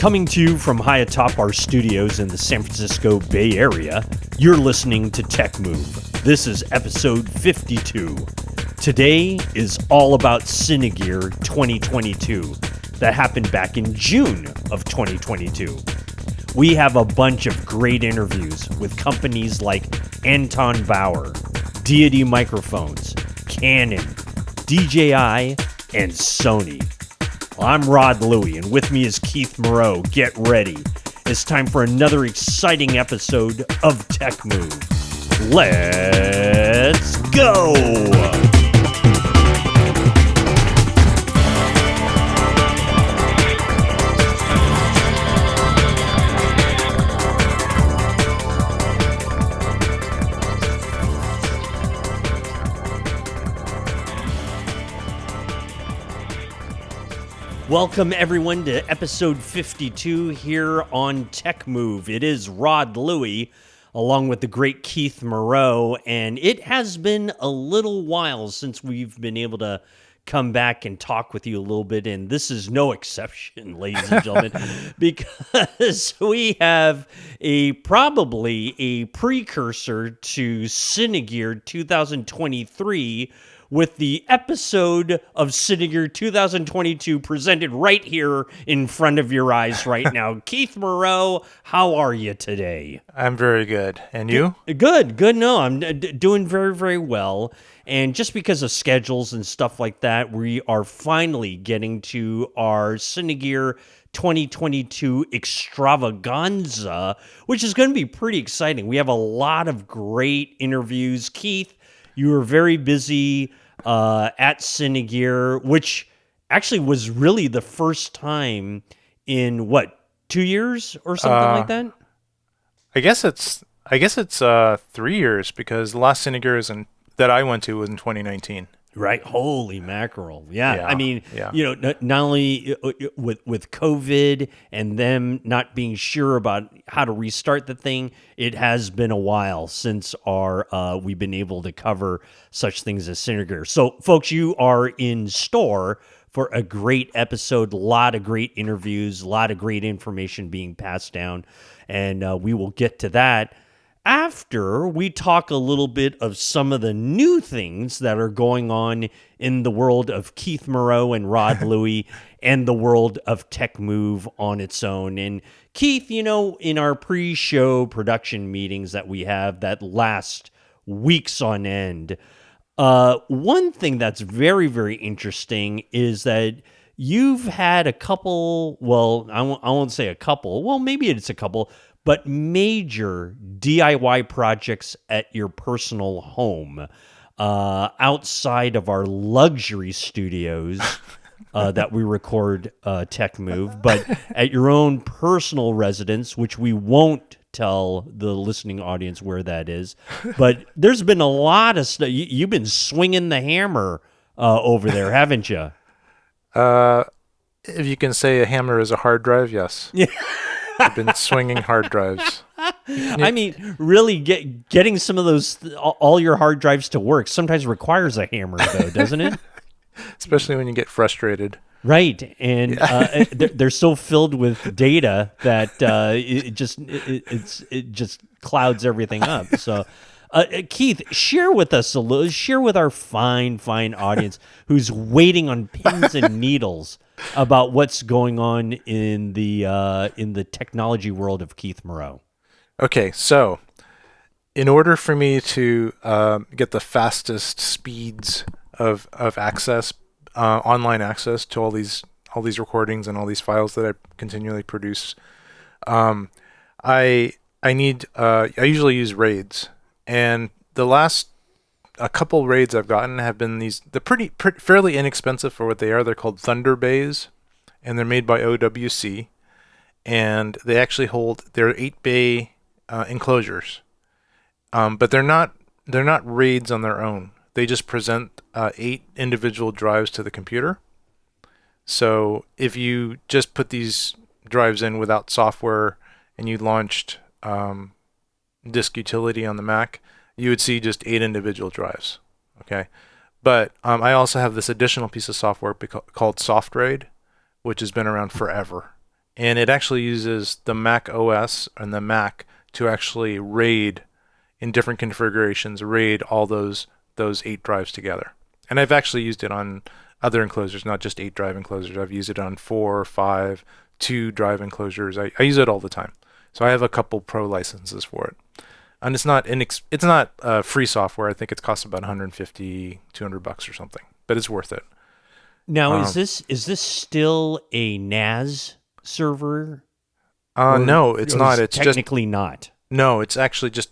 Coming to you from high atop our studios in the San Francisco Bay Area, you're listening to TechMove. This is episode 52. Today is all about Cinegear 2022 that happened back in June of 2022. We have a bunch of great interviews with companies like Anton Bauer, Deity Microphones, Canon, DJI, and Sony. I'm Rod Louie, and with me is Keith Moreau. Get ready. It's time for another exciting episode of TechMove. Let's go! Welcome, everyone, to episode 52 here on TechMove. It is Rod Louie, along with the great Keith Moreau, and it has been a little while since we've been able to come back and talk with you a little bit, and this is no exception, ladies and gentlemen, because we have probably a precursor to Cinegear 2023 with the episode of Cinegear 2022 presented right here in front of your eyes right now. Keith Moreau, how are you today? I'm very good. And you? Good. No, I'm doing very, very well. And just because of schedules and stuff like that, we are finally getting to our Cinegear 2022 extravaganza, which is going to be pretty exciting. We have a lot of great interviews. Keith, you were very busy at Cinegear, which actually was really the first time in 2 years or something like that. I guess it's 3 years because the last Cinegear that I went to was in 2019. Right. Holy mackerel. Yeah. I mean, yeah. You know, not only with COVID and them not being sure about how to restart the thing, it has been a while since we've been able to cover such things as Cinegear. So, folks, you are in store for a great episode, a lot of great interviews, a lot of great information being passed down, and we will get to that after we talk a little bit of some of the new things that are going on in the world of Keith Moreau and Rod Louie and the world of TechMove on its own. And Keith, you know, in our pre-show production meetings that we have that last weeks on end, one thing that's very, very interesting is that you've had a couple, well, I won't say a couple, well, maybe it's a couple, but major DIY projects at your personal home outside of our luxury studios that we record TechMove, but at your own personal residence, which we won't tell the listening audience where that is. But there's been a lot of stuff. You've been swinging the hammer over there, haven't you? If you can say a hammer is a hard drive, yes. Yeah. I've been swinging hard drives. I mean, really getting some of those, all your hard drives to work sometimes requires a hammer, though, doesn't it? Especially when you get frustrated. Right, and they're so filled with data that it just clouds everything up. So, Keith, share with us a little. Share with our fine audience who's waiting on pins and needles about what's going on in the technology world of Keith Moreau. Okay, so in order for me to get the fastest speeds of access, online access to all these recordings and all these files that I continually produce, I usually use RAIDs, and a couple RAIDs I've gotten have been they're pretty fairly inexpensive for what they are. They're called Thunder Bays, and they're made by OWC, and they actually they're 8-bay enclosures, but they're not RAIDs on their own. They just present 8 individual drives to the computer. So if you just put these drives in without software and you launched disk utility on the Mac, you would see just 8 individual drives. Okay, but I also have this additional piece of software called SoftRAID, which has been around forever, and it actually uses the Mac OS and the Mac to actually RAID in different configurations, RAID all those 8 drives together. And I've actually used it on other enclosures, not just 8 drive enclosures. I've used it on 4, 5, 2 drive enclosures. I use it all the time. So I have a couple pro licenses for it. And it's not free software. I think it costs about 150, $200 or something, but it's worth it. Now, is this still a NAS server? No, it's not. It's technically not. No, it's actually just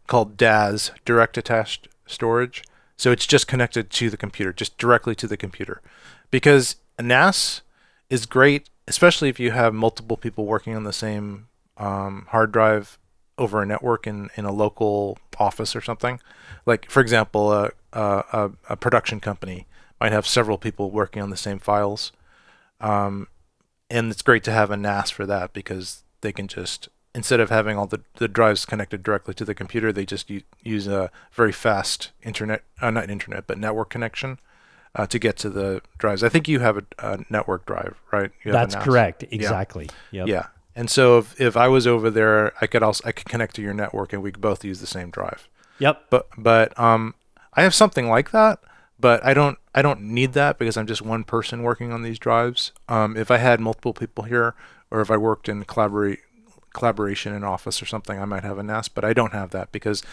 called DAS, direct attached storage. So it's just connected to the computer, just directly to the computer. Because a NAS is great, especially if you have multiple people working on the same hard drive over a network in a local office or something. Like, for example, a production company might have several people working on the same files. And it's great to have a NAS for that because they can just, instead of having all the drives connected directly to the computer, they just use a very fast network connection to get to the drives. I think you have a network drive, right? That's correct. Exactly. Yeah. Yep. Yeah. And so if I was over there, I could connect to your network and we could both use the same drive. Yep. But I have something like that, but I don't need that because I'm just one person working on these drives. If I had multiple people here, or if I worked in collaboration in office or something, I might have a NAS, but I don't have that because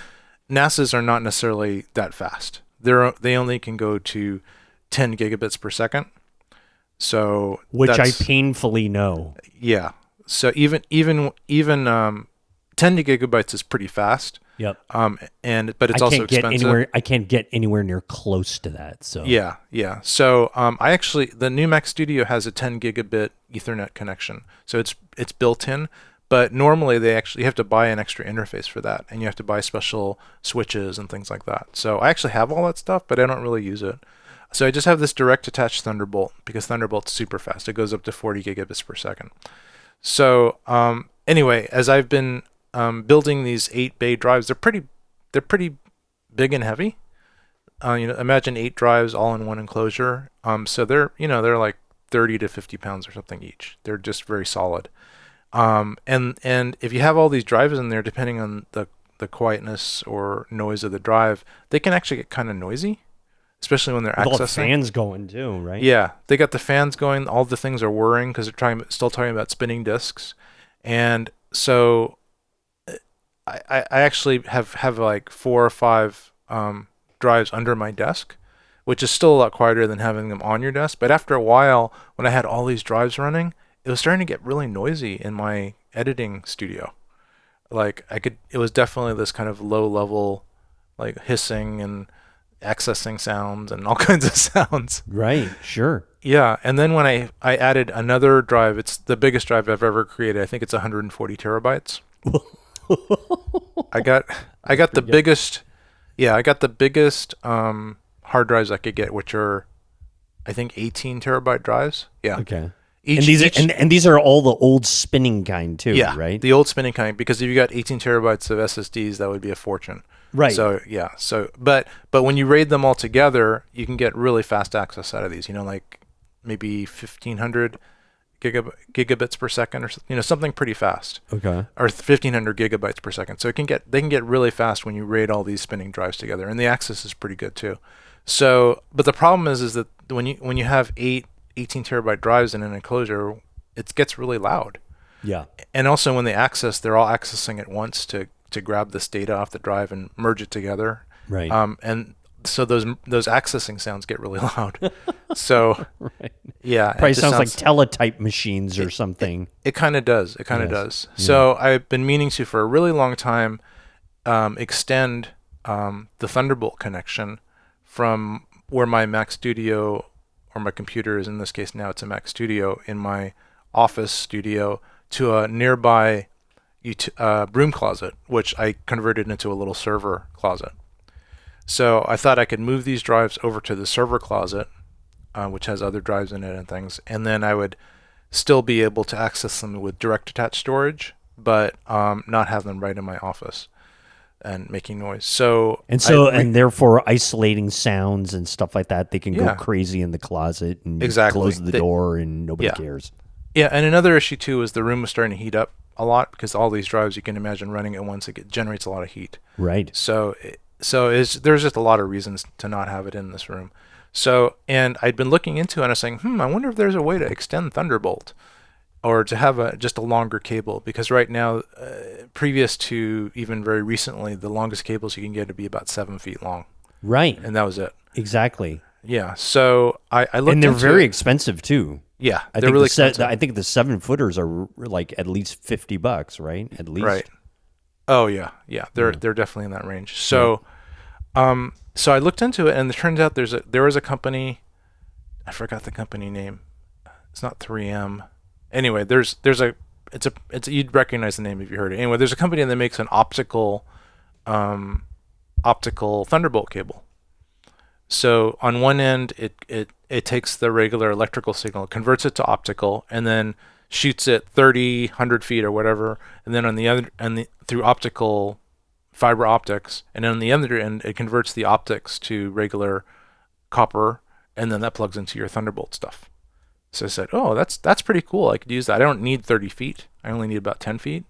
NASs are not necessarily that fast. They only can go to 10 gigabits per second. So which I painfully know. Yeah. So even 10 gigabytes is pretty fast. Yep. But it's also expensive. I can't get anywhere near close to that. So yeah. So the new Mac Studio has a 10 gigabit Ethernet connection, so it's built in. But normally you have to buy an extra interface for that, and you have to buy special switches and things like that. So I actually have all that stuff, but I don't really use it. So I just have this direct attached Thunderbolt because Thunderbolt's super fast. It goes up to 40 gigabits per second. So anyway, as I've been building these 8-bay drives, they're pretty big and heavy. Imagine 8 drives all in one enclosure. So they're like 30 to 50 pounds or something each. They're just very solid. And if you have all these drives in there, depending on the quietness or noise of the drive, they can actually get kind of noisy, especially when they're accessing. All the fans going too, right? Yeah, they got the fans going. All the things are whirring because they're still talking about spinning discs, and so I actually have like 4 or 5 drives under my desk, which is still a lot quieter than having them on your desk. But after a while, when I had all these drives running, it was starting to get really noisy in my editing studio. Like it was definitely this kind of low level, like hissing and accessing sounds and all kinds of sounds. Right, sure. Yeah, and then when I added another drive, it's the biggest drive I've ever created. I think it's 140 terabytes. I got the biggest. Yeah, I got the biggest hard drives I could get, which are, I think, 18 terabyte drives. Yeah. Okay. And these are all the old spinning kind too, yeah, right? The old spinning kind, because if you got 18 terabytes of SSDs, that would be a fortune. Right. So yeah. But when you RAID them all together, you can get really fast access out of these. Like maybe 1,500 gigabits per second, or something pretty fast. Okay. Or 1,500 gigabytes per second. So they can get really fast when you RAID all these spinning drives together, and the access is pretty good too. So, but the problem is that when you have 18 terabyte drives in an enclosure, it gets really loud. Yeah. And also when they access, they're all accessing at once to grab this data off the drive and merge it together. Right. And so those accessing sounds get really loud. So right. Yeah. Probably sounds like teletype machines or something. It kind of does. It kind of does. Yeah. So I've been meaning to, for a really long time, extend the Thunderbolt connection from where my Mac Studio, or my computer is, in this case now it's a Mac Studio, in my office studio, to a nearby broom closet, which I converted into a little server closet. So I thought I could move these drives over to the server closet, which has other drives in it and things, and then I would still be able to access them with direct attached storage, but not have them right in my office and making noise. And therefore isolating sounds and stuff like that. They can go crazy in the closet and close the door and nobody cares. Yeah, and another issue too is the room was starting to heat up a lot because all these drives you can imagine running at once, it generates a lot of heat. Right. There's just a lot of reasons to not have it in this room. So, and I'd been looking into it and I was saying, I wonder if there's a way to extend Thunderbolt or to have just a longer cable, because right now, previous to even very recently, the longest cables you can get to be about 7 feet long. Right. And that was it. Exactly. Yeah. So I looked And they're into very it. expensive too. Yeah, I they're think really expensive. I think the 7-footers are like at least $50, right? At least. Right. Oh yeah, they're definitely in that range. So, so I looked into it, and it turns out there was a company, I forgot the company name. It's not 3M. Anyway, you'd recognize the name if you heard it. Anyway, there's a company that makes an optical Thunderbolt cable. So on one end, it takes the regular electrical signal, converts it to optical, and then shoots it 30, 100 feet or whatever, and then on the other through optical fiber optics, and then on the other end it converts the optics to regular copper, and then that plugs into your Thunderbolt stuff. So I said, oh, that's pretty cool. I could use that. I don't need 30 feet. I only need about 10 feet.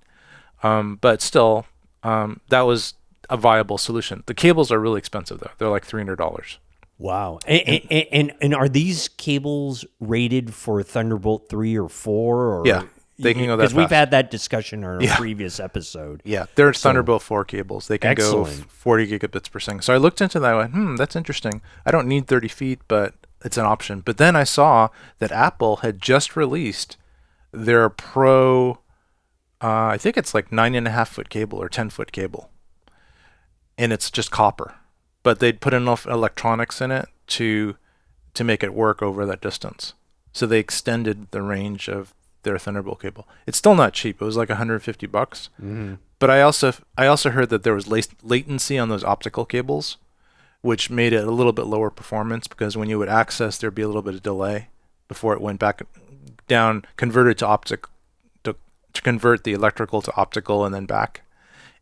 But still, that was a viable solution. The cables are really expensive though. They're like $300. Wow. And are these cables rated for Thunderbolt 3 or 4? Or, Yeah, they can go that because we've fast. had that discussion on a previous episode. Yeah, there's Thunderbolt 4 cables. They can go Excellent. 40 gigabits per second. So I looked into that. I went, that's interesting. I don't need 30 feet, but it's an option. But then I saw that Apple had just released their Pro, I think it's like 9.5-foot cable or 10-foot cable. And it's just copper. But they'd put enough electronics in it to make it work over that distance. So they extended the range of their Thunderbolt cable. It's still not cheap. It was like $150. Mm-hmm. But I also heard that there was latency on those optical cables, which made it a little bit lower performance, because when you would access, there'd be a little bit of delay before it went back down, converted to optic to convert the electrical to optical and then back.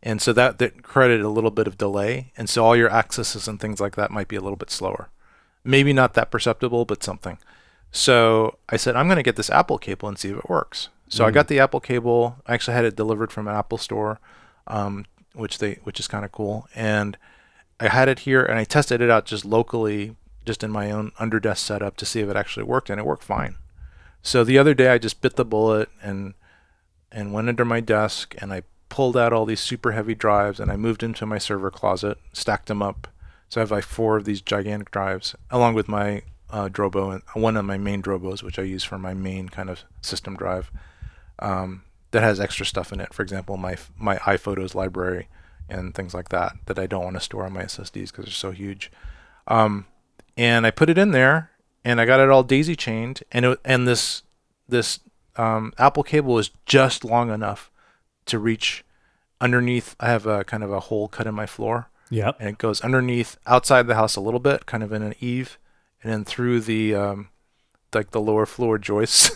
And so that created a little bit of delay. And so all your accesses and things like that might be a little bit slower. Maybe not that perceptible, but something. So I said, I'm going to get this Apple cable and see if it works. So I got the Apple cable. I actually had it delivered from an Apple store, which is kind of cool. And I had it here, and I tested it out just locally, just in my own underdesk setup to see if it actually worked, and it worked fine. So the other day I just bit the bullet and went under my desk, and I pulled out all these super heavy drives, and I moved into my server closet, stacked them up. So I have like 4 of these gigantic drives, along with my Drobo, and one of my main Drobos, which I use for my main kind of system drive, that has extra stuff in it. For example, my iPhotos library and things like that I don't want to store on my SSDs because they're so huge. And I put it in there, and I got it all daisy chained, and this Apple cable is just long enough to reach underneath. I have a kind of a hole cut in my floor. Yep. And it goes underneath, outside the house a little bit, kind of in an eave, and then through the like the lower floor joists,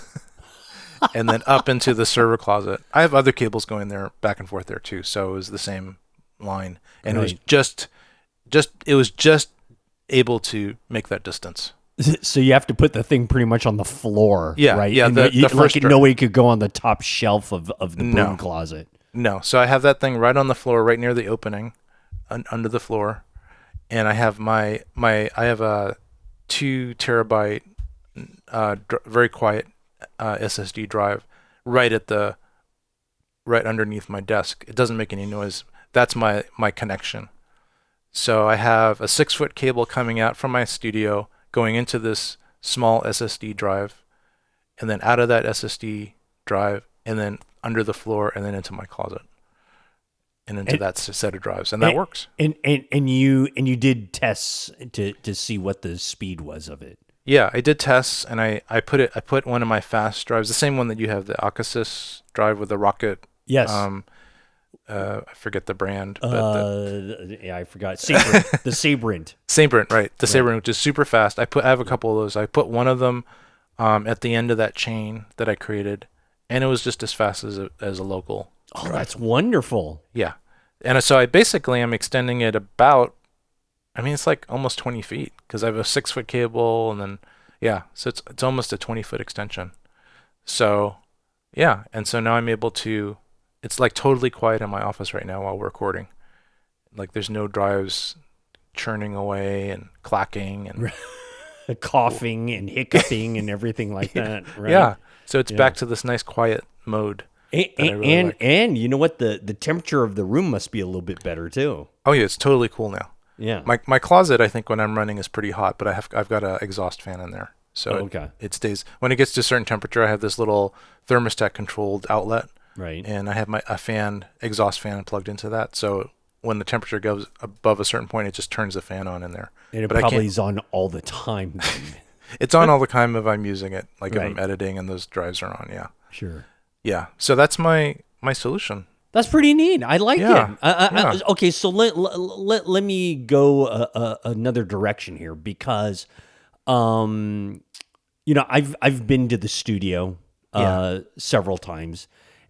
and then up into the server closet. I have other cables going there back and forth there too, so it was the same line, and Right. it was just able to make that distance. So you have to put the thing pretty much on the floor, Yeah, right? yeah, And the first like dri- nobody could go on the top shelf of the broom No. closet. No, so I have that thing right on the floor, right near the opening, under the floor, and I have I have a 2 terabyte, very quiet SSD drive right underneath my desk. It doesn't make any noise. That's my connection. So I have a 6-foot cable coming out from my studio, going into this small SSD drive, and then out of that SSD drive, and then under the floor, and then into my closet, and into that set of drives, and that works. And you did tests to see what the speed was of it. Yeah, I did tests, and I put one of my fast drives, the same one that you have, the Acasis drive with the rocket. Yes. I forget the brand, but yeah, I forgot. Sabrent, the Sabrent. Sabrent, right? The Sabrent, which is super fast. I have a couple of those. I put one of them at the end of that chain that I created, and it was just as fast as a local. Oh, drive. that's wonderful. Yeah, and so I'm extending it about. I mean, it's like almost 20 feet because I have a 6-foot cable, and then so it's almost a 20-foot extension. So yeah, and so now I'm able to. It's like totally quiet in my office right now while we're recording. Like there's no drives churning away and clacking and Coughing and hiccuping and everything like that, right? yeah. So it's Yeah. back to this nice quiet mode And that I really and, like. and you know what? The temperature of the room must be a little bit better too. Oh yeah, it's totally cool now. Yeah. My closet, I think when I'm running is pretty hot, but I've got an exhaust fan in there, so Oh, okay. it stays. When it gets to a certain temperature, I have this little thermostat controlled outlet, Right. and I have a exhaust fan plugged into that. So when the temperature goes above a certain point, it just turns the fan on in there. And it But I probably can't. is on all the time. Then. It's on all the time if I'm using it, like if Right. I'm editing and those drives are on. Yeah, Sure. yeah. So that's my solution. That's pretty neat. I like Yeah, it. yeah. Okay, so let me go another direction here because, I've been to the studio several times,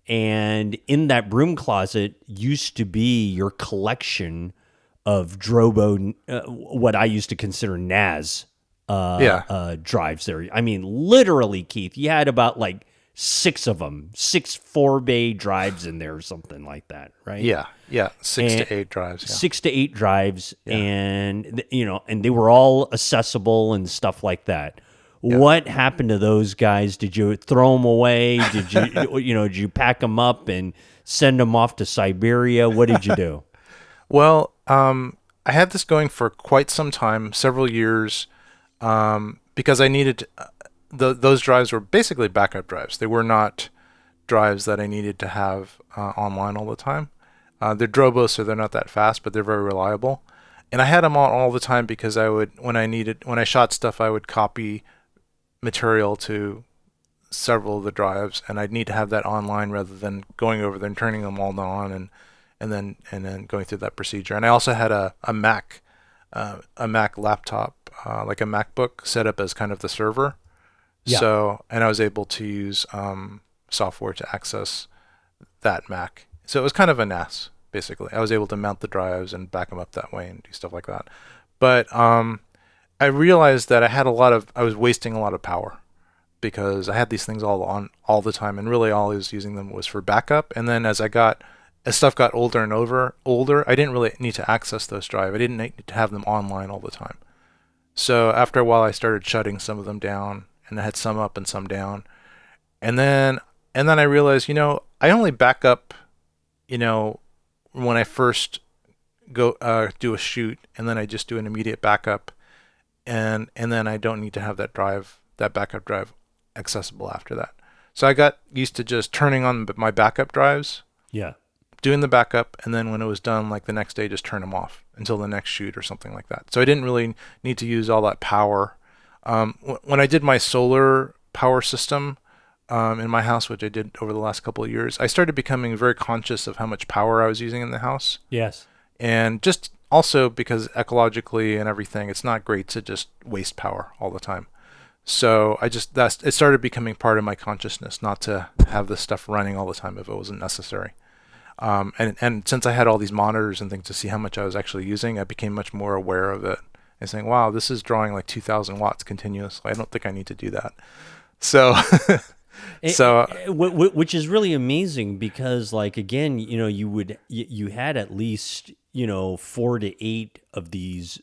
and in that broom closet used to be your collection of Drobo, what I used to consider NAS drives there. I mean, literally, Keith, you had about like 6 of them, 6 4-bay drives in there or something like that, right? Yeah, yeah. 6 to 8 drives. Yeah. 6 to 8 drives, and and they were all accessible and stuff like that. What happened to those guys? Did you throw them away? Did you did you pack them up and send them off to Siberia? What did you do? Well, I had this going for quite some time, several years, because I needed those drives were basically backup drives. They were not drives that I needed to have online all the time. They're Drobo, so they're not that fast, but they're very reliable. And I had them on all the time because I would, when I shot stuff, I would copy material to several of the drives, and I'd need to have that online rather than going over there and turning them all on and then going through that procedure. And I also had a Mac laptop, like a MacBook, set up as kind of the server. Yeah. So, and I was able to use software to access that Mac. So it was kind of a NAS, basically. I was able to mount the drives and back them up that way and do stuff like that. But I realized that I was wasting a lot of power because I had these things all on all the time, and really all I was using them was for backup. And then as stuff got older and older, I didn't really need to access those drives. I didn't need to have them online all the time. So after a while, I started shutting some of them down, and I had some up and some down. And then I realized, I only back up, when I first go do a shoot, and then I just do an immediate backup, and then I don't need to have that backup drive accessible after that. So I got used to just turning on my backup drives, Yeah. doing the backup, and then when it was done, like the next day, just turn them off until the next shoot or something like that. So I didn't really need to use all that power. When I did my solar power system in my house, which I did over the last couple of years, I started becoming very conscious of how much power I was using in the house. Yes. And just also because ecologically and everything, it's not great to just waste power all the time. So it started becoming part of my consciousness not to have this stuff running all the time if it wasn't necessary. And since I had all these monitors and things to see how much I was actually using, I became much more aware of it and saying, wow, this is drawing like 2,000 watts continuously. I don't think I need to do that. So, which is really amazing because, like, again, you had at least 4 to 8 of these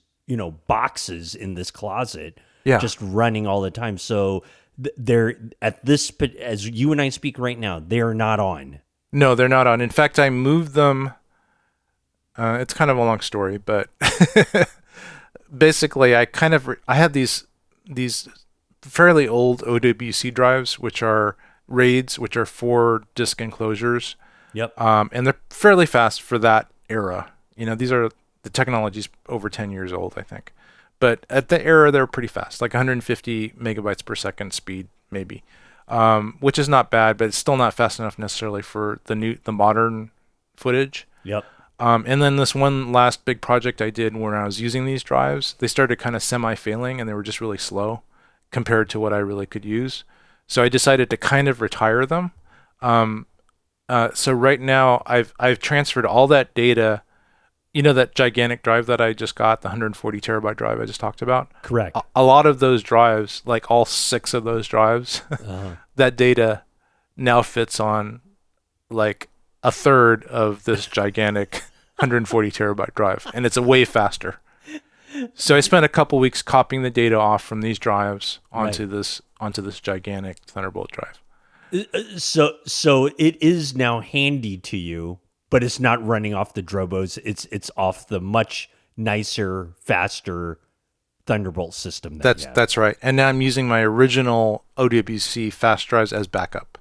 boxes in this closet, just running all the time. So they're as you and I speak right now, they are not on. No, they're not on. In fact, I moved them. It's kind of a long story, but basically, I had these fairly old OWC drives, which are RAIDs, which are 4-disc enclosures. Yep. And they're fairly fast for that era. The technology's over 10 years old, I think. But at the era, they were pretty fast, like 150 megabytes per second speed, maybe, which is not bad, but it's still not fast enough necessarily for the modern footage. Yep. And then this one last big project I did when I was using these drives, they started kind of semi-failing, and they were just really slow compared to what I really could use. So I decided to kind of retire them. So right now I've transferred all that data, that gigantic drive that I just got, the 140 terabyte drive I just talked about. Correct. A lot of those drives, like all 6 of those drives, that data now fits on like a third of this gigantic 140 terabyte drive, and it's a way faster. So I spent a couple weeks copying the data off from these drives onto this gigantic Thunderbolt drive. So it is now handy to you, but it's not running off the Drobos. It's off the much nicer, faster Thunderbolt system. That's right. And now I'm using my original OWC fast drives as backup.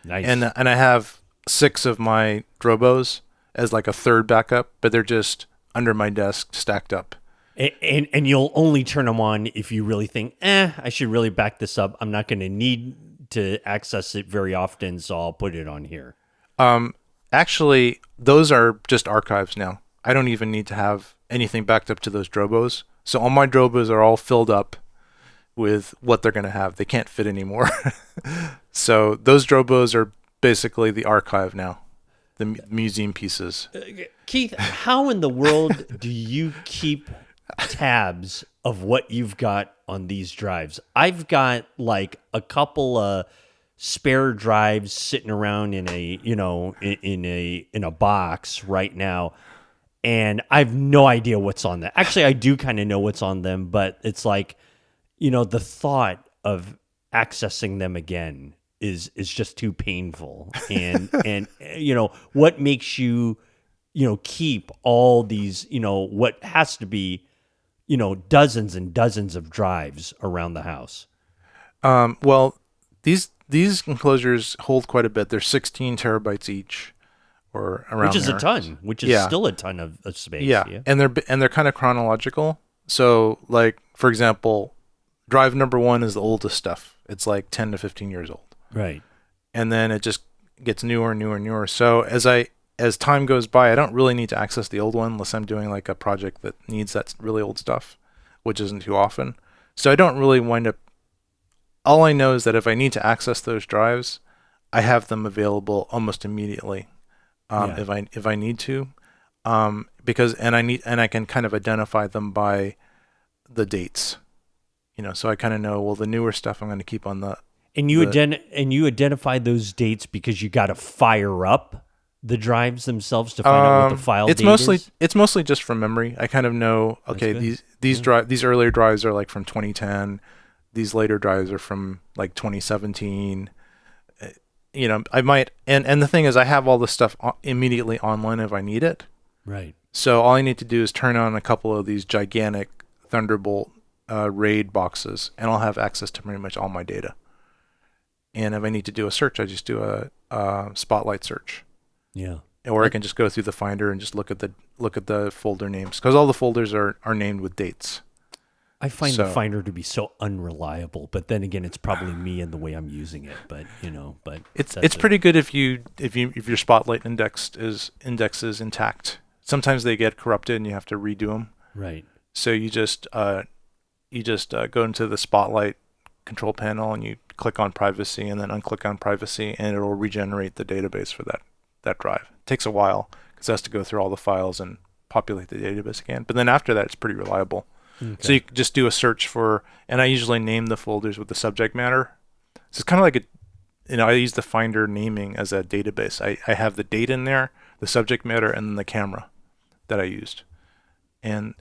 Nice. And I have 6 of my Drobos as like a third backup, but they're just under my desk stacked up. And you'll only turn them on if you really think, I should really back this up. I'm not going to need to access it very often, so I'll put it on here. Actually, those are just archives now. I don't even need to have anything backed up to those Drobos. So all my Drobos are all filled up with what they're going to have. They can't fit anymore. So those Drobos are basically the archive now, the museum pieces. Keith, how in the world do you keep tabs of what you've got on these drives? I've got like a couple of spare drives sitting around in a box right now, and I have no idea what's on them. Actually, I do kind of know what's on them, but it's like, the thought of accessing them again is just too painful. And what makes you keep all these what has to be dozens and dozens of drives around the house? Well, these enclosures hold quite a bit. They're 16 terabytes each, or around which is there. a ton. Which is still a ton of space. Yeah, and they're kind of chronological. So, like for example, drive number 1 is the oldest stuff. It's like 10 to 15 years old. Right. And then it just gets newer and newer and newer. So as time goes by, I don't really need to access the old one unless I'm doing like a project that needs that really old stuff, which isn't too often. So I don't really wind up. All I know is that if I need to access those drives, I have them available almost immediately. If I need to, because I can kind of identify them by the dates. So I kind of know, well, the newer stuff I'm going to keep on the. And you identify those dates because you got to fire up the drives themselves to find out what the file date is? It's mostly just from memory. I kind of know, okay, these earlier drives are like from 2010. These later drives are from like 2017. I might, and the thing is, I have all this stuff immediately online if I need it. Right. So all I need to do is turn on a couple of these gigantic Thunderbolt RAID boxes, and I'll have access to pretty much all my data. And if I need to do a search, I just do a spotlight search. Yeah. Or I can just go through the Finder and just look at the folder names, because all the folders are named with dates. I find the Finder to be so unreliable, but then again, it's probably me and the way I'm using it. But it's pretty good if your Spotlight index is intact. Sometimes they get corrupted and you have to redo them. Right. So you just go into the Spotlight control panel and you click on privacy and then unclick on privacy, and it'll regenerate the database for that drive. It takes a while because it has to go through all the files and populate the database again. But then after that, it's pretty reliable. Okay. So you just do a search for, and I usually name the folders with the subject matter. So it's kind of like I use the Finder naming as a database. I have the date in there, the subject matter, and then the camera that I used. And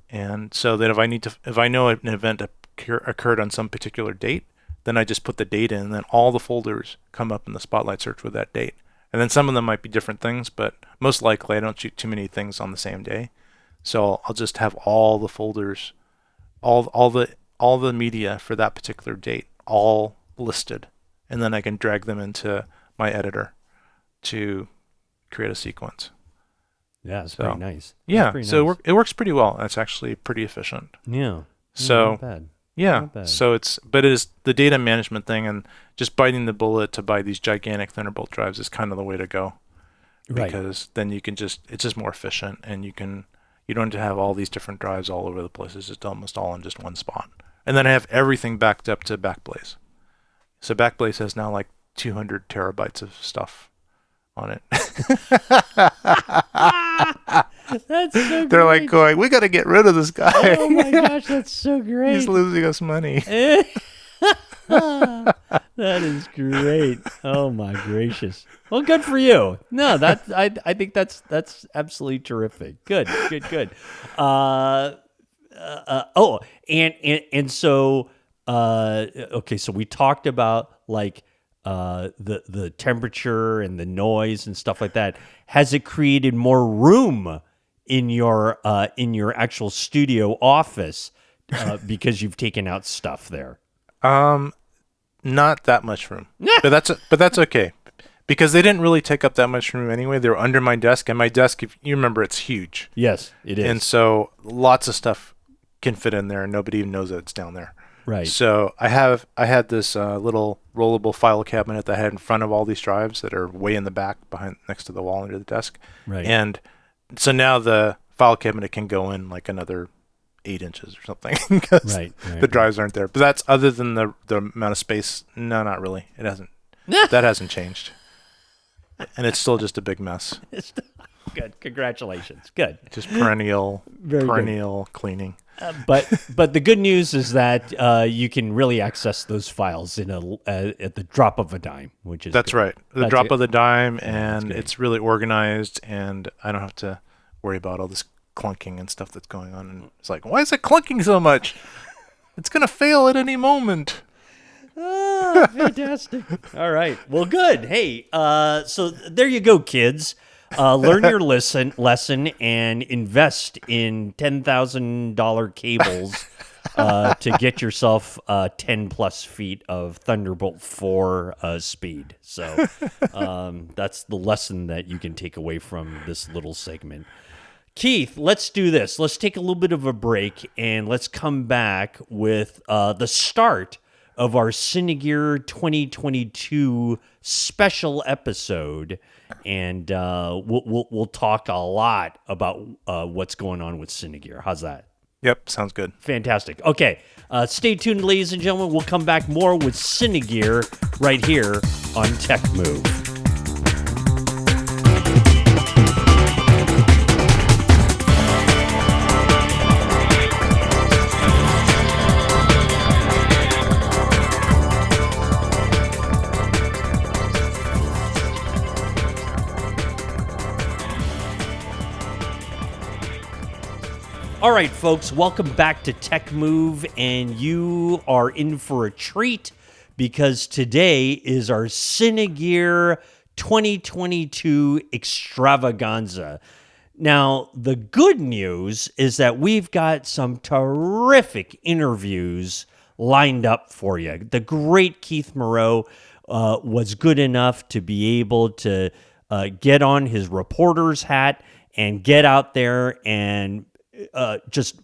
so that if I know an event occurred on some particular date, then I just put the date in, and then all the folders come up in the Spotlight search with that date. And then some of them might be different things, but most likely I don't shoot too many things on the same day. So I'll just have all the folders, all the media for that particular date all listed, and then I can drag them into my editor to create a sequence. Yeah, it's pretty nice. Yeah, so it works pretty well. It's actually pretty efficient. Yeah. So not bad. yeah, Not bad. so it is the data management thing, and just biting the bullet to buy these gigantic Thunderbolt drives is kind of the way to go, because then you can it's just more efficient, and you don't have to have all these different drives all over the place. It's just almost all in just one spot. And then I have everything backed up to Backblaze. So Backblaze has now like 200 terabytes of stuff on it. That's so great. They're like going, we got to get rid of this guy. Oh my gosh, that's so great. He's losing us money. That is great. Oh my gracious. Well, good for you. No, I think that's absolutely terrific. Good, good, good. Oh, and so okay, so we talked about like the temperature and the noise and stuff like that. Has it created more room in your actual studio office because you've taken out stuff there? Not that much room, but that's okay, because they didn't really take up that much room anyway. They were under my desk, and my desk, if you remember, it's huge. Yes, it is. And so lots of stuff can fit in there, and nobody even knows that it's down there. Right. So I had this little rollable file cabinet that I had in front of all these drives that are way in the back, behind next to the wall under the desk. Right. And so now the file cabinet can go in like another 8 inches or something, because the drives aren't there. But that's, other than the amount of space, no, not really. It hasn't. That hasn't changed, and it's still just a big mess. Good. Congratulations. Good. Just perennial Very cleaning. But the good news is that you can really access those files in at the drop of a dime, which is that's good. right. The drop of the dime, and good. it's really organized, and I don't have to worry about all this clunking and stuff that's going on. And it's like, why is it clunking so much? It's gonna fail at any moment. Ah, fantastic. All right. Well, good. Hey, so there you go, kids. Learn your lesson and invest in $10,000 cables to get yourself 10 plus feet of Thunderbolt 4 speed. So that's the lesson that you can take away from this little segment. Keith, let's do this. Let's take a little bit of a break, and let's come back with the start of our Cinegear 2022 special episode, and we'll talk a lot about what's going on with Cinegear. How's that? Yep, sounds good. Fantastic. Okay, stay tuned, ladies and gentlemen. We'll come back more with Cinegear right here on TechMove. All right, folks, welcome back to TechMove, and you are in for a treat because today is our Cinegear 2022 extravaganza. Now, the good news is that we've got some terrific interviews lined up for you. The great Keith Moreau was good enough to be able to get on his reporter's hat and get out there and just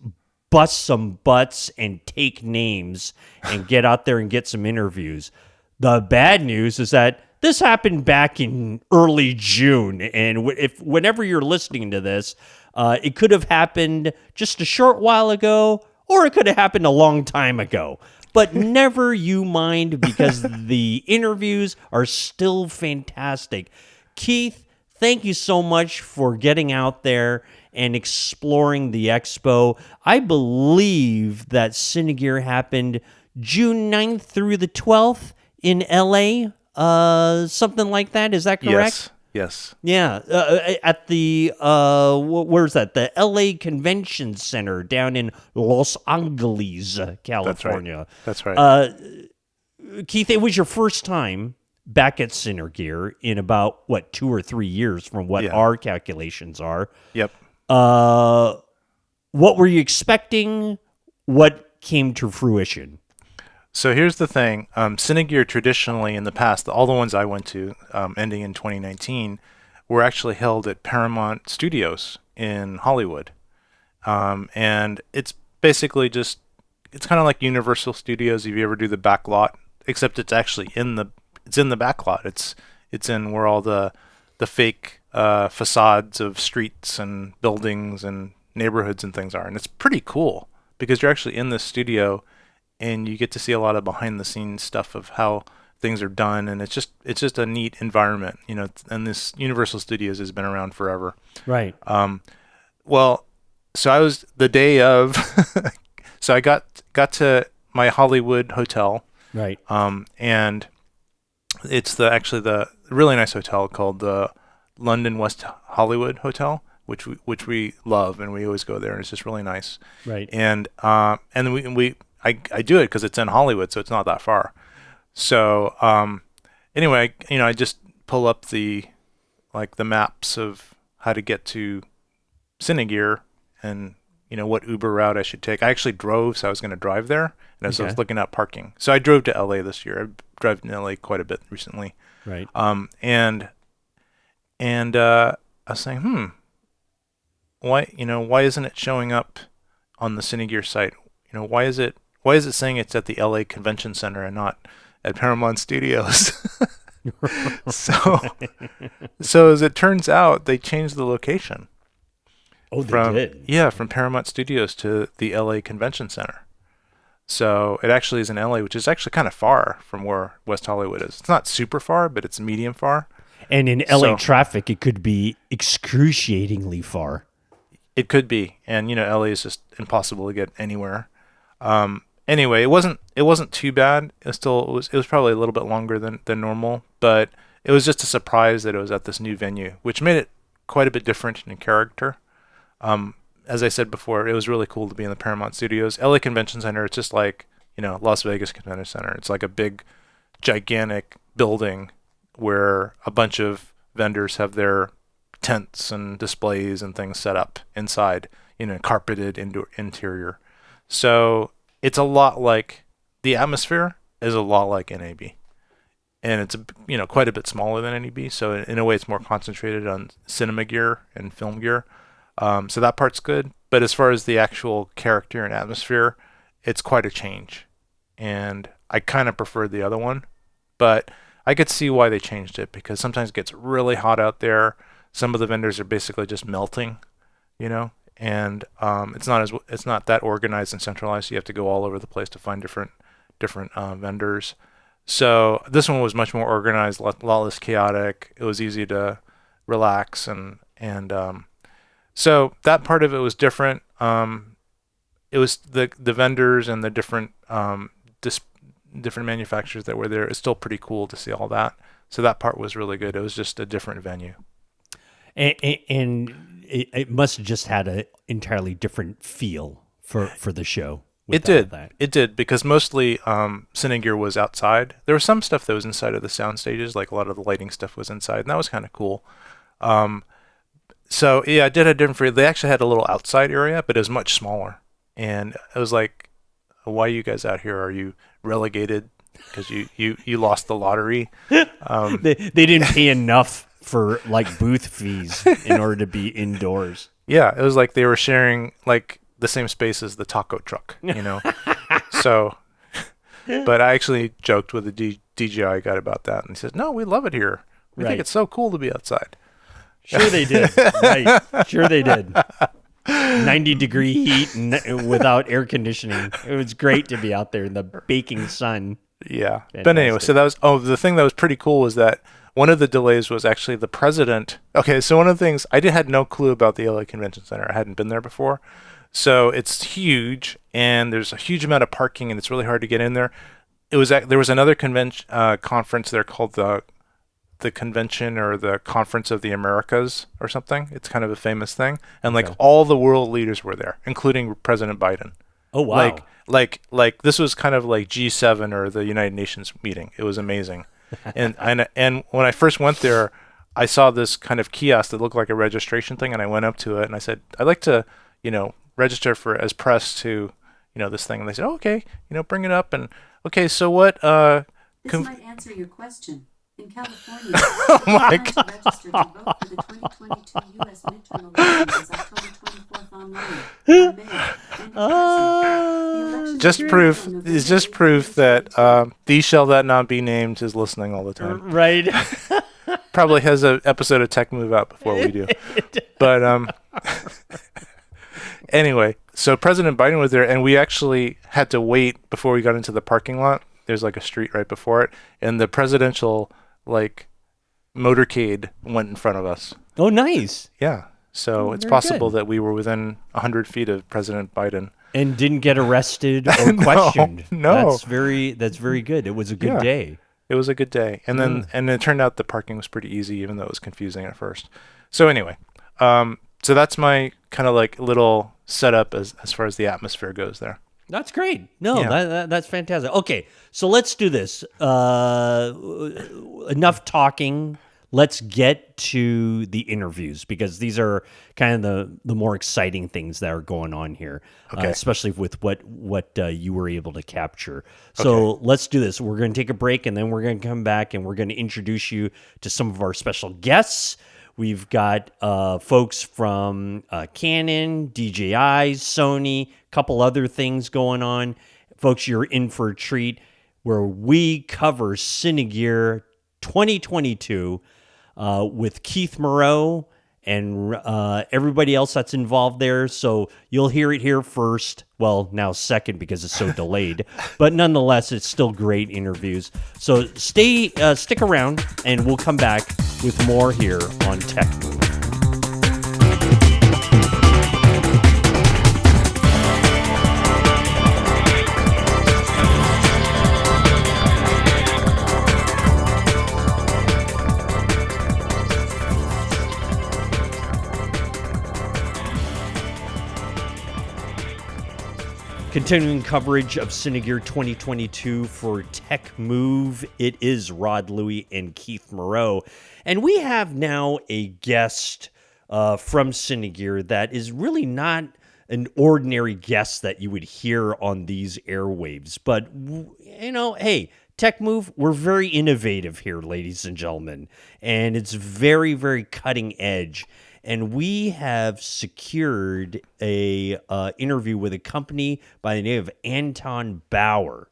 bust some butts and take names and get out there and get some interviews. The bad news is that this happened back in early June, and whenever you're listening to this, it could have happened just a short while ago, or it could have happened a long time ago. But never you mind, because the interviews are still fantastic. Keith, thank you so much for getting out there and exploring the expo. I believe that Cinegear happened June 9th through the 12th in LA, something like that. Is that correct? Yes. Yeah, at the, where's that? The LA Convention Center down in Los Angeles, California. That's right. Keith, it was your first time back at Cinegear in about, 2 or 3 years from what our calculations are. Yep. What were you expecting? What came to fruition? So here's the thing. Cinegear traditionally in the past, all the ones I went to, ending in 2019, were actually held at Paramount Studios in Hollywood. And it's basically just, it's kind of like Universal Studios if you ever do the back lot, except it's actually in the back lot. It's in where all the fake facades of streets and buildings and neighborhoods and things are. And it's pretty cool because you're actually in this studio and you get to see a lot of behind the scenes stuff of how things are done. And it's just a neat environment, and this Universal Studios has been around forever. Right. Well, so I was the day of, so I got to my Hollywood hotel Right. And it's actually the really nice hotel called the London West Hollywood Hotel, which we love, and we always go there, and it's just really nice. Right. And I do it because it's in Hollywood, so it's not that far. So anyway, I just pull up the maps of how to get to Cinegear and what Uber route I should take. I actually drove, so I was going to drive there, and so I was looking at parking. So I drove to LA this year. I've driven to LA quite a bit recently. Right. And I was saying, why isn't it showing up on the Cinegear site? Why is it saying it's at the LA Convention Center and not at Paramount Studios? So as it turns out, they changed the location. Oh, they did? Yeah, from Paramount Studios to the LA Convention Center. So it actually is in LA, which is actually kind of far from where West Hollywood is. It's not super far, but it's medium far. And in LA traffic, it could be excruciatingly far. It could be. And, LA is just impossible to get anywhere. Anyway, it wasn't too bad. It was probably a little bit longer than normal, but it was just a surprise that it was at this new venue, which made it quite a bit different in character. As I said before, it was really cool to be in the Paramount Studios. LA Convention Center, it's just like, Las Vegas Convention Center. It's like a big, gigantic building where a bunch of vendors have their tents and displays and things set up inside, carpeted interior. So it's a lot like, the atmosphere is a lot like NAB. And it's quite a bit smaller than NAB. So in a way, it's more concentrated on cinema gear and film gear. So that part's good. But as far as the actual character and atmosphere, it's quite a change. And I kind of preferred the other one. But I could see why they changed it, because sometimes it gets really hot out there. Some of the vendors are basically just melting, and it's not that organized and centralized. So you have to go all over the place to find different vendors. So this one was much more organized, a lot less chaotic. It was easy to relax, and so that part of it was different. It was the vendors and the different different manufacturers that were there. It's still pretty cool to see all that. So that part was really good. It was just a different venue. And it must have just had an entirely different feel for the show. It did, because mostly Cinegear was outside. There was some stuff that was inside of the sound stages, like a lot of the lighting stuff was inside, and that was kind of cool. So yeah, it did have different feel. They actually had a little outside area, but it was much smaller. And it was like, why are you guys out here? Are you relegated because you lost the lottery? They didn't pay enough for like booth fees in order to be indoors. Yeah, it was like they were sharing like the same space as the taco truck, So, but I actually joked with the DJI guy about that, and he says, "No, we love it here. We think it's so cool to be outside." Sure they did. Right. Sure they did. 90-degree heat and without air conditioning. It was great to be out there in the baking sun. Yeah. Fantastic. But anyway, so that was, the thing that was pretty cool was that one of the delays was actually the president. Okay, so one of the things, I had no clue about the LA Convention Center. I hadn't been there before. So it's huge, and there's a huge amount of parking, and it's really hard to get in there. There was another conference there called the Convention or the Conference of the Americas or something. It's kind of a famous thing, and like all the world leaders were there, including President Biden. Oh wow! Like this was kind of like G7 or the United Nations meeting. It was amazing, and when I first went there, I saw this kind of kiosk that looked like a registration thing, and I went up to it and I said, "I'd like to, register as press to, this thing." And they said, "Oh, okay, bring it up." And okay, so what? This might answer your question. In California, oh my God. registered to vote for the 2022 U.S. midterm elections October 24th online. By mail and in person. Just proof that these shall that not be named is listening all the time. Right. Probably has an episode of TechMove out before we do. But anyway, so President Biden was there, and we actually had to wait before we got into the parking lot. There's like a street right before it, and the presidential motorcade went in front of us. Oh, nice. Yeah. So it's very possible good. that we were within 100 feet of President Biden. And didn't get arrested or questioned. No. That's very good. It was a good day. It was a good day. And then and it turned out the parking was pretty easy, even though it was confusing at first. So anyway, so that's my kind of like little setup as far as the atmosphere goes there. That's great. No, Yeah. that's fantastic. Okay, so let's do this. Enough talking. Let's get to the interviews because these are kind of the more exciting things that are going on here, Okay. especially with what you were able to capture. So let's do this. We're going to take a break and then we're going to come back and we're going to introduce you to some of our special guests. We've got folks from Canon, DJI, Sony, a couple other things going on. Folks, you're in for a treat where we cover Cinegear 2022 with Keith Moreau and everybody else that's involved there. So you'll hear it here first. Well, now second because it's so delayed. But nonetheless, it's still great interviews. So stick around, and we'll come back with more here on TechMove. Continuing coverage of Cinegear 2022 for TechMove. It is Rod Louie and Keith Moreau. And we have now a guest from Cinegear that is really not an ordinary guest that you would hear on these airwaves. But, hey, TechMove, we're very innovative here, ladies and gentlemen. And it's very, very cutting edge. And we have secured a interview with a company by the name of Anton Bauer.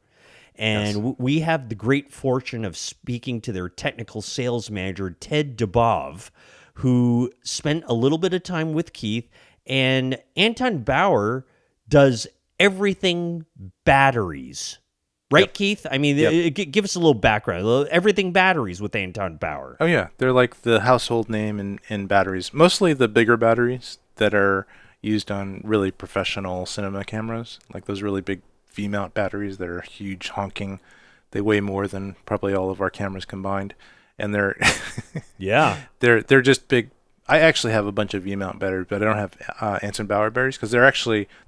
And we have the great fortune of speaking to their technical sales manager, Ted Doubov, who spent a little bit of time with Keith. And Anton Bauer does everything batteries. Right, Yep. Keith? I mean, give us a little background. Everything batteries with Anton Bauer. Oh yeah, they're like the household name in batteries. Mostly the bigger batteries that are used on really professional cinema cameras, like those really big V-mount batteries that are huge, honking. They weigh more than probably all of our cameras combined, and they're they're just big. I actually have a bunch of V-mount batteries, but I don't have Anton Bauer batteries because they're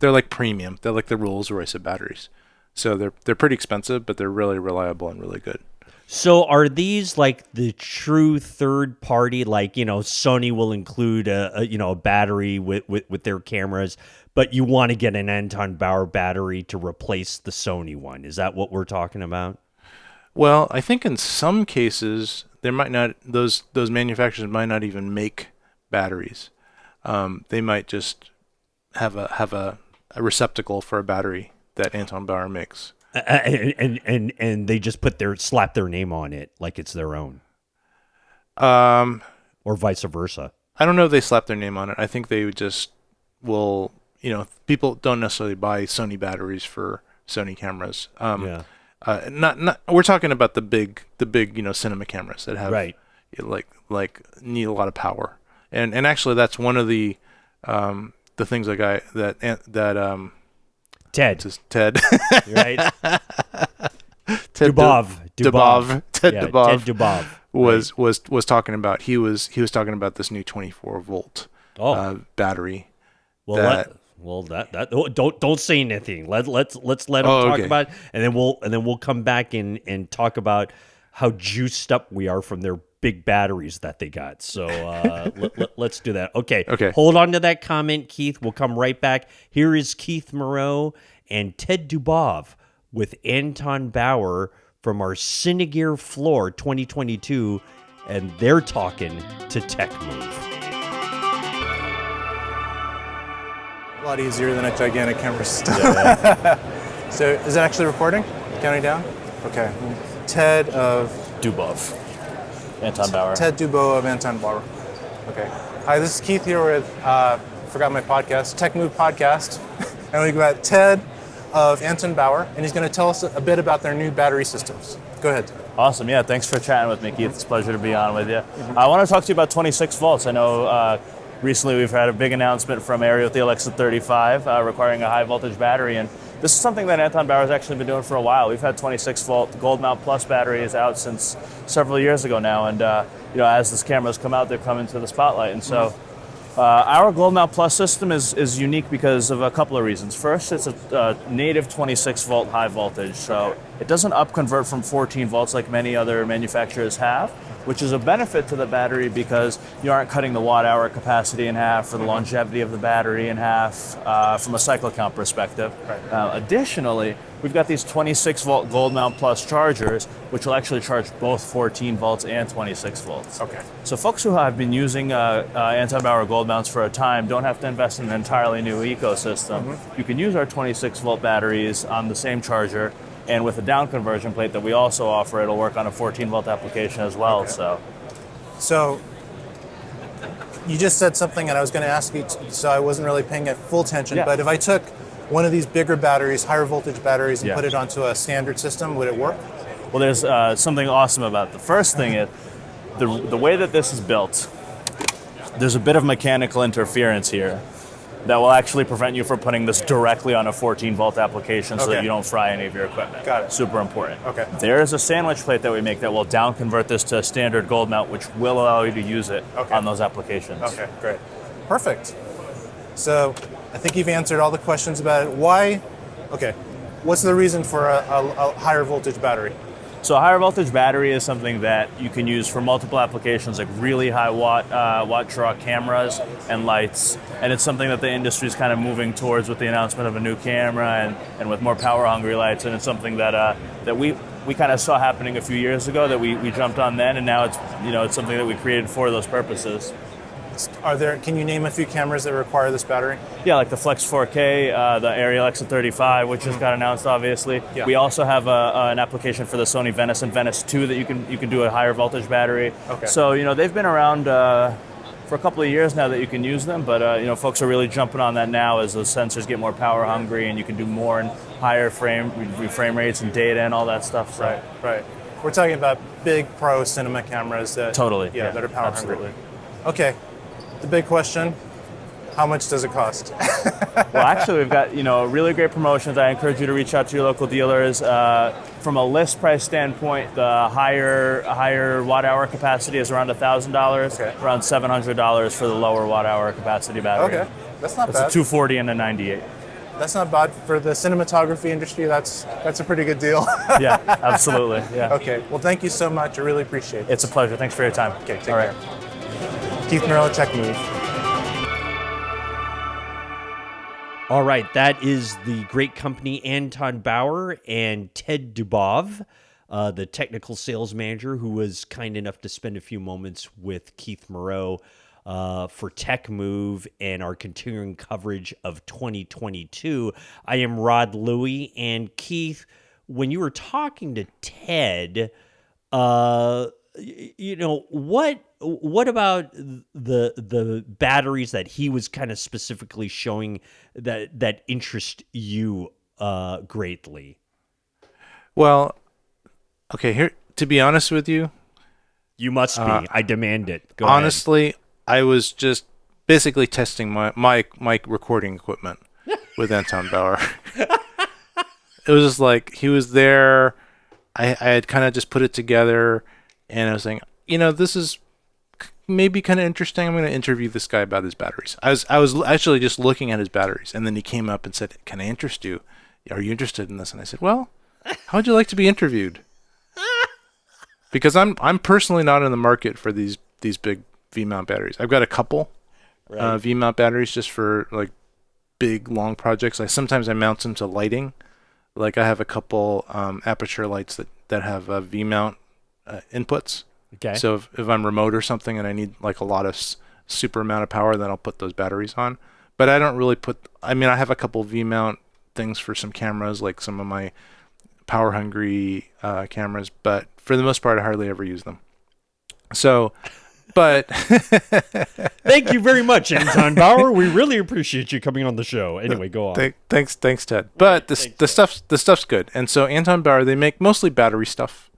like premium. They're like the Rolls-Royce of batteries. So they're pretty expensive, but they're really reliable and really good. So are these like the true third party? Like, Sony will include a battery with their cameras, but you want to get an Anton Bauer battery to replace the Sony one. Is that what we're talking about? Well, I think in some cases there might not those manufacturers might not even make batteries. They might just have a receptacle for a battery that Anton Bauer makes. And they just slap their name on it like it's their own. Or vice versa. I don't know if they slap their name on it. I think they just will, people don't necessarily buy Sony batteries for Sony cameras. Not we're talking about the big cinema cameras that have like need a lot of power. And actually that's one of the things that Ted. Ted. Right? Doubov. Ted Doubov was talking about. He was talking about this new 24 volt battery. Don't say anything. Let's let him talk about it, and then we'll come back and talk about how juiced up we are from their big batteries that they got. So let's do that. Okay. Hold on to that comment, Keith. We'll come right back. Here is Keith Moreau and Ted Doubov with Anton Bauer from our Cinegear floor 2022, and they're talking to TechMove. A lot easier than a gigantic camera system. So is it actually recording? Counting down? Okay. Ted of Doubov. Anton Bauer. Ted Doubov of Anton Bauer. Okay. Hi, this is Keith here with, forgot my podcast, TechMove podcast. And we've got Ted of Anton Bauer, and he's going to tell us a bit about their new battery systems. Go ahead. Awesome. Thanks for chatting with me, Keith. It's a pleasure to be on with you. I want to talk to you about 26 volts. I know recently we've had a big announcement from Ariel with the Alexa 35 requiring a high voltage battery, and this is something that Anton Bauer has actually been doing for a while. We've had 26 volt Gold Mount Plus batteries out since several years ago now, and as this camera's come out, they've come into the spotlight, and so. Our Gold Mount Plus system is unique because of a couple of reasons. First, it's a native 26 volt high voltage, so it doesn't upconvert from 14 volts like many other manufacturers have, which is a benefit to the battery because you aren't cutting the watt hour capacity in half or the longevity of the battery in half from a cycle count perspective. Right. Additionally, we've got these 26 volt Gold Mount Plus chargers, which will actually charge both 14 volts and 26 volts. Okay. So folks who have been using Anton Bauer Gold Mounts for a time don't have to invest in an entirely new ecosystem. You can use our 26 volt batteries on the same charger, and with a down conversion plate that we also offer, it'll work on a 14 volt application as well. Okay. So you just said something, and I was going to ask you, so I wasn't really paying it full attention, but if I took one of these bigger batteries, higher voltage batteries, and put it onto a standard system, would it work? Well, there's something awesome about it. The first thing is, the way that this is built, there's a bit of mechanical interference here that will actually prevent you from putting this directly on a 14 volt application so that you don't fry any of your equipment. Got it. Super important. Okay. There is a sandwich plate that we make that will down convert this to a standard gold mount, which will allow you to use it on those applications. Okay, great. Perfect. So I think you've answered all the questions about it. Why? Okay. What's the reason for a higher voltage battery? So a higher voltage battery is something that you can use for multiple applications, like really high watt draw cameras and lights, and it's something that the industry is kind of moving towards with the announcement of a new camera and with more power hungry lights, and it's something that that we kind of saw happening a few years ago that we jumped on then, and now it's something that we created for those purposes. Can you name a few cameras that require this battery? Yeah, like the Flex 4K, the Ariel Alexa 35, which just got announced, obviously. Yeah. We also have an application for the Sony Venice and Venice 2 that you can do a higher voltage battery. Okay. So they've been around for a couple of years now that you can use them, but folks are really jumping on that now as those sensors get more power hungry and you can do more and higher frame rates and data and all that stuff. So. Right. We're talking about big pro cinema cameras that that are power absolutely hungry. Okay. The big question, how much does it cost? Well, actually, we've got really great promotions. I encourage you to reach out to your local dealers. From a list price standpoint, the higher watt hour capacity is around $1,000, around $700 for the lower watt hour capacity battery. Okay, that's not bad. It's a 240 and a 98. That's not bad for the cinematography industry. That's a pretty good deal. Yeah, absolutely. Yeah. Okay, well, thank you so much. I really appreciate it. It's a pleasure. Thanks for your time. Okay, take care. Keith Merrill, TechMove. All right, that is the great company Anton Bauer and Ted Doubov, the technical sales manager who was kind enough to spend a few moments with Keith Moreau for TechMove and our continuing coverage of 2022. I am Rod Louie, and Keith, when you were talking to Ted, what about the batteries that he was kind of specifically showing that interest you greatly? Well, okay, here, to be honest with you, you must be. I demand it. Go honestly, ahead. I was just basically testing my recording equipment with Anton Bauer. It was just like he was there. I had kind of just put it together, and I was saying, this is maybe kind of interesting. I'm going to interview this guy about his batteries. I was actually just looking at his batteries, and then he came up and said, "Can I interest you? Are you interested in this?" And I said, "Well, how would you like to be interviewed?" Because I'm personally not in the market for these big V-mount batteries. I've got a couple V-mount batteries just for like big long projects. Sometimes I mount them to lighting. Like I have a couple aperture lights that have V-mount inputs. Okay. So if I'm remote or something and I need like a lot of super amount of power, then I'll put those batteries on. But I don't really I have a couple V-mount things for some cameras, like some of my power hungry cameras, but for the most part, I hardly ever use them. So, but thank you very much, Anton Bauer. We really appreciate you coming on the show. Anyway, go on. Thanks, Ted. But the stuff's good. And so Anton Bauer, they make mostly battery stuff.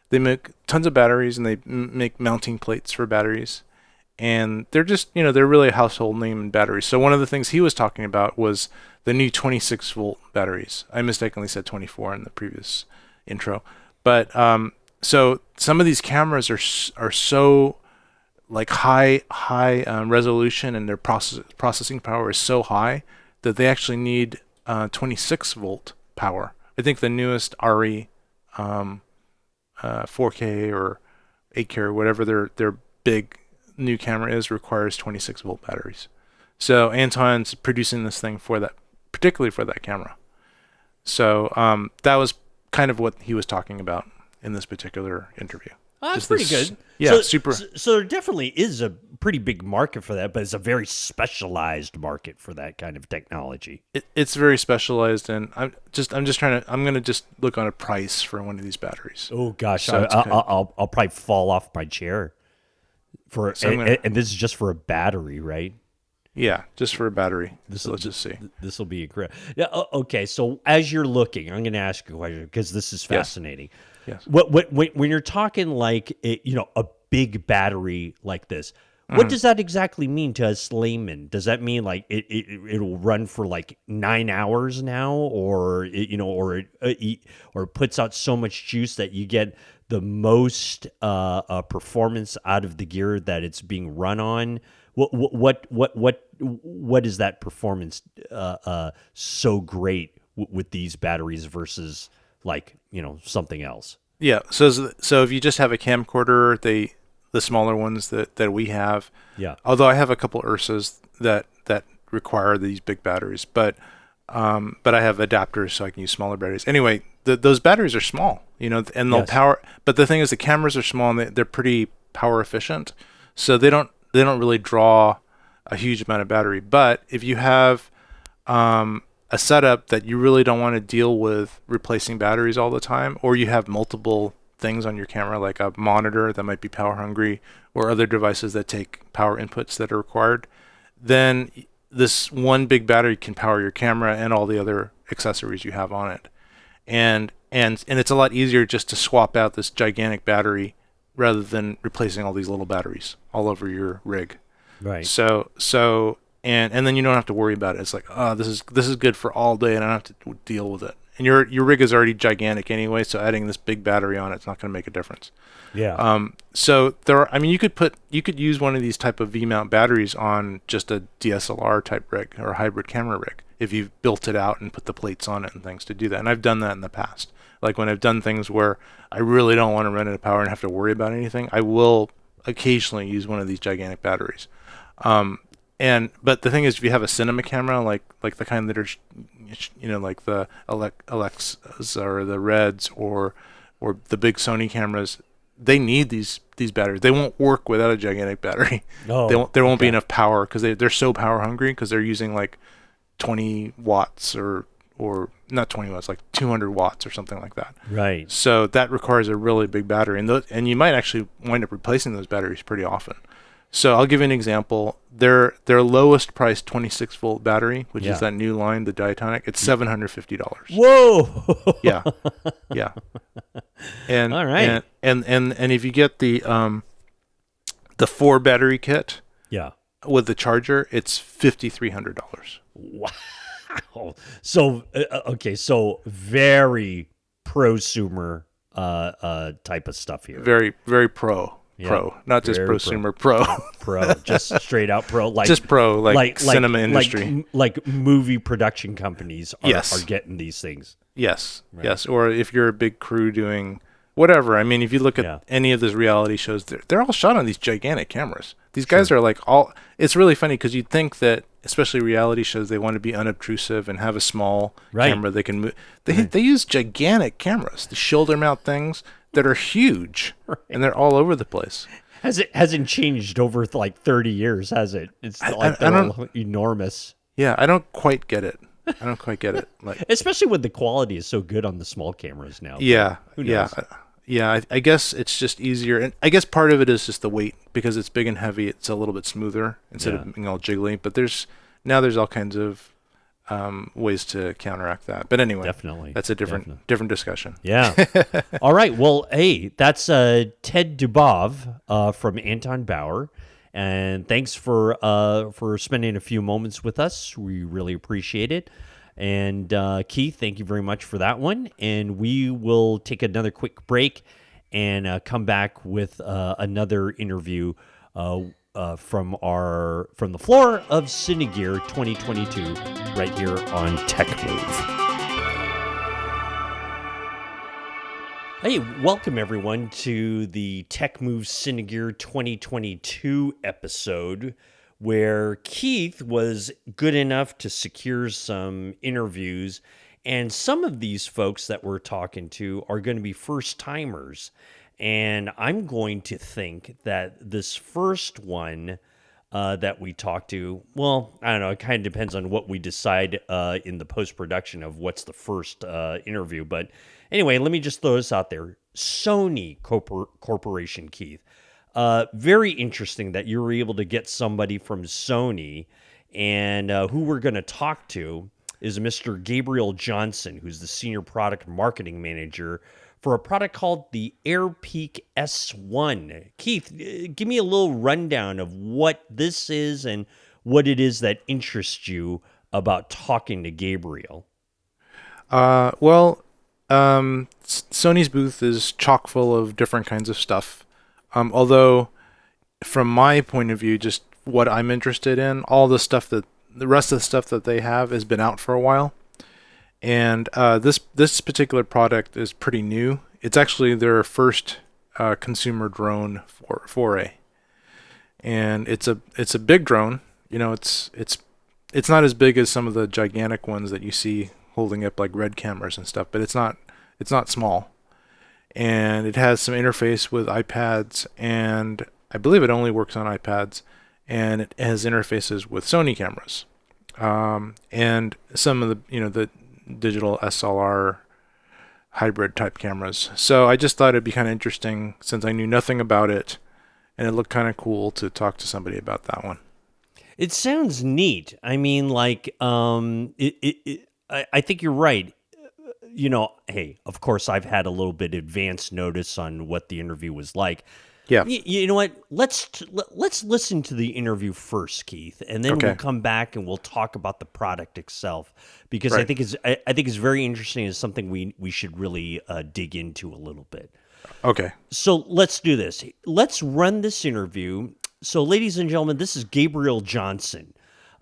They make tons of batteries, and they make mounting plates for batteries. and they're just, they're really a household name in batteries. So one of the things he was talking about was the new 26 volt batteries. I mistakenly said 24 in the previous intro, but so some of these cameras are so like high resolution, and their processing power is so high that they actually need 26 volt power. I think the newest RE 4K or 8K or whatever their big new camera is requires 26 volt batteries. So Anton's producing this thing for that, particularly for that camera. So that was kind of what he was talking about in this particular interview. Oh, that's pretty good. Yeah, super. So there definitely is a pretty big market for that, but it's a very specialized market for that kind of technology. It's very specialized, and I'm gonna just look on a price for one of these batteries. Oh gosh, So I'll probably fall off my chair for, So and this is just for a battery, right? Yeah, just for a battery. So let's just see. This will be incredible. Yeah. Okay. So as you're looking, I'm going to ask you a question because this is fascinating. Yes. When you're talking like a big battery like this, what does that exactly mean to us laymen? Does that mean like it'll run for like 9 hours now, or it puts out so much juice that you get the most performance out of the gear that it's being run on? What is that performance so great with these batteries versus like something else? Yeah. So if you just have a camcorder, the smaller ones that we have. Yeah. Although I have a couple Ursas that require these big batteries, but I have adapters so I can use smaller batteries. Anyway, those batteries are small, and they'll Yes. power. But the thing is, the cameras are small and they're pretty power efficient, so they don't really draw a huge amount of battery. But if you have a setup that you really don't want to deal with replacing batteries all the time, or you have multiple things on your camera, like a monitor that might be power hungry, or other devices that take power inputs that are required, then this one big battery can power your camera and all the other accessories you have on it. And it's a lot easier just to swap out this gigantic battery rather than replacing all these little batteries all over your rig. Right. So and then you don't have to worry about it. It's like, oh, this is good for all day, and I don't have to deal with it. And your rig is already gigantic anyway, so adding this big battery on it's not going to make a difference. Yeah. So you could use one of these type of V-mount batteries on just a DSLR type rig or a hybrid camera rig if you've built it out and put the plates on it and things to do that. And I've done that in the past. Like when I've done things where I really don't want to run out of power and have to worry about anything, I will occasionally use one of these gigantic batteries. But the thing is, if you have a cinema camera, like the kind that are, like the Alexas or the Reds or the big Sony cameras, they need these batteries. They won't work without a gigantic battery. Oh, there won't be enough power because they're so power hungry, because they're using like 20 watts or not 20 watts, like 200 watts or something like that. Right. So that requires a really big battery, and you might actually wind up replacing those batteries pretty often. So I'll give you an example. Their lowest priced 26 volt battery, which is that new line, the Diatonic, it's $750. Whoa. Yeah, yeah. And All right. And if you get the 4 battery kit Yeah. with the charger, it's $5,300. Wow. So okay. So very prosumer type of stuff here. Very, very pro, Yeah, not just very prosumer, pro. Pro, just straight out pro, like Just pro, like cinema industry. like movie production companies are, Yes. are getting these things. Yes, yes. Or if you're a big crew doing whatever. I mean, if you look at Yeah. any of those reality shows, they're all shot on these gigantic cameras. These guys are like all. It's really funny because you'd think that, especially reality shows, they want to be unobtrusive and have a small camera they can move. They use gigantic cameras, the shoulder mount things that are huge, and they're all over the place. Hasn't changed over like 30 years, has it? It's like I they're don't- all enormous. Yeah, I don't quite get it. Like, Especially when the quality is so good on the small cameras now. yeah, Who yeah, knows? yeah. I guess it's just easier, and I guess part of it is just the weight, because it's big and heavy. It's a little bit smoother instead of being all jiggly. But there's all kinds of ways to counteract that. But anyway, Definitely. that's a different discussion. Yeah. All right. Well, hey, that's Ted Doubov from Anton Bauer. And thanks for spending a few moments with us. We really appreciate it. And Keith, thank you very much for that one. And we will take another quick break and come back with another interview from the floor of Cinegear 2022 right here on TechMove. Hey, welcome everyone to the TechMove Cinegear 2022 episode, where Keith was good enough to secure some interviews, and some of these folks that we're talking to are going to be first timers. And I'm going to think that this first one that we talked to, well, I don't know, it kind of depends on what we decide in the post-production of what's the first interview. But anyway, let me just throw this out there. Sony Corporation, Keith. Very interesting that you were able to get somebody from Sony, and who we're going to talk to is Mr. Gabriel Johnson, who's the Senior Product Marketing Manager for a product called the AirPeak S1. Keith, give me a little rundown of what this is and what it is that interests you about talking to Gabriel. Sony's booth is chock full of different kinds of stuff. Although, from my point of view, just what I'm interested in, the rest of the stuff that they have has been out for a while. And this particular product is pretty new. It's actually their first consumer drone foray, and it's a big drone. You know, it's not as big as some of the gigantic ones that you see holding up like Red cameras and stuff, but it's not small. And it has some interface with iPads, and I believe it only works on iPads, and it has interfaces with Sony cameras, and some of the digital SLR hybrid type cameras. So I just thought it'd be kind of interesting, since I knew nothing about it, and it looked kind of cool to talk to somebody about that one. It sounds neat. I mean, like, I think you're right. You know, hey, of course, I've had a little bit advance notice on what the interview was like. Yeah. You know what? Let's listen to the interview first, Keith, and then we'll come back and we'll talk about the product itself, because I think it's very interesting. It's something we should really dig into a little bit. Okay. So let's do this. Let's run this interview. So, ladies and gentlemen, this is Gabriel Johnson,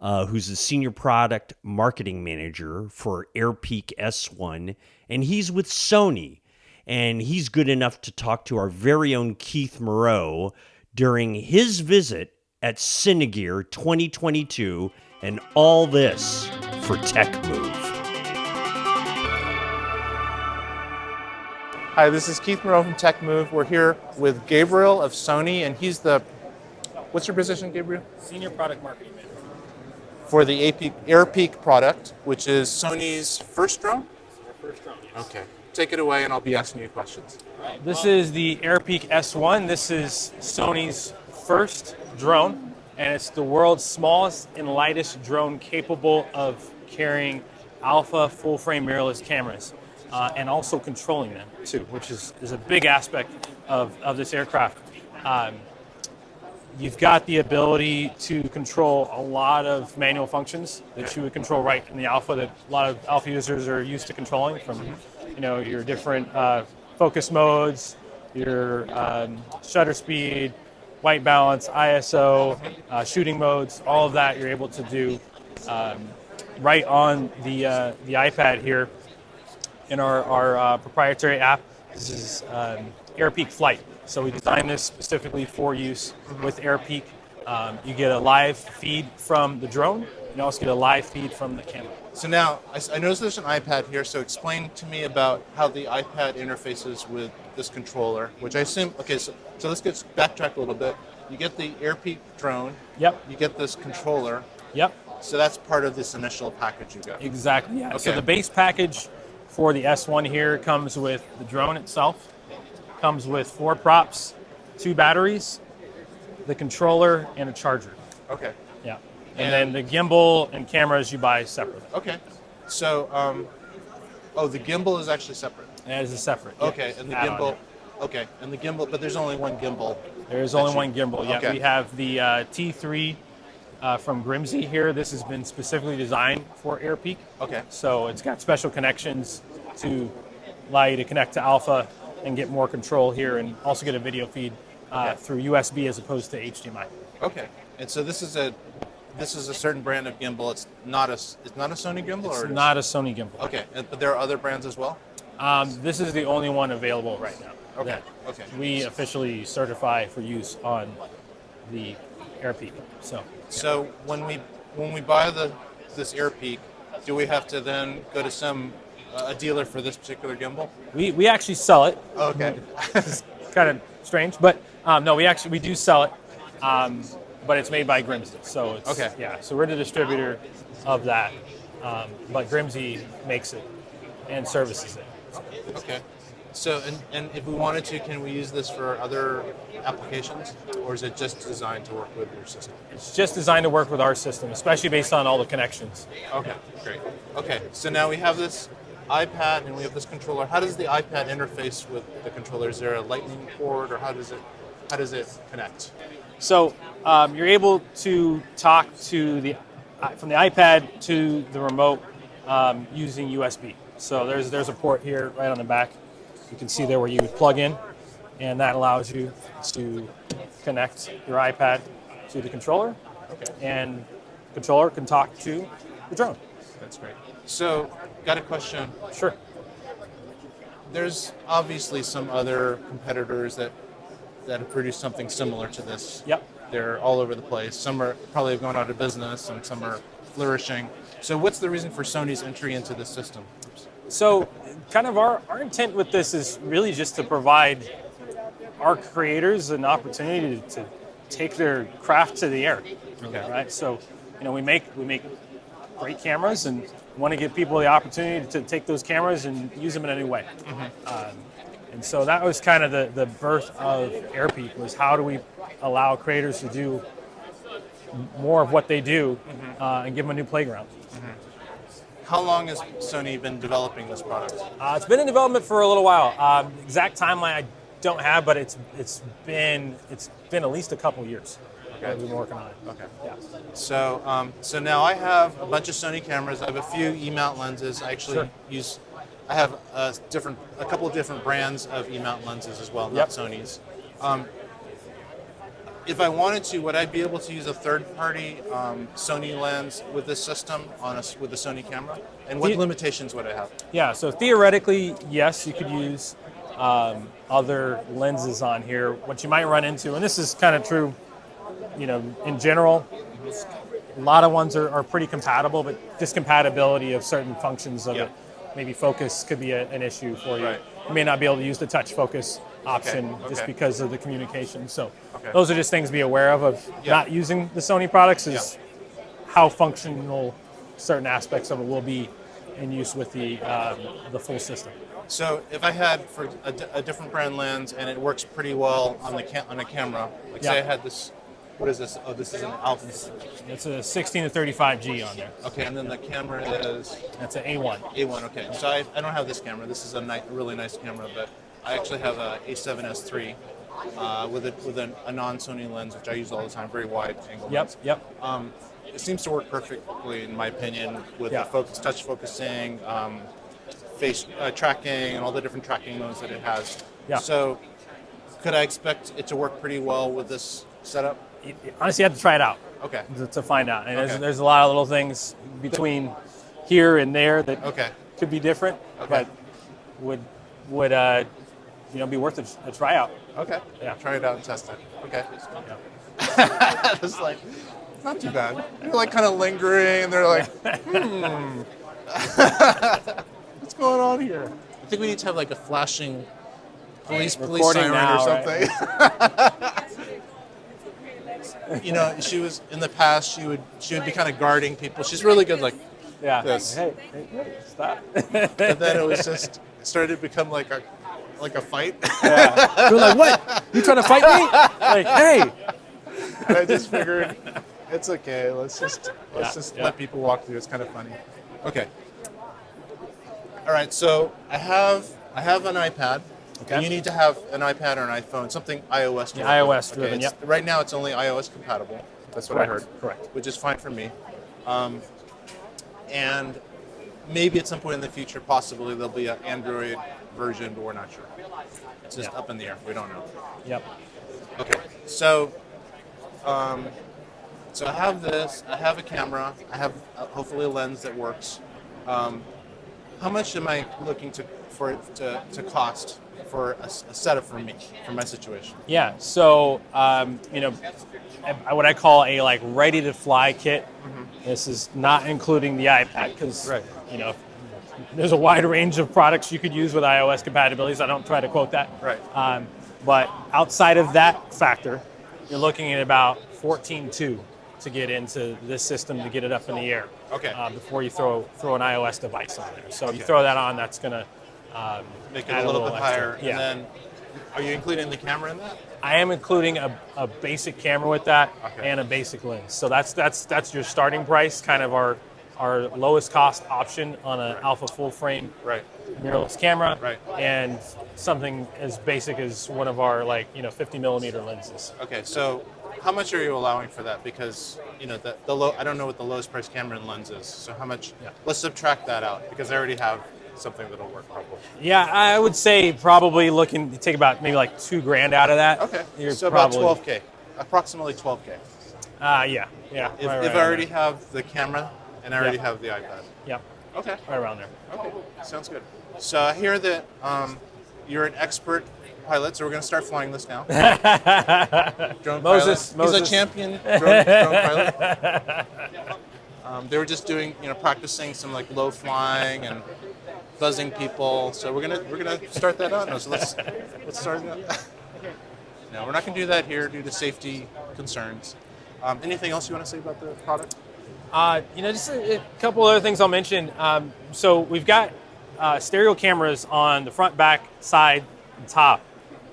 who's the Senior Product Marketing Manager for AirPeak S1, and he's with Sony. And he's good enough to talk to our very own Keith Moreau during his visit at Cinegear 2022, and all this for TechMove. Hi, this is Keith Moreau from TechMove. We're here with Gabriel of Sony, and he's what's your position, Gabriel? Senior Product Marketing Manager. For the AirPeak product, which is Sony's first drone? Our first drone, yes. Okay. Take it away, and I'll be asking you questions. This is the AirPeak S1. This is Sony's first drone, and it's the world's smallest and lightest drone capable of carrying alpha full-frame mirrorless cameras, and also controlling them too, which is a big aspect of this aircraft. You've got the ability to control a lot of manual functions that you would control right in the alpha, that a lot of alpha users are used to controlling, from your different focus modes, your shutter speed, white balance, ISO, shooting modes. All of that you're able to do right on the iPad here in our proprietary app. This is AirPeak Flight. So we designed this specifically for use with AirPeak. You get a live feed from the drone. You also get a live feed from the camera. So now, I noticed there's an iPad here, so explain to me about how the iPad interfaces with this controller, which I assume, okay, so let's backtrack a little bit. You get the AirPeak drone. Yep. You get this controller. Yep. So that's part of this initial package you got. Exactly, yeah. Okay. So the base package for the S1 here comes with the drone itself, comes with 4 props, 2 batteries, the controller, and a charger. Okay. Yeah. And then the gimbal and cameras you buy separately. Okay. So, the gimbal is actually separate. That is a separate. Okay, and the add-on, gimbal. Okay, and the gimbal, but there's only one gimbal. There's only one gimbal. Yeah, Okay. we have the T3 from Grimsey here. This has been specifically designed for AirPeak. Okay. So it's got special connections to allow you to connect to Alpha and get more control here, and also get a video feed through USB as opposed to HDMI. Okay. And so this is a certain brand of gimbal. It's not a Sony gimbal, It's or not a Sony gimbal. Okay, but there are other brands as well. This is the only one available right now. Okay. that Okay. We officially certify for use on the AirPeak. So when we buy this AirPeak, do we have to then go to some a dealer for this particular gimbal? We actually sell it. Okay. It's kind of strange, but no, we do sell it. But it's made by Grimsey, so it's Okay. Yeah, so we're the distributor of that, but Grimsey makes it and services it. Okay. So and if we wanted to, can we use this for other applications, or is it just designed to work with your system? It's just designed to work with our system, especially based on all the connections. Okay, great. Okay, so now we have this iPad and we have this controller. How does the iPad interface with the controller? Is there a lightning port, or how does it connect? So you're able to talk to from the iPad to the remote using USB. So there's a port here right on the back. You can see there where you would plug in, and that allows you to connect your iPad to the controller, and the controller can talk to the drone. That's great. So, got a question. Sure. There's obviously some other competitors that have produced something similar to this. Yep. They're all over the place. Some are probably going out of business, and some are flourishing. So, what's the reason for Sony's entry into this system? So kind of our intent with this is really just to provide our creators an opportunity to take their craft to the air. Okay. Right? So, we make great cameras and want to give people the opportunity to take those cameras and use them in a new way. And so that was kind of the birth of AirPeak, was how do we allow creators to do more of what they do and give them a new playground. How long has Sony been developing this product? It's been in development for a little while. Exact timeline I don't have, but it's been at least a couple years. Okay. We've been working on it. Okay. Yeah. So now I have a bunch of Sony cameras. I have a few E-mount lenses. I actually I have a couple of different brands of E-mount lenses as well, not Sony's. If I wanted to, would I be able to use a third-party Sony lens with this system with the Sony camera? And what limitations would I have? Yeah. So theoretically, yes, you could use other lenses on here. What you might run into, and this is kind of true, in general, a lot of ones are pretty compatible, but discompatibility of certain functions of it, maybe focus could be an issue for you. Right. You may not be able to use the touch focus option just Okay. because of the communication. So Okay. those are just things to be aware of not using the Sony products, is how functional certain aspects of it will be in use with the full system. So if I had for a different brand lens and it works pretty well on a camera, like say I had this, what is this? Oh, this is an Alpha. It's a 16 to 35G on there. Okay, and then the camera is That's an A1. A1. Okay, so I don't have this camera. This is a really nice camera, but I actually have a A7S III with a non-Sony lens, which I use all the time, very wide angle lens. Yep. It seems to work perfectly, in my opinion, with the touch focusing, face tracking, and all the different tracking modes that it has. Yeah. So, could I expect it to work pretty well with this setup? Honestly, you have to try it out Okay. to find out. And Okay. there's a lot of little things between here and there that Okay. could be different, Okay. but would be worth a tryout. Okay. Yeah. Try it out and test it. Okay. It's like, not too bad. They're like kind of lingering, and they're like, what's going on here? I think we need to have like a flashing police Recording siren now, or something. She was in the past. She would be kind of guarding people. She's really good, like Yeah. this. Hey, stop. And then it started to become like a fight. You're like, what? You trying to fight me? Like, hey. And I just figured it's okay. Let's just let people walk through. It's kind of funny. Okay. All right. So I have an iPad. Okay. And you need to have an iPad or an iPhone, something iOS driven. iOS driven, it's- yep. Right now, it's only iOS compatible. That's what I heard. Correct. Which is fine for me. And maybe at some point in the future, possibly there'll be an Android version, but we're not sure. It's just up in the air. We don't know. Yep. Okay, so so I have this. I have a camera. I have hopefully a lens that works. How much am I looking for it to cost for a setup for me, for my situation? Yeah. So what I call a like ready to fly kit. This is not including the iPad because Right. there's a wide range of products you could use with iOS compatibility. So I don't try to quote that. Right. But outside of that factor, you're looking at about 14.2 to get into this system to get it up in the air. Okay. Before you throw an iOS device on there. So Okay. you throw that on, that's gonna Make it add a little bit extra. higher. Yeah. And then, are you including the camera in that? I am including a basic camera with that Okay. and a basic lens. So that's your starting price, kind of our lowest cost option on an Alpha full frame Right. mirrorless camera, Right. and something as basic as one of our 50 millimeter lenses. Okay. So, how much are you allowing for that? Because the low. I don't know what the lowest price camera and lens is. So how much? Yeah. Let's subtract that out because I already have something that'll work probably. Yeah, I would say probably looking to take about maybe like $2,000 out of that. Okay. You're So probably, about 12K, approximately 12K. Yeah. If right I already have the camera and I already Yeah. have the iPad. Yeah, Okay. right around there. Okay. Sounds good. So I hear that you're an expert pilot, so we're going to start flying this now. Drone Moses- pilot. He's Moses. a champion drone pilot. They were just doing, practicing some like low flying and buzzing people. So we're gonna start that out now. So let's start it out. No, we're not going to do that here due to safety concerns. Anything else you want to say about the product? Just a couple other things I'll mention. So we've got stereo cameras on the front, back, side, and top,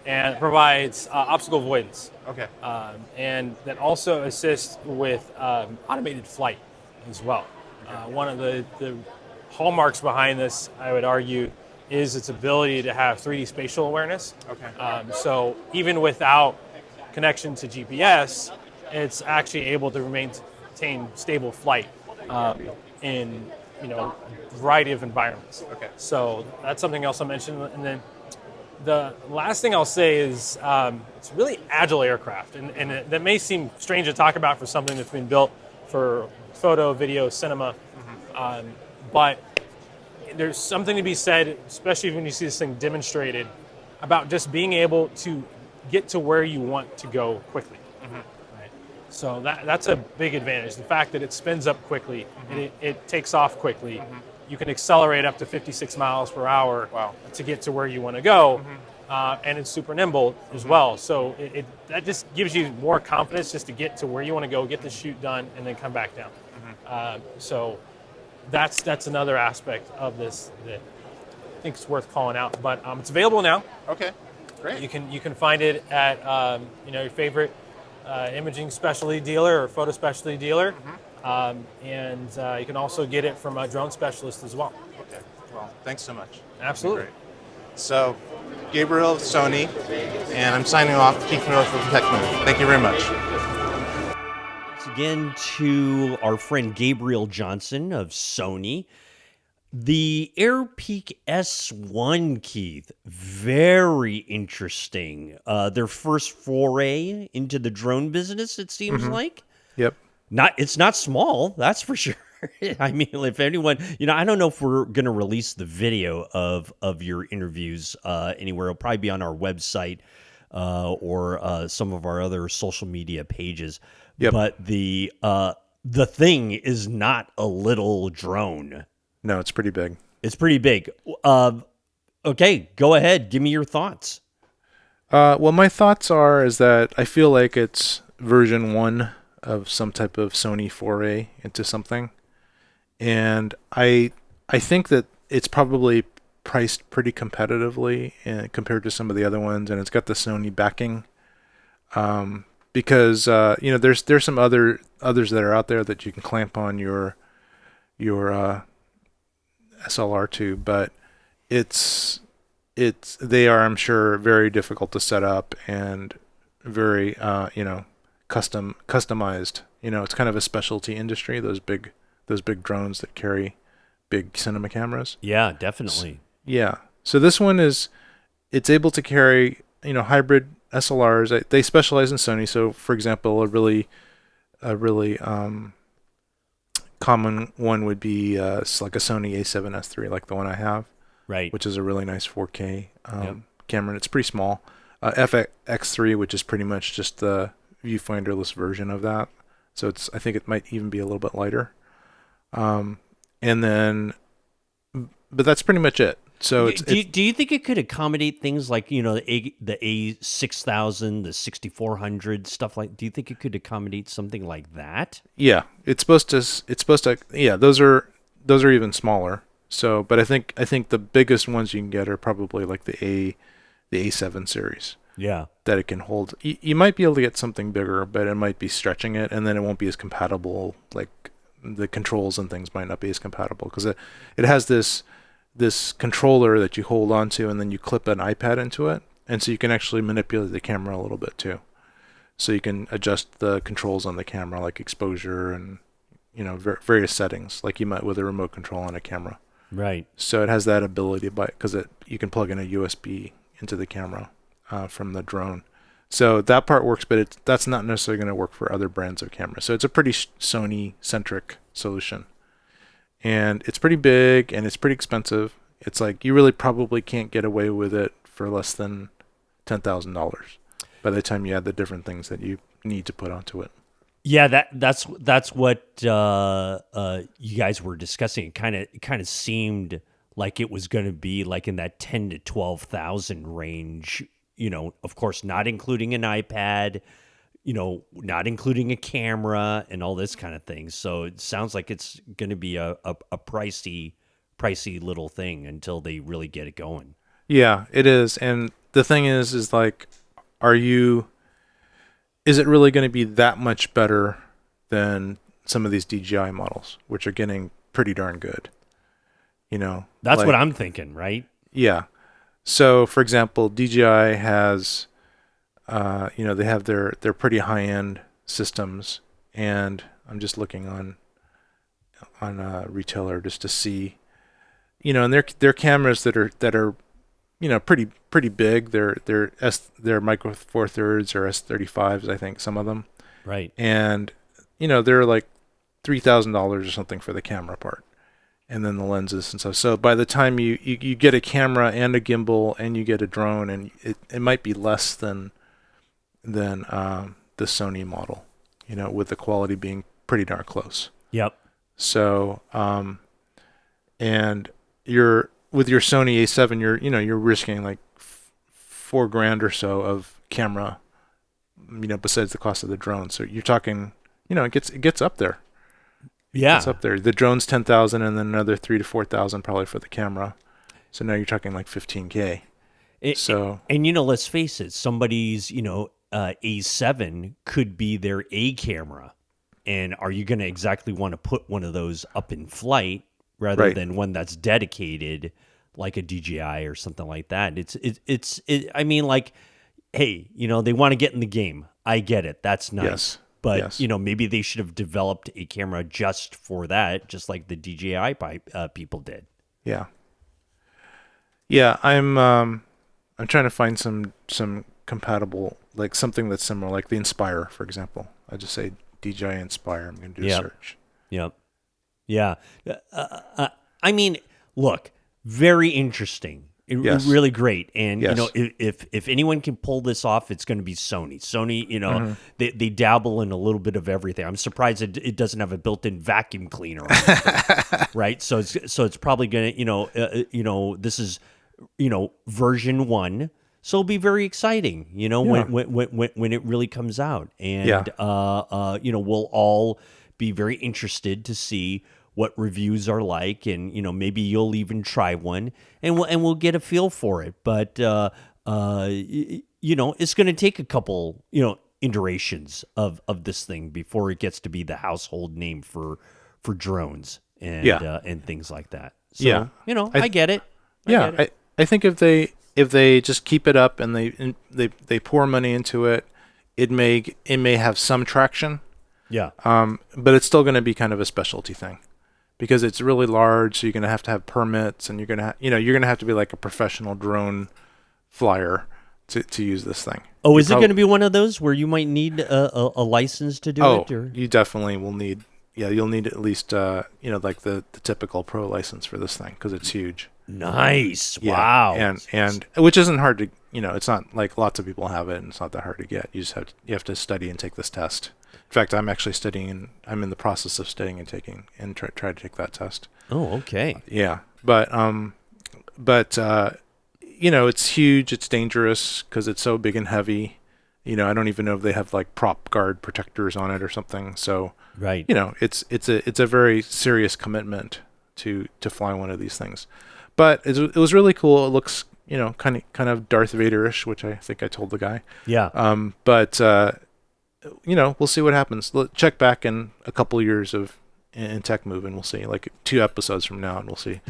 and it provides obstacle avoidance. Okay. And that also assists with automated flight as well. One of the hallmarks behind this, I would argue, is its ability to have 3D spatial awareness. Okay. So even without connection to GPS, it's actually able to maintain stable flight in a variety of environments. Okay. So that's something else I'll mention. And then the last thing I'll say is it's a really agile aircraft, and that may seem strange to talk about for something that's been built for photo, video, cinema, but there's something to be said, especially when you see this thing demonstrated, about just being able to get to where you want to go quickly. Right? So that's a big advantage. The fact that it spins up quickly, it takes off quickly. You can accelerate up to 56 miles per hour Wow. to get to where you want to go, and it's super nimble as well. So that just gives you more confidence just to get to where you want to go, get the shoot done, and then come back down. So that's another aspect of this that I think is worth calling out. But it's available now. Okay. Great. You can find it at your favorite imaging specialty dealer or photo specialty dealer, and you can also get it from a drone specialist as well. Okay. Well, thanks so much. Absolutely. Great. So, Gabriel of Sony, and I'm signing off. Keith Miller from TechMove. Thank you very much. Thanks again to our friend Gabriel Johnson of Sony. The AirPeak S1, Keith, very interesting. Their first foray into the drone business, it seems like. Yep. It's not small, that's for sure. I mean, if anyone, I don't know if we're going to release the video of your interviews anywhere. It'll probably be on our website or some of our other social media pages. Yep. But the thing is not a little drone. No, it's pretty big. It's pretty big. Okay, go ahead. Give me your thoughts. Well, my thoughts is that I feel like it's version 1 of some type of Sony foray into something. And I think that it's probably priced pretty competitively compared to some of the other ones, and it's got the Sony backing. Because there's some others that are out there that you can clamp on your SLR to, but it's they are, I'm sure, very difficult to set up and very customized. It's kind of a specialty industry. Those big drones that carry big cinema cameras. Yeah, definitely. Yeah. So this one it's able to carry hybrid SLRs. They specialize in Sony. So for example, a really common one would be like a Sony A7S III, like the one I have. Right. Which is a really nice 4K Yep. camera. And it's pretty small. FX3, which is pretty much just the viewfinderless version of that. So I think it might even be a little bit lighter. And then, but that's pretty much it. So do you think it could accommodate things like the A6000, the 6400 stuff like? Do you think it could accommodate something like that? Yeah, it's supposed to. Yeah, those are even smaller. So, but I think the biggest ones you can get are probably like the A7 series. Yeah. That it can hold. You might be able to get something bigger, but it might be stretching it, and then it won't be as compatible. Like the controls and things might not be as compatible because it has this controller that you hold onto, and then you clip an iPad into it, and so you can actually manipulate the camera a little bit too. So you can adjust the controls on the camera, like exposure and various settings, like you might with a remote control on a camera. Right. So it has that ability, because you can plug in a USB into the camera from the drone. So that part works, but that's not necessarily going to work for other brands of cameras. So it's a pretty Sony-centric solution. And it's pretty big, and it's pretty expensive. It's like you really probably can't get away with it for less than $10,000 by the time you add the different things that you need to put onto it. Yeah, that's what you guys were discussing. It kind of seemed like it was going to be like in that 10 to 12,000 range. Of course, not including an iPad, not including a camera and all this kind of thing. So it sounds like it's going to be a pricey little thing until they really get it going. Yeah, it is. And the thing is like, is it really going to be that much better than some of these DJI models, which are getting pretty darn good? That's what I'm thinking, right? Yeah. So, for example, DJI has, they have their pretty high-end systems, and I'm just looking on a retailer just to see, and they're cameras that are pretty big. They're Micro Four Thirds or S35s, I think, some of them. Right. And they're like $3,000 or something for the camera part, and then the lenses and stuff. So by the time you get a camera and a gimbal and you get a drone, and it might be less than the Sony model, with the quality being pretty darn close. Yep. So and with your Sony A7, you're risking like $4,000 or so of camera, besides the cost of the drone. So you're talking, it gets up there. Yeah, it's up there. The drone's $10,000, and then another $3,000 to $4,000 probably for the camera. So now you're talking like $15,000. And let's face it, somebody's A7 could be their A camera, and are you going to exactly want to put one of those up in flight rather than one that's dedicated, like a DJI or something like that? I mean, like, hey, they want to get in the game. I get it. That's nice. Yes. But, maybe they should have developed a camera just for that, just like the DJI people did. Yeah. Yeah, I'm trying to find some compatible, like something that's similar, like the Inspire, for example. I just say DJI Inspire. I'm going to do a search. Yep. Yeah. I mean, look, very interesting. Really great. And, if anyone can pull this off, it's going to be Sony. Sony, they dabble in a little bit of everything. I'm surprised it doesn't have a built-in vacuum cleaner, right? So it's probably going to, this is, version 1. So it'll be very exciting, when it really comes out. And, we'll all be very interested to see what reviews are like, and maybe you'll even try one, and we'll get a feel for it. But it's going to take a couple iterations of this thing before it gets to be the household name for drones and things like that. So I get it. I think if if they just keep it up and they pour money into it, it may have some traction. Yeah. But it's still going to be kind of a specialty thing because it's really large. So you're going to have permits, and you're going to have to be like a professional drone flyer to use this thing. Oh, is it going to be one of those where you might need a license to do it? Or? You definitely will need. Yeah, you'll need at least like the typical pro license for this thing because it's huge. Nice. Yeah. Wow. And which isn't hard to, it's not like lots of people have it and it's not that hard to get. You have to study and take this test. In fact, I'm actually studying and I'm in the process of studying and try to take that test. Oh, okay. Yeah. But it's huge. It's dangerous because it's so big and heavy. I don't even know if they have like prop guard protectors on it or something. So, right. It's a very serious commitment to fly one of these things. But it was really cool. It looks, kind of Darth Vader-ish, which I think I told the guy. Yeah. But we'll see what happens. Check back in a couple years in TechMove, and we'll see. Like 2 episodes from now, and we'll see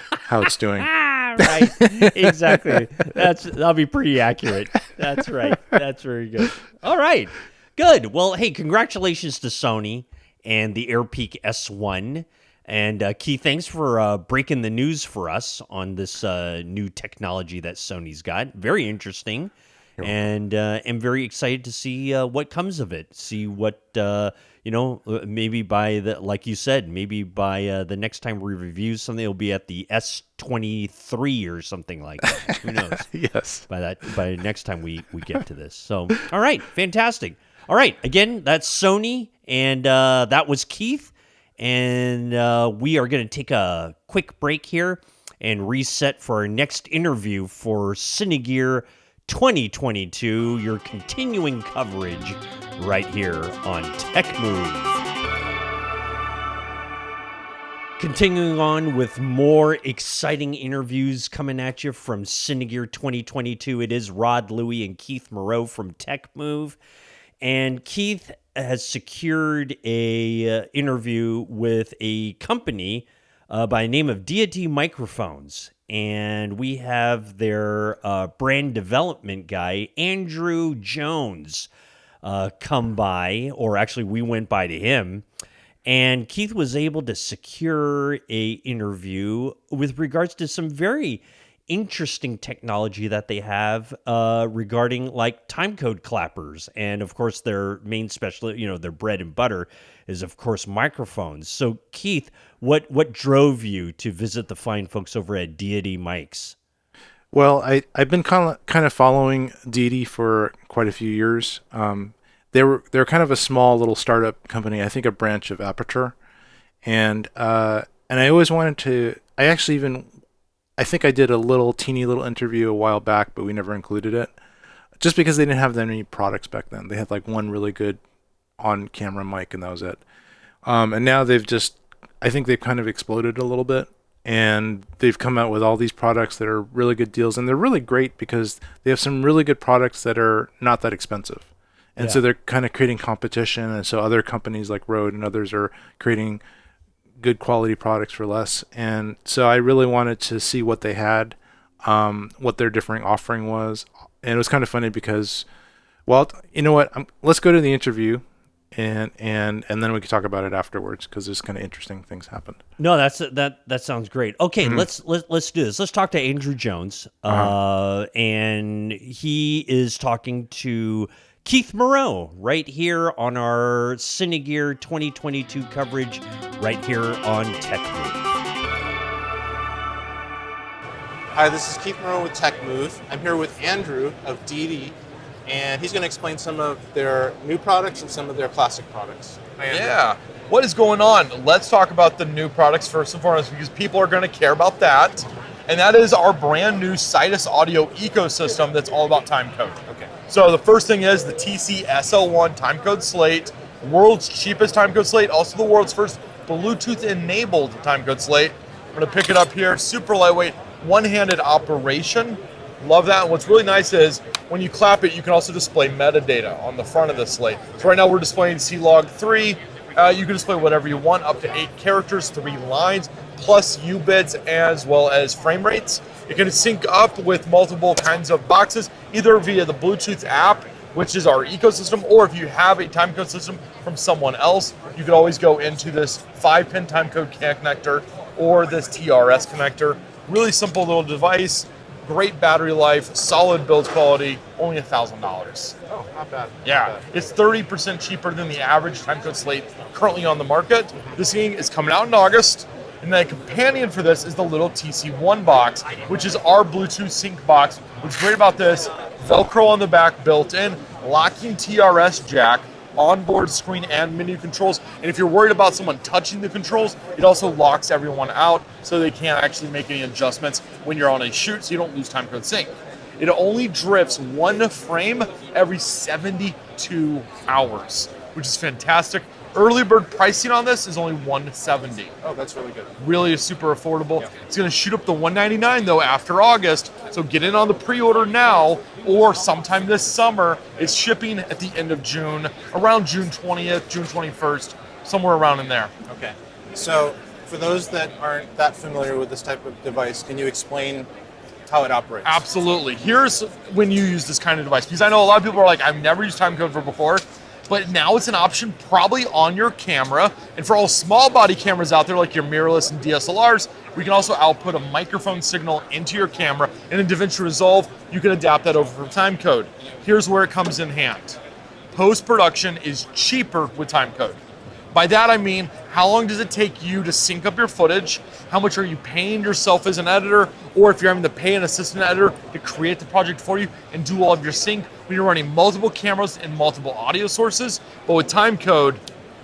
how it's doing. Right. Exactly. That'll be pretty accurate. That's right. That's very good. All right. Good. Well, hey, congratulations to Sony and the AirPeak S1. And Keith, thanks for breaking the news for us on this new technology that Sony's got. Very interesting. And I'm very excited to see what comes of it. See what, maybe by like you said, maybe by the next time we review something, it'll be at the S23 or something like that. Who knows? Yes. By next time we get to this. So, all right. Fantastic. All right. Again, that's Sony. And that was Keith. And we are going to take a quick break here and reset for our next interview for Cinegear 2022, your continuing coverage right here on TechMove. Continuing on with more exciting interviews coming at you from Cinegear 2022. It is Rod Louie and Keith Moreau from TechMove. And Keith has secured a interview with a company by the name of Deity Microphones. And we have their brand development guy, Andrew Jones, come by, or actually we went by to him. And Keith was able to secure a interview with regards to some very interesting technology that they have regarding like timecode clappers. And of course, their main specialty, their bread and butter is of course microphones. So Keith, what drove you to visit the fine folks over at Deity Mics? Well, I've been kind of following Deity for quite a few years. They're kind of a small little startup company, I think a branch of Aperture. And I always wanted to, I think I did a teeny little interview a while back, but we never included it. Just because they didn't have that many products back then. They had like one really good on-camera mic, and that was it. And now I think they've kind of exploded a little bit. And they've come out with all these products that are really good deals. And they're really great because they have some really good products that are not that expensive. And so they're kind of creating competition. And so other companies like Rode and others are creating good quality products for less. And so I really wanted to see what they had, what their differing offering was. And it was kind of funny because, well, you know what? Let's go to the interview and then we can talk about it afterwards because there's kind of interesting things happened. No, that sounds great. Okay, let's do this. Let's talk to Andrew Jones. And he is talking to Keith Moreau right here on our Cinegear 2022 coverage right here on TechMove. Hi, this is Keith Moreau with TechMove. I'm here with Andrew of Deity, and he's going to explain some of their new products and some of their classic products. Hi, Andrew. Yeah. What is going on? Let's talk about the new products first and foremost because people are going to care about that. And that is our brand new Sidus audio ecosystem that's all about timecode. Okay. So the first thing is the TC SL1 timecode slate, world's cheapest timecode slate, also the world's first Bluetooth-enabled timecode slate. I'm going to pick it up here. Super lightweight, one-handed operation. Love that. And what's really nice is when you clap it, you can also display metadata on the front of the slate. So right now we're displaying C-Log 3. You can display whatever you want, up to 8 characters, 3 lines, plus U-bits as well as frame rates. It can sync up with multiple kinds of boxes, either via the Bluetooth app, which is our ecosystem, or if you have a timecode system from someone else, you could always go into this 5-pin timecode connector or this TRS connector. Really simple little device, great battery life, solid build quality, only $1,000. Oh, not bad. Yeah, Not bad. it's 30% cheaper than the average timecode slate currently on the market. This thing is coming out in August, and the companion for this is the little TC1 box, which is our Bluetooth sync box. What's great about this, Velcro on the back built in, locking TRS jack, onboard screen and menu controls. And if you're worried about someone touching the controls, it also locks everyone out so they can't actually make any adjustments when you're on a shoot, so you don't lose timecode sync. It only drifts one frame every 72 hours, which is fantastic. Early bird pricing on this is only $170. Oh, that's really good. Really is super affordable. It's going to shoot up to $199 though after August, so get in on the pre-order now or sometime this summer. It's shipping at the end of June, around June 20th, June 21st, somewhere around in there. Okay. So for those that aren't that familiar with this type of device, can you explain how it operates? Absolutely. Here's when you use this kind of device, because I know a lot of people are like, I've never used timecode for before. But now it's an option probably on your camera. And for all small body cameras out there, like your mirrorless and DSLRs, we can also output a microphone signal into your camera. And in DaVinci Resolve, you can adapt that over for timecode. Here's where it comes in hand. Post-production is cheaper with timecode. By that I mean, how long does it take you to sync up your footage? How much are you paying yourself as an editor? Or if you're having to pay an assistant editor to create the project for you and do all of your sync, when you're running multiple cameras and multiple audio sources. But with timecode,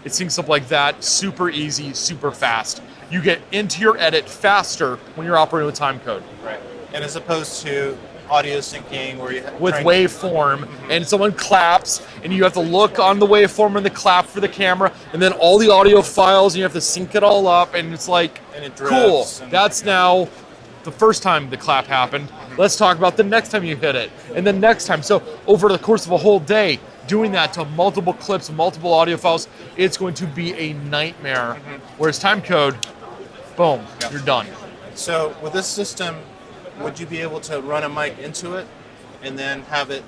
it syncs up like that, super easy, super fast. You get into your edit faster when you're operating with timecode. Right. And as opposed to audio syncing where you With waveform, and someone claps, and you have to look on the waveform and the clap for the camera, and then all the audio files, and you have to sync it all up, and it's like, And it cool. drifts and- That's now the first time the clap happened. Let's talk about the next time you hit it, and the next time. So over the course of a whole day, doing that to multiple clips, multiple audio files, it's going to be a nightmare. Whereas timecode, boom, you're done. So with this system, would you be able to run a mic into it and then have it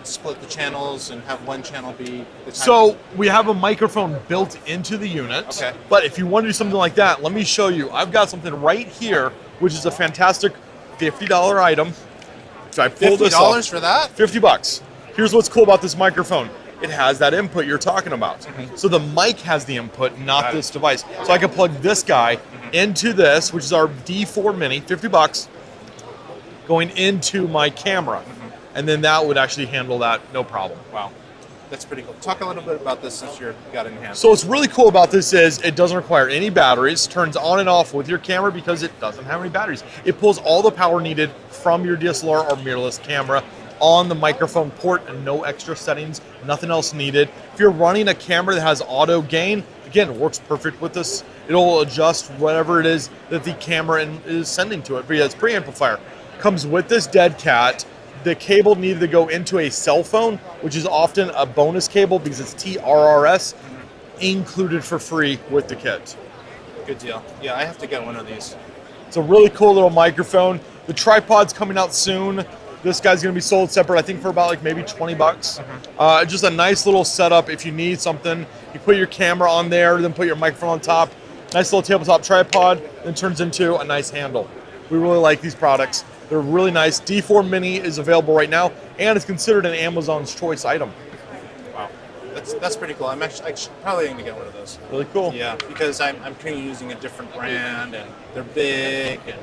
split the channels and have one channel be the time? So we have a microphone built into the unit. Okay. But if you want to do something like that, let me show you. I've got something right here, which is a fantastic $50 item. So I pulled this $50 off. for that? 50 bucks. Here's what's cool about this microphone. It has that input you're talking about. So the mic has the input, not this device. So I can plug this guy into this, which is our D4 Mini, 50 bucks, going into my camera. And then that would actually handle that, no problem. Wow. That's pretty cool. Talk a little bit about this since you've got it in hand. So what's really cool about this is it doesn't require any batteries, turns on and off with your camera because it doesn't have any batteries. It pulls all the power needed from your DSLR or mirrorless camera on the microphone port and no extra settings, nothing else needed. If you're running a camera that has auto gain, again, it works perfect with this. It'll adjust whatever it is that the camera is sending to it via its preamplifier. Comes with this dead cat. The cable needed to go into a cell phone, which is often a bonus cable because it's TRRS, included for free with the kit. Good deal. Yeah, I have to get one of these. It's a really cool little microphone. The tripod's coming out soon. This guy's gonna be sold separate, I think for about like maybe 20 bucks. Just a nice little setup if you need something. You put your camera on there, then put your microphone on top. Nice little tabletop tripod, then turns into a nice handle. We really like these products. They're really nice. D4 Mini is available right now, and it's considered an Amazon's choice item. Wow. That's pretty cool. I'm probably going to get one of those. Really cool. Yeah, because I'm currently using a different brand, and they're big, and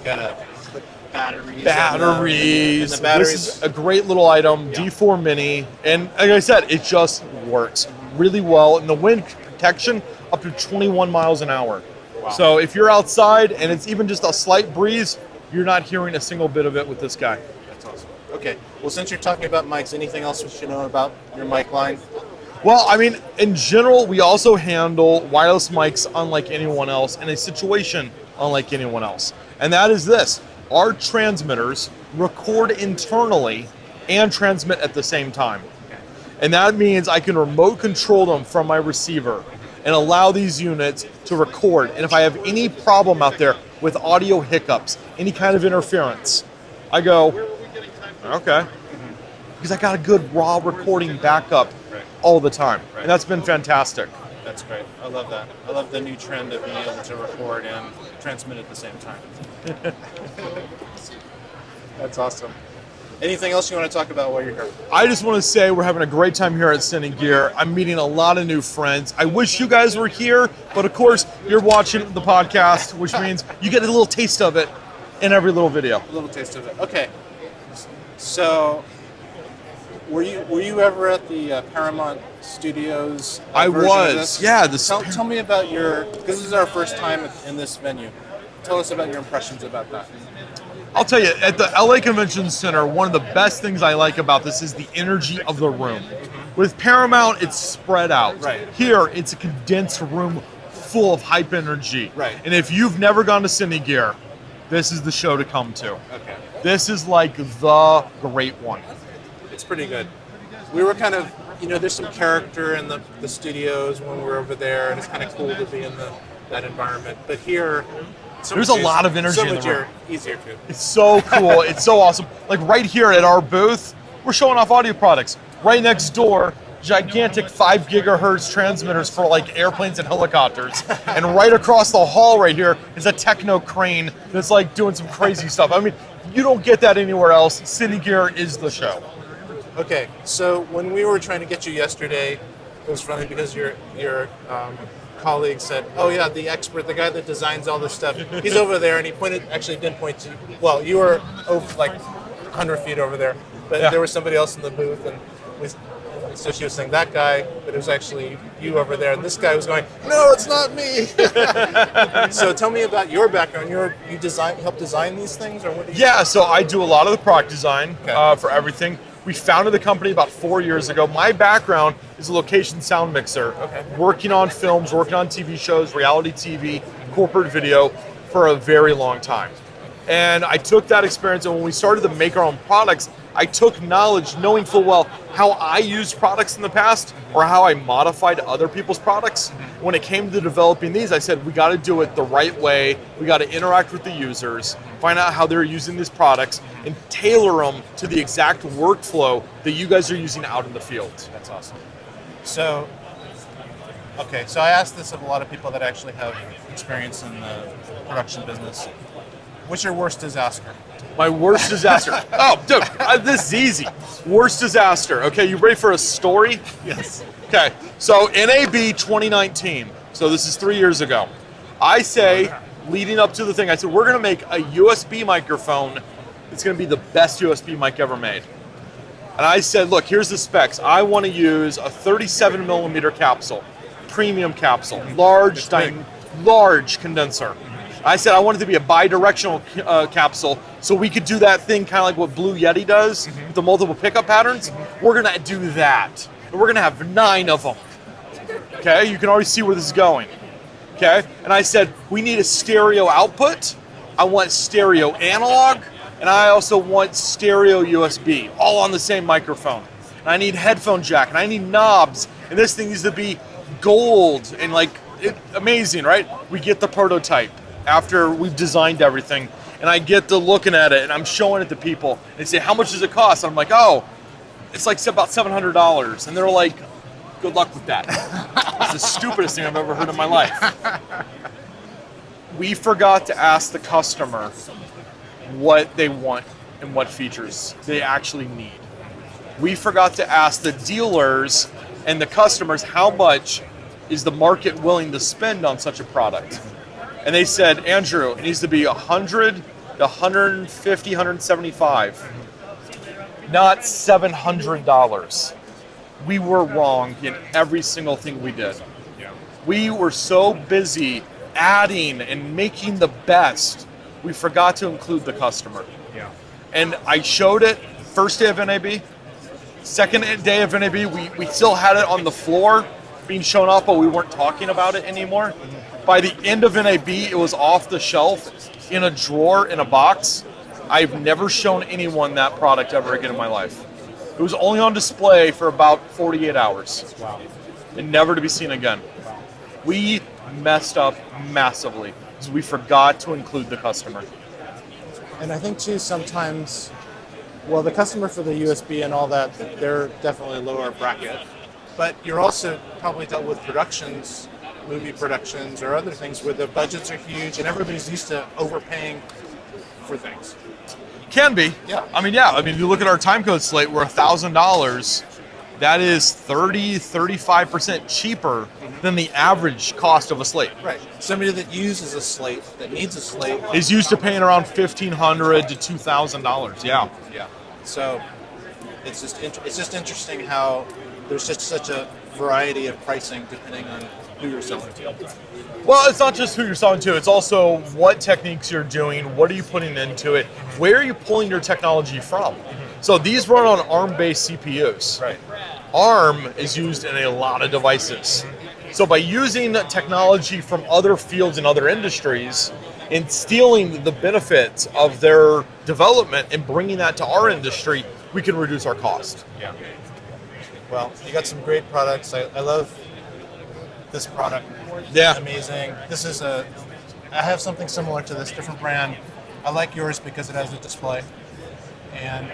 gotta put batteries. Batteries. And the batteries. This is a great little item, Yeah. D4 Mini, and like I said, it just works really well. And the wind protection up to 21 miles an hour. Wow. So if you're outside and it's even just a slight breeze, you're not hearing a single bit of it with this guy. That's awesome. Okay. Well, since you're talking about mics, anything else we should know about your mic line? Well, I mean, in general, we also handle wireless mics unlike anyone else in a situation unlike anyone else. And that is this. Our transmitters record internally and transmit at the same time. And that means I can remote control them from my receiver. and allow these units to record. And if I have any problem out there with audio hiccups, any kind of interference, I go, okay. Because I got a good raw recording backup all the time. And that's been fantastic. That's great. I love that. I love the new trend of being able to record and transmit at the same time. That's awesome. Anything else you want to talk about while you're here? I just want to say we're having a great time here at Cine Gear. I'm meeting a lot of new friends. I wish you guys were here, but of course you're watching the podcast, which means you get a little taste of it in every little video. A little taste of it. Okay. So, were you ever at the Paramount Studios? I version of was. this? Yeah. Tell me about because this is our first time in this venue. Tell us about your impressions about that. I'll tell you, at the LA Convention Center, one of the best things I like about this is the energy of the room. With Paramount, it's spread out. Right. Here, it's a condensed room full of hype energy. Right. And if you've never gone to Cine Gear, this is the show to come to. Okay. This is like the great one. It's pretty good. We were kind of, there's some character in the studios when we're over there, and it's kind of cool to be in that environment. But here, There's a lot of energy in the room. Easier to. It's so cool. It's so awesome. Like right here at our booth, we're showing off audio products. Right next door, gigantic 5 gigahertz transmitters for like airplanes and helicopters. And right across the hall right here is a techno crane that's like doing some crazy stuff. I mean, you don't get that anywhere else. Cine Gear is the show. Okay, so when we were trying to get you yesterday, it was funny because your colleague said, "Oh yeah, the expert, the guy that designs all this stuff, he's over there," and he didn't point to. Well, you were like 100 feet over there, but there was somebody else in the booth, and so she was saying that guy, but it was actually you over there, and this guy was going, "No, it's not me." So tell me about your background. You help design these things, or what? Yeah, so I do a lot of the product design for everything. We founded the company about 4 years ago. My background is a location sound mixer, working on films, working on TV shows, reality TV, corporate video for a very long time. And I took that experience, and when we started to make our own products, I took knowledge, knowing full well how I used products in the past or how I modified other people's products. When it came to developing these, I said, we got to do it the right way. We got to interact with the users, find out how they're using these products, and tailor them to the exact workflow that you guys are using out in the field. That's awesome. So I asked this of a lot of people that actually have experience in the production business. What's your worst disaster? My worst disaster. Oh, dude, this is easy. Worst disaster. Okay, you ready for a story? Yes. Okay, so NAB 2019. So this is 3 years ago. I say, leading up to the thing, I said, we're going to make a USB microphone. It's going to be the best USB mic ever made. And I said, look, here's the specs. I want to use a 37 millimeter capsule, premium capsule, large condenser. I said I wanted it to be a bi-directional capsule, so we could do that thing kind of like what Blue Yeti does with the multiple pickup patterns. We're going to do that. And we're going to have 9 of them. Okay, you can already see where this is going. Okay, and I said we need a stereo output. I want stereo analog, and I also want stereo USB, all on the same microphone. And I need headphone jack, and I need knobs, and this thing needs to be gold and amazing, right? We get the prototype after we've designed everything, and I get to looking at it, and I'm showing it to people. They say, how much does it cost? And I'm like, oh, it's like about $700. And they're like, good luck with that. It's the stupidest thing I've ever heard in my life. We forgot to ask the customer what they want and what features they actually need. We forgot to ask the dealers and the customers how much is the market willing to spend on such a product. And they said, Andrew, it needs to be 100 to 150, 175, not $700. We were wrong in every single thing we did. We were so busy adding and making the best, we forgot to include the customer. And I showed it first day of NAB, second day of NAB, we still had it on the floor being shown off, but we weren't talking about it anymore. By the end of NAB, it was off the shelf, in a drawer, in a box. I've never shown anyone that product ever again in my life. It was only on display for about 48 hours. Wow. And never to be seen again. Wow. We messed up massively because we forgot to include the customer. And I think too sometimes, well, the customer for the USB and all that, they're definitely lower bracket. But you're also probably dealt with productions, movie productions or other things where the budgets are huge and everybody's used to overpaying for things. Can be. Yeah. I mean, you look at our timecode slate, we're $1,000. That is 35% cheaper than the average cost of a slate. Right. Somebody that uses a slate, that needs a slate, Is used to paying around $1,500 to $2,000. Yeah. yeah. So it's just interesting how there's just such a variety of pricing depending on who you're selling to. Well, it's not just who you're selling to, it's also what techniques you're doing, what are you putting into it, where are you pulling your technology from? So these run on ARM-based CPUs. Right. ARM is used in a lot of devices. So by using technology from other fields and other industries and stealing the benefits of their development and bringing that to our industry, we can reduce our cost. Yeah. Well, you got some great products. I love this product. Yeah. It's amazing. I have something similar to this, different brand. I like yours because it has a display. And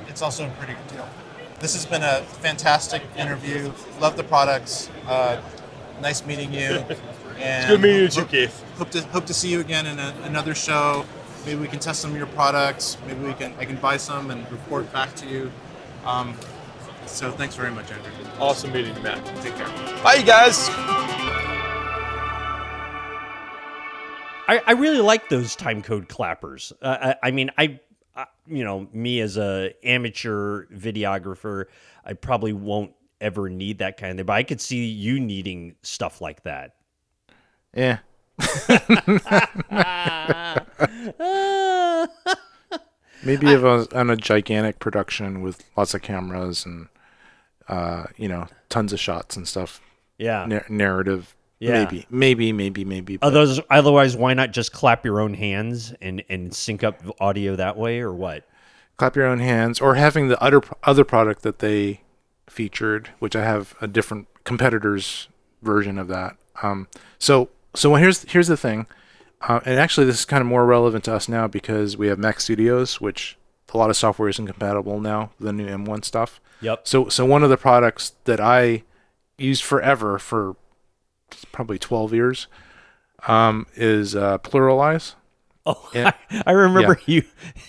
it's also a pretty good deal. This has been a fantastic interview. Love the products. Nice meeting you. And Good meeting you too, Keith. Hope to see you again in another show. Maybe we can test some of your products. Maybe I can buy some and report back to you. So thanks very much, Andrew. Awesome meeting you, Matt. Take care. Bye, you guys. I really like those timecode clappers. I mean, me as a amateur videographer, I probably won't ever need that kind of thing, but I could see you needing stuff like that. Yeah. Maybe if I was on a gigantic production with lots of cameras and tons of shots and stuff. Yeah. Narrative. Yeah. Maybe. Otherwise, why not just clap your own hands and sync up audio that way, or what? Clap your own hands, or having the other product that they featured, which I have a different competitor's version of that. So here's the thing, and actually this is kind of more relevant to us now because we have Mac Studios, which a lot of software isn't compatible now, the new M1 stuff. Yep. So one of the products that I used forever for probably 12 years is Pluralize. Oh, Yeah. I remember you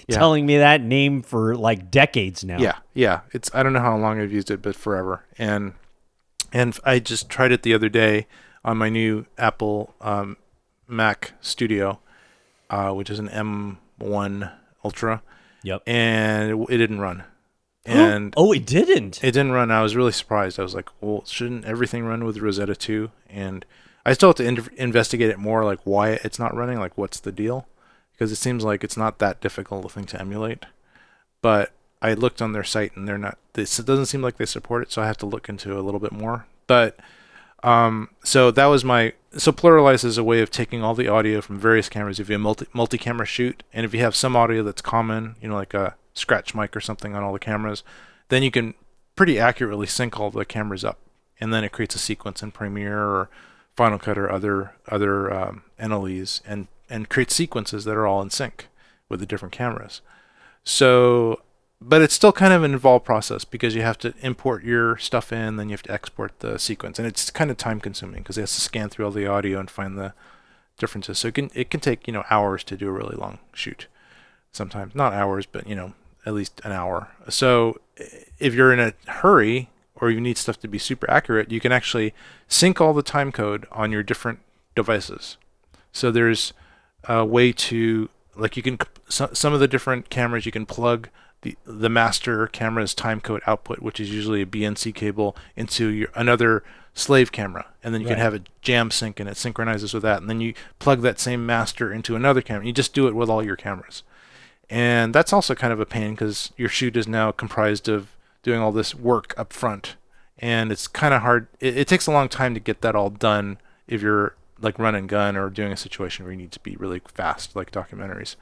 Yeah. telling me that name for like decades now. Yeah. I don't know how long I've used it, but forever. And I just tried it the other day on my new Apple Mac Studio, which is an M1 Ultra. Yep. And it didn't run. And it didn't. It didn't run. I was really surprised. I was like, well, shouldn't everything run with Rosetta 2? And I still have to investigate it more, like why it's not running, like what's the deal? Because it seems like it's not that difficult a thing to emulate. But I looked on their site and it doesn't seem like they support it, so I have to look into it a little bit more. But so Pluralize is a way of taking all the audio from various cameras. If you have multi-camera shoot, and if you have some audio that's common, like a scratch mic or something on all the cameras, then you can pretty accurately sync all the cameras up, and then it creates a sequence in Premiere or Final Cut or other NLEs and create sequences that are all in sync with the different cameras. So, but it's still kind of an involved process because you have to import your stuff in, then you have to export the sequence, and it's kind of time consuming because it has to scan through all the audio and find the differences. So it can take hours to do a really long shoot. Sometimes not hours, but at least an hour. So if you're in a hurry or you need stuff to be super accurate, you can actually sync all the time code on your different devices. So there's a way to, like, you can some of the different cameras, you can plug the master camera's timecode output, which is usually a BNC cable, into another slave camera, and then you can have a jam sync and it synchronizes with that, and then you plug that same master into another camera. You just do it with all your cameras. And that's also kind of a pain because your shoot is now comprised of doing all this work up front, and it's kind of hard. It takes a long time to get that all done if you're like run and gun or doing a situation where you need to be really fast, like documentaries.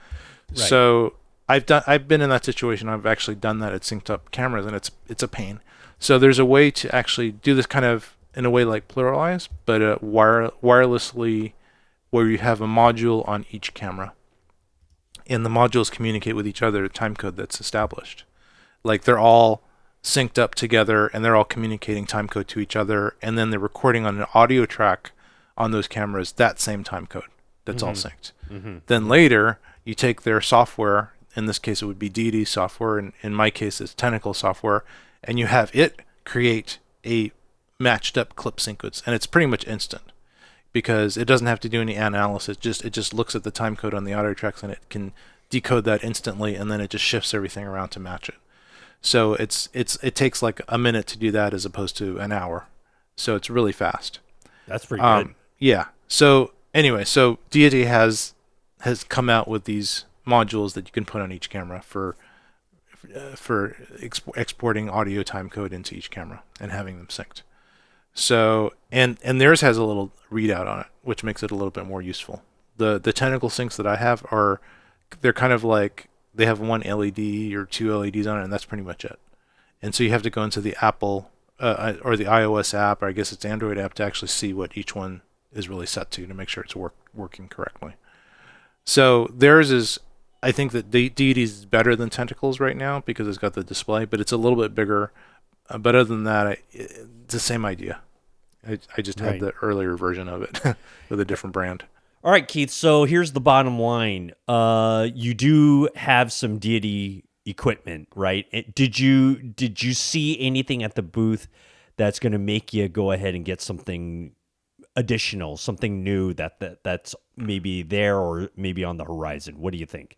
Right. So I've been in that situation. I've actually done that. It's synced up cameras, and it's a pain. So there's a way to actually do this kind of in a way like pluralized, but wirelessly, where you have a module on each camera, and the modules communicate with each other, a time code that's established. Like they're all synced up together, and they're all communicating time code to each other, and then they're recording on an audio track on those cameras that same time code that's all synced. Then later, you take their software, in this case it would be Deity software, and in my case it's Tentacle software, and you have it create a matched up clip sequence, and it's pretty much instant because it doesn't have to do any analysis. It just looks at the time code on the audio tracks, and it can decode that instantly, and then it just shifts everything around to match it. So it takes like a minute to do that as opposed to an hour. So it's really fast. That's pretty good. Yeah. So anyway, so Deity has come out with these modules that you can put on each camera for exporting audio time code into each camera and having them synced. So and theirs has a little readout on it, which makes it a little bit more useful. The Tentacle syncs that I have they're kind of like they have one LED or two LEDs on it, and that's pretty much it. And so you have to go into the Apple or the iOS app, or I guess it's Android app, to actually see what each one is really set to make sure it's working correctly. So theirs is, I think that Deity is better than Tentacles right now because it's got the display, but it's a little bit bigger. But other than that, it's the same idea. I just had the earlier version of it with a different brand. All right, Keith. So here's the bottom line. You do have some Deity equipment, right? Did you see anything at the booth that's going to make you go ahead and get something additional, something new that's maybe there or maybe on the horizon? What do you think?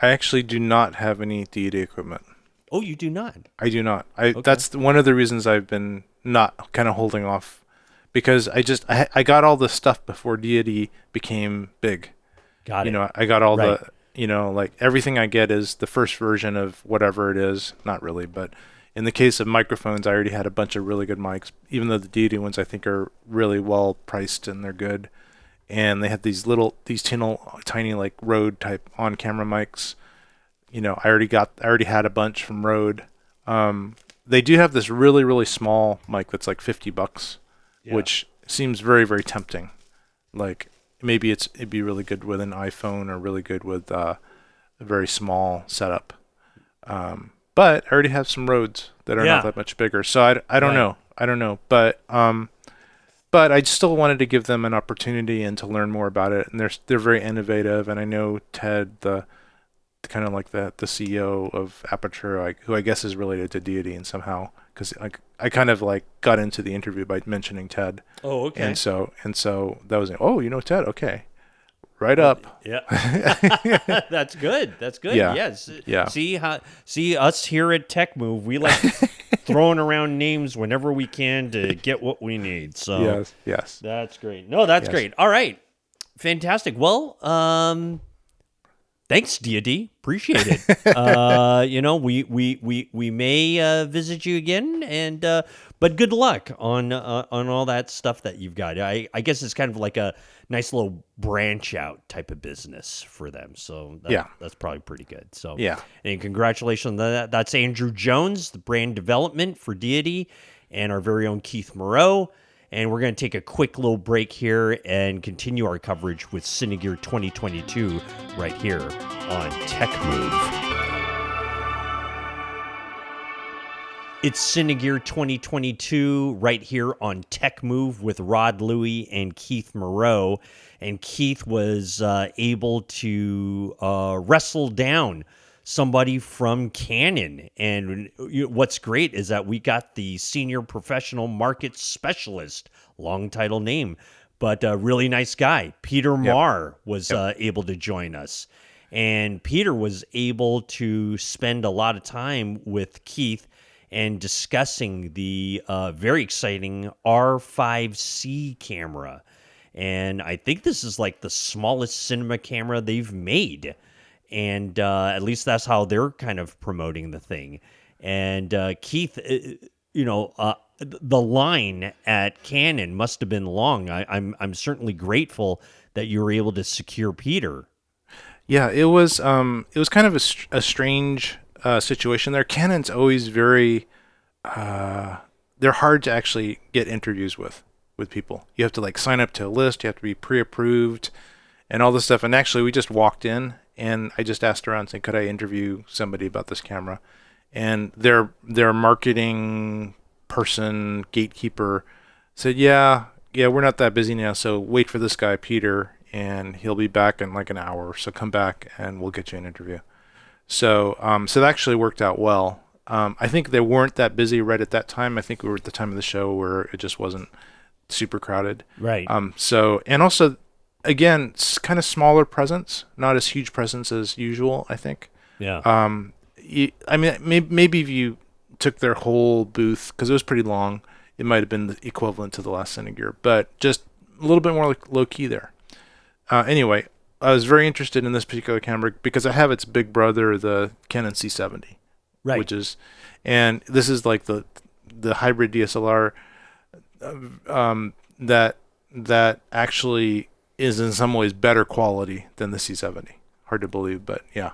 I actually do not have any Deity equipment. Oh, you do not? I do not. That's one of the reasons I've been not kind of holding off, because I got all the stuff before Deity became big. Got it. I got all the, like everything I get is the first version of whatever it is. Not really, but in the case of microphones, I already had a bunch of really good mics, even though the Deity ones I think are really well priced and they're good. And they have these tiny like Rode type on camera mics. I already had a bunch from Rode. They do have this really, really small mic that's like $50, which seems very, very tempting. Like maybe it'd be really good with an iPhone or really good with a very small setup. But I already have some Rodes that are not that much bigger, so I don't know. I don't know, but I still wanted to give them an opportunity and to learn more about it. And they're very innovative, and I know Ted, the kind of like the CEO of Aperture, who I guess is related to Deity and somehow, because I kind of like got into the interview by mentioning Ted. Oh, okay. And so that was Ted, okay, right up. Yeah. That's good. That's good. Yeah. Yes. Yeah. See us here at TechMove, we like throwing around names whenever we can to get what we need. So yes. That's great. No, that's great. All right. Fantastic. Well, thanks, Deity. Appreciate it. We may visit you again, and but good luck on all that stuff that you've got. I guess it's kind of like a nice little branch out type of business for them. So that's probably pretty good. So and congratulations on that. That's Andrew Jones, the brand development for Deity, and our very own Keith Moreau. And we're going to take a quick little break here and continue our coverage with Cinegear 2022 right here on TechMove. It's Cinegear 2022 right here on TechMove with Rod Louie and Keith Moreau. And Keith was able to wrestle down somebody from Canon. And what's great is that we got the senior professional market specialist, long title name, but a really nice guy. Peter Marr was able to join us. And Peter was able to spend a lot of time with Keith and discussing the very exciting R5C camera. And I think this is like the smallest cinema camera they've made. And at least that's how they're kind of promoting the thing. And Keith, the line at Canon must have been long. I'm certainly grateful that you were able to secure Peter. Yeah, it was kind of a strange situation there. Canon's always very they're hard to actually get interviews with people. You have to like sign up to a list. You have to be pre-approved and all this stuff. And actually, we just walked in and I just asked around saying, could I interview somebody about this camera? And their marketing person, gatekeeper, said, yeah, we're not that busy now, so wait for this guy, Peter, and he'll be back in like an hour. So come back and we'll get you an interview. So so that actually worked out well. I think they weren't that busy right at that time. I think we were at the time of the show where it just wasn't super crowded. Right. So, and also, again, kind of smaller presence, not as huge presence as usual, I think. Yeah. I mean, maybe if you took their whole booth, because it was pretty long, it might have been the equivalent to the last Cine Gear, but just a little bit more like low key there. Anyway, I was very interested in this particular camera because I have its big brother, the Canon C70, Right. which is, and this is like the hybrid DSLR that actually is in some ways better quality than the C70. Hard to believe, but yeah,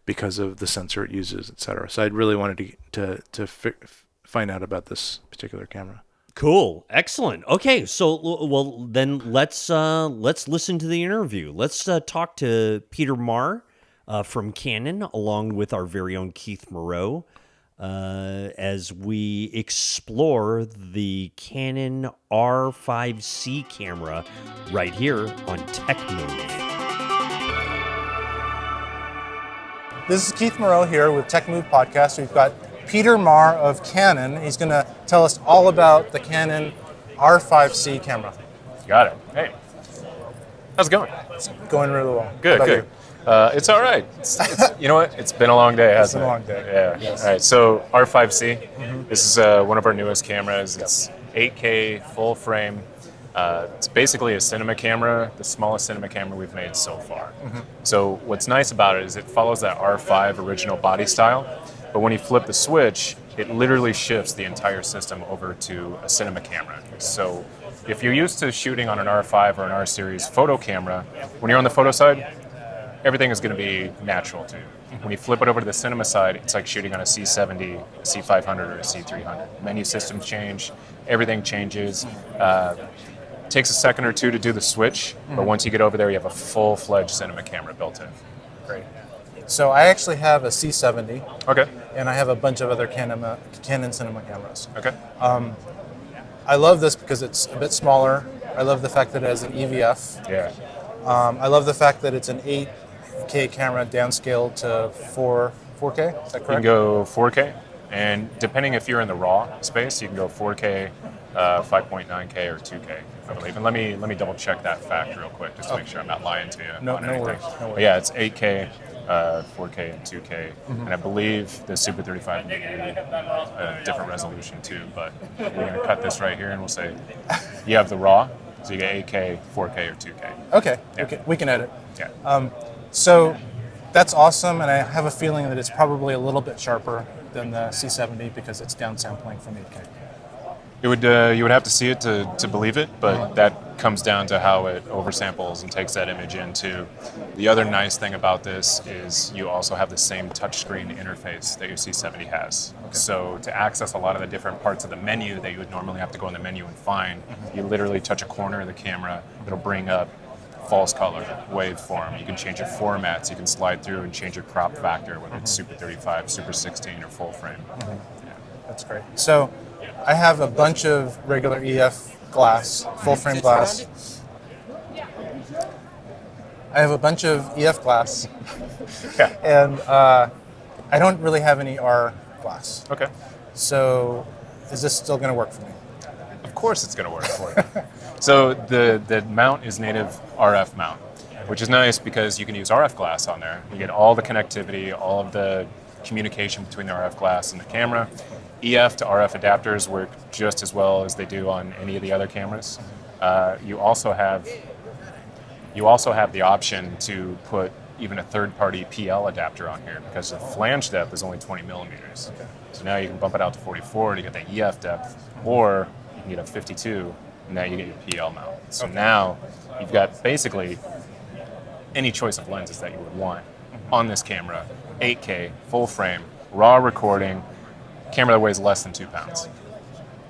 because of the sensor it uses, etc. So I really wanted to find out about this particular camera. Cool. Excellent. Okay, so well then let's listen to the interview. Let's talk to Peter Marr from Canon, along with our very own Keith Moreau, as we explore the Canon R5C camera right here on TechMove. This is Keith Moreau here with TechMove Podcast. We've got Peter Marr of Canon. He's going to tell us all about the Canon R5C camera. Got it. Hey, how's it going? It's going really well. Good, How about good. It's all right. You know what? It's been a long day, hasn't it? It's been a long day. Yeah. Yes. All right. So R5C. This is one of our newest cameras. It's 8K full frame. It's basically a cinema camera, the smallest cinema camera we've made so far. So what's nice about it is it follows that R5 original body style, but when you flip the switch, it literally shifts the entire system over to a cinema camera. So if you're used to shooting on an R5 or an R series photo camera, when you're on the photo side, everything is going to be natural to you. When you flip it over to the cinema side, it's like shooting on a C70, a C500, or a C300. Menu systems change, everything changes. Takes a second or two to do the switch, but once you get over there, you have a full-fledged cinema camera built in. Great. So I actually have a C70, Okay. and I have a bunch of other Canon cinema cameras. Okay. I love this because it's a bit smaller. I love the fact that it has an EVF. Yeah. I love the fact that it's an 8K camera downscaled to 4K. Is that You can correct? go 4K, and depending if you're in the RAW space, you can go 4K, 5.9K, or 2K, I believe. And let me double check that fact real quick, just to make sure I'm not lying to you No on anything. worries, no worries. But yeah, it's 8K, 4K, and 2K, and I believe the Super 35 may be a different resolution too. But we're gonna cut this right here, and we'll say you have the RAW, so you get 8K, 4K, or 2K. Okay, Yeah. we can edit. Yeah. So that's awesome, and I have a feeling that it's probably a little bit sharper than the C70 because it's downsampling from 8K. It would you would have to see it to believe it, but that comes down to how it oversamples and takes that image into. The other nice thing about this is you also have the same touchscreen interface that your C70 has. Okay. So to access a lot of the different parts of the menu that you would normally have to go in the menu and find, you literally touch a corner of the camera, it'll bring up false color, waveform. You can change your formats. You can slide through and change your crop factor, whether it's Super 35, Super 16, or full frame. Yeah. That's great. So I have a bunch of regular EF glass, full frame glass. I have a bunch of EF glass, Yeah. and I don't really have any R glass. Okay. So is this still going to work for me? Of course it's going to work for you. So the mount is native RF mount, which is nice because you can use RF glass on there. You get all the connectivity, all of the communication between the RF glass and the camera. EF to RF adapters work just as well as they do on any of the other cameras. You also have the option to put even a third-party PL adapter on here because the flange depth is only 20 millimeters. Okay. So now you can bump it out to 44 to get that EF depth, or you can get a 52, and now you get your PL mount. So now you've got basically any choice of lenses that you would want on this camera. 8K, full frame, raw recording, camera that weighs less than 2 pounds.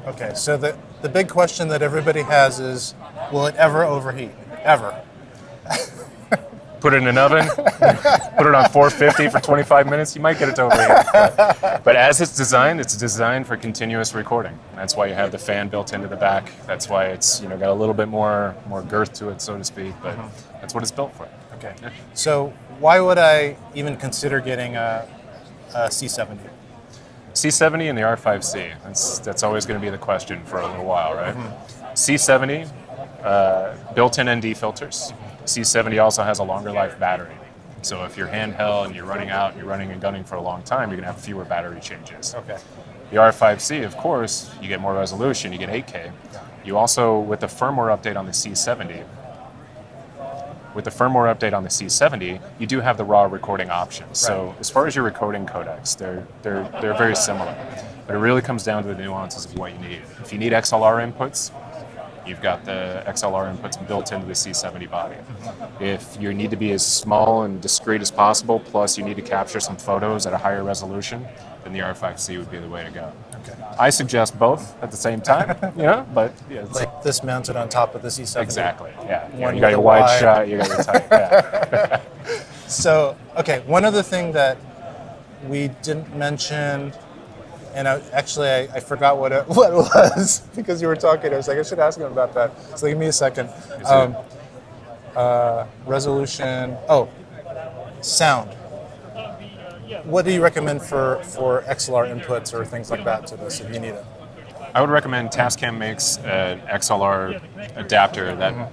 Okay, so the big question that everybody has is, will it ever overheat? Ever? Put it in an oven, put it on 450 for 25 minutes, you might get it to overheat. But as it's designed for continuous recording. That's why you have the fan built into the back. That's why it's got a little bit more girth to it, so to speak. But that's what it's built for. Okay. Yeah. So why would I even consider getting a C70? C70 and the R5C. That's always going to be the question for a little while, right? C70, built-in ND filters. C70 also has a longer life battery. So if you're handheld and you're running out and you're running and gunning for a long time, you're going to have fewer battery changes. Okay. The R5C, of course, you get more resolution, you get 8K. You also, with the firmware update on the C70, you do have the raw recording options. Right. So as far as your recording codecs, they're very similar. But it really comes down to the nuances of what you need. If you need XLR inputs, you've got the XLR inputs built into the C70 body. If you need to be as small and discreet as possible, plus you need to capture some photos at a higher resolution, then the R5C would be the way to go. Okay. I suggest both at the same time, but it's like this mounted on top of the C70. Exactly, yeah. One you got your wide shot, you got your tight, yeah. So, okay, one other thing that we didn't mention, and I forgot what it was because you were talking. I was like, I should ask him about that. So give me a second. Resolution. Oh, sound. What do you recommend for XLR inputs or things like that to this if you need it? I would recommend Tascam makes an XLR adapter that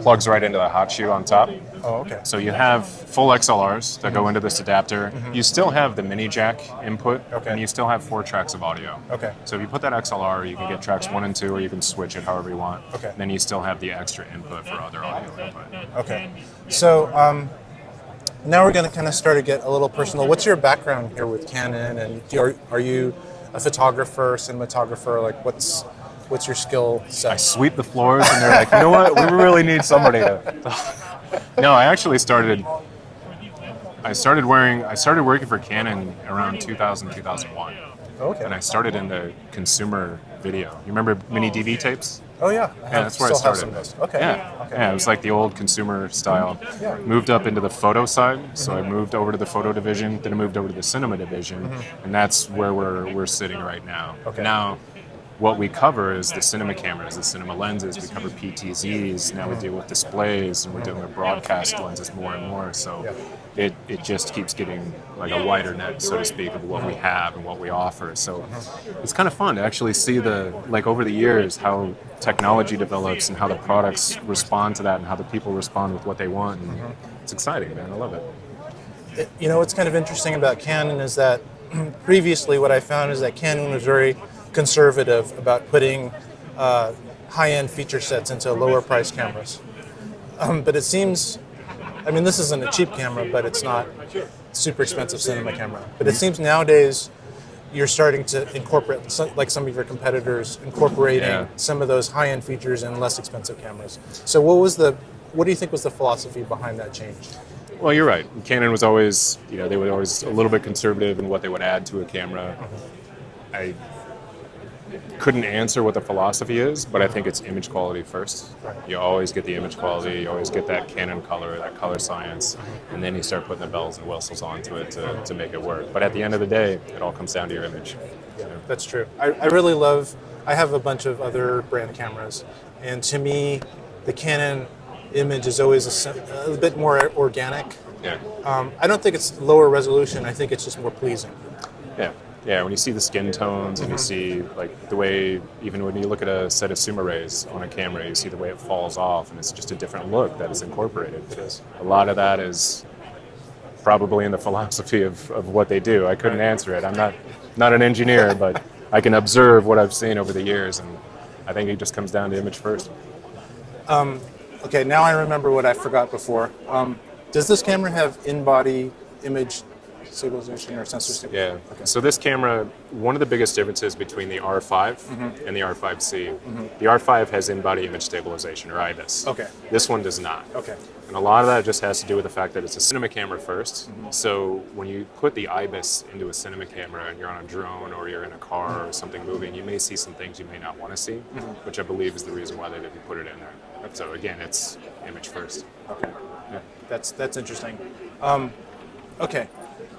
plugs right into the hot shoe on top. Oh, okay. So you have full XLRs that go into this adapter. You still have the mini jack input, and you still have 4 tracks of audio. Okay. So if you put that XLR, you can get tracks 1 and 2, or you can switch it however you want. Okay. Then you still have the extra input for other audio input. Okay. So now we're going to kind of start to get a little personal. What's your background here with Canon, and are you a photographer, cinematographer? Like, what's your skill set? I sweep the floors, and they're like, you know what? We really need somebody to. No, I actually started working for Canon around 2000, 2001. Okay. And I started in the consumer video. You remember mini DV tapes? Oh yeah. That's where I started. Okay. Yeah. Okay. Yeah, it was like the old consumer style. Yeah. Moved up into the photo side, so I moved over to the photo division, then I moved over to the cinema division, and that's where we're sitting right now. Okay. Now, what we cover is the cinema cameras, the cinema lenses. We cover PTZs. Now we deal with displays, and we're dealing with broadcast lenses more and more. So it just keeps getting like a wider net, so to speak, of what we have and what we offer. So it's kind of fun to actually see over the years how technology develops and how the products respond to that and how the people respond with what they want. And it's exciting, man. I love it. What's kind of interesting about Canon is that previously what I found is that Canon was very conservative about putting high-end feature sets into lower-price cameras. But it seems, this isn't a cheap camera, but it's not super expensive cinema camera. But it seems nowadays you're starting to incorporate, like some of your competitors, incorporating some of those high-end features in less expensive cameras. So what do you think was the philosophy behind that change? Well, you're right. Canon was always, they were always a little bit conservative in what they would add to a camera. I couldn't answer what the philosophy is, but I think it's image quality first. You always get the image quality, you always get that Canon color, that color science, and then you start putting the bells and whistles onto it to make it work. But at the end of the day, it all comes down to your image. Yeah, that's true. I have a bunch of other brand cameras, and to me, the Canon image is always a bit more organic. Yeah. I don't think it's lower resolution, I think it's just more pleasing. Yeah, when you see the skin tones and you see like the way, even when you look at a set of Suma rays on a camera, you see the way it falls off, and it's just a different look that is incorporated. Because a lot of that is probably in the philosophy of what they do. I couldn't answer it. I'm not an engineer, but I can observe what I've seen over the years, and I think it just comes down to image first. Okay, now I remember what I forgot before. Does this camera have in-body image stabilization or sensor Yeah. stabilization? Okay. So this camera, one of the biggest differences between the R5 and the R5C, the R5 has in-body image stabilization, or IBIS. Okay. This one does not. Okay. And a lot of that just has to do with the fact that it's a cinema camera first. So when you put the IBIS into a cinema camera and you're on a drone or you're in a car or something moving, you may see some things you may not want to see, which I believe is the reason why they didn't put it in there. So again, it's image first. Okay. That's interesting. Okay.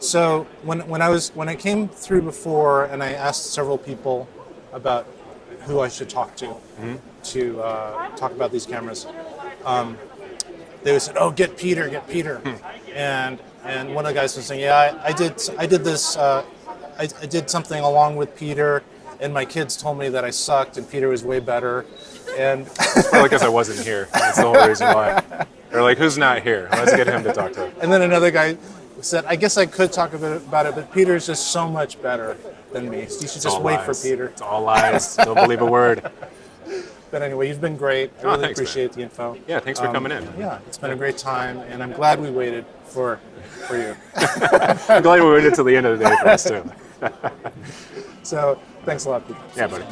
So when I came through before and I asked several people about who I should talk to talk about these cameras, they said, "Oh, get Peter." And one of the guys was saying, "Yeah, I did this. I did something along with Peter, and my kids told me that I sucked, and Peter was way better." And Probably because I wasn't here. That's the whole reason why. They're like, who's not here? Let's get him to talk to. And then another guy said, "I guess I could talk a bit about it, but Peter's just so much better than me. So you should just wait for Peter." It's all lies. Don't believe a word. But anyway, you've been great. I really thanks, appreciate the info. Yeah, thanks for coming in. Yeah, it's been a great time, and I'm glad we waited for you. I'm glad we waited till the end of the day for us too. So thanks a lot, Peter. Yeah, buddy.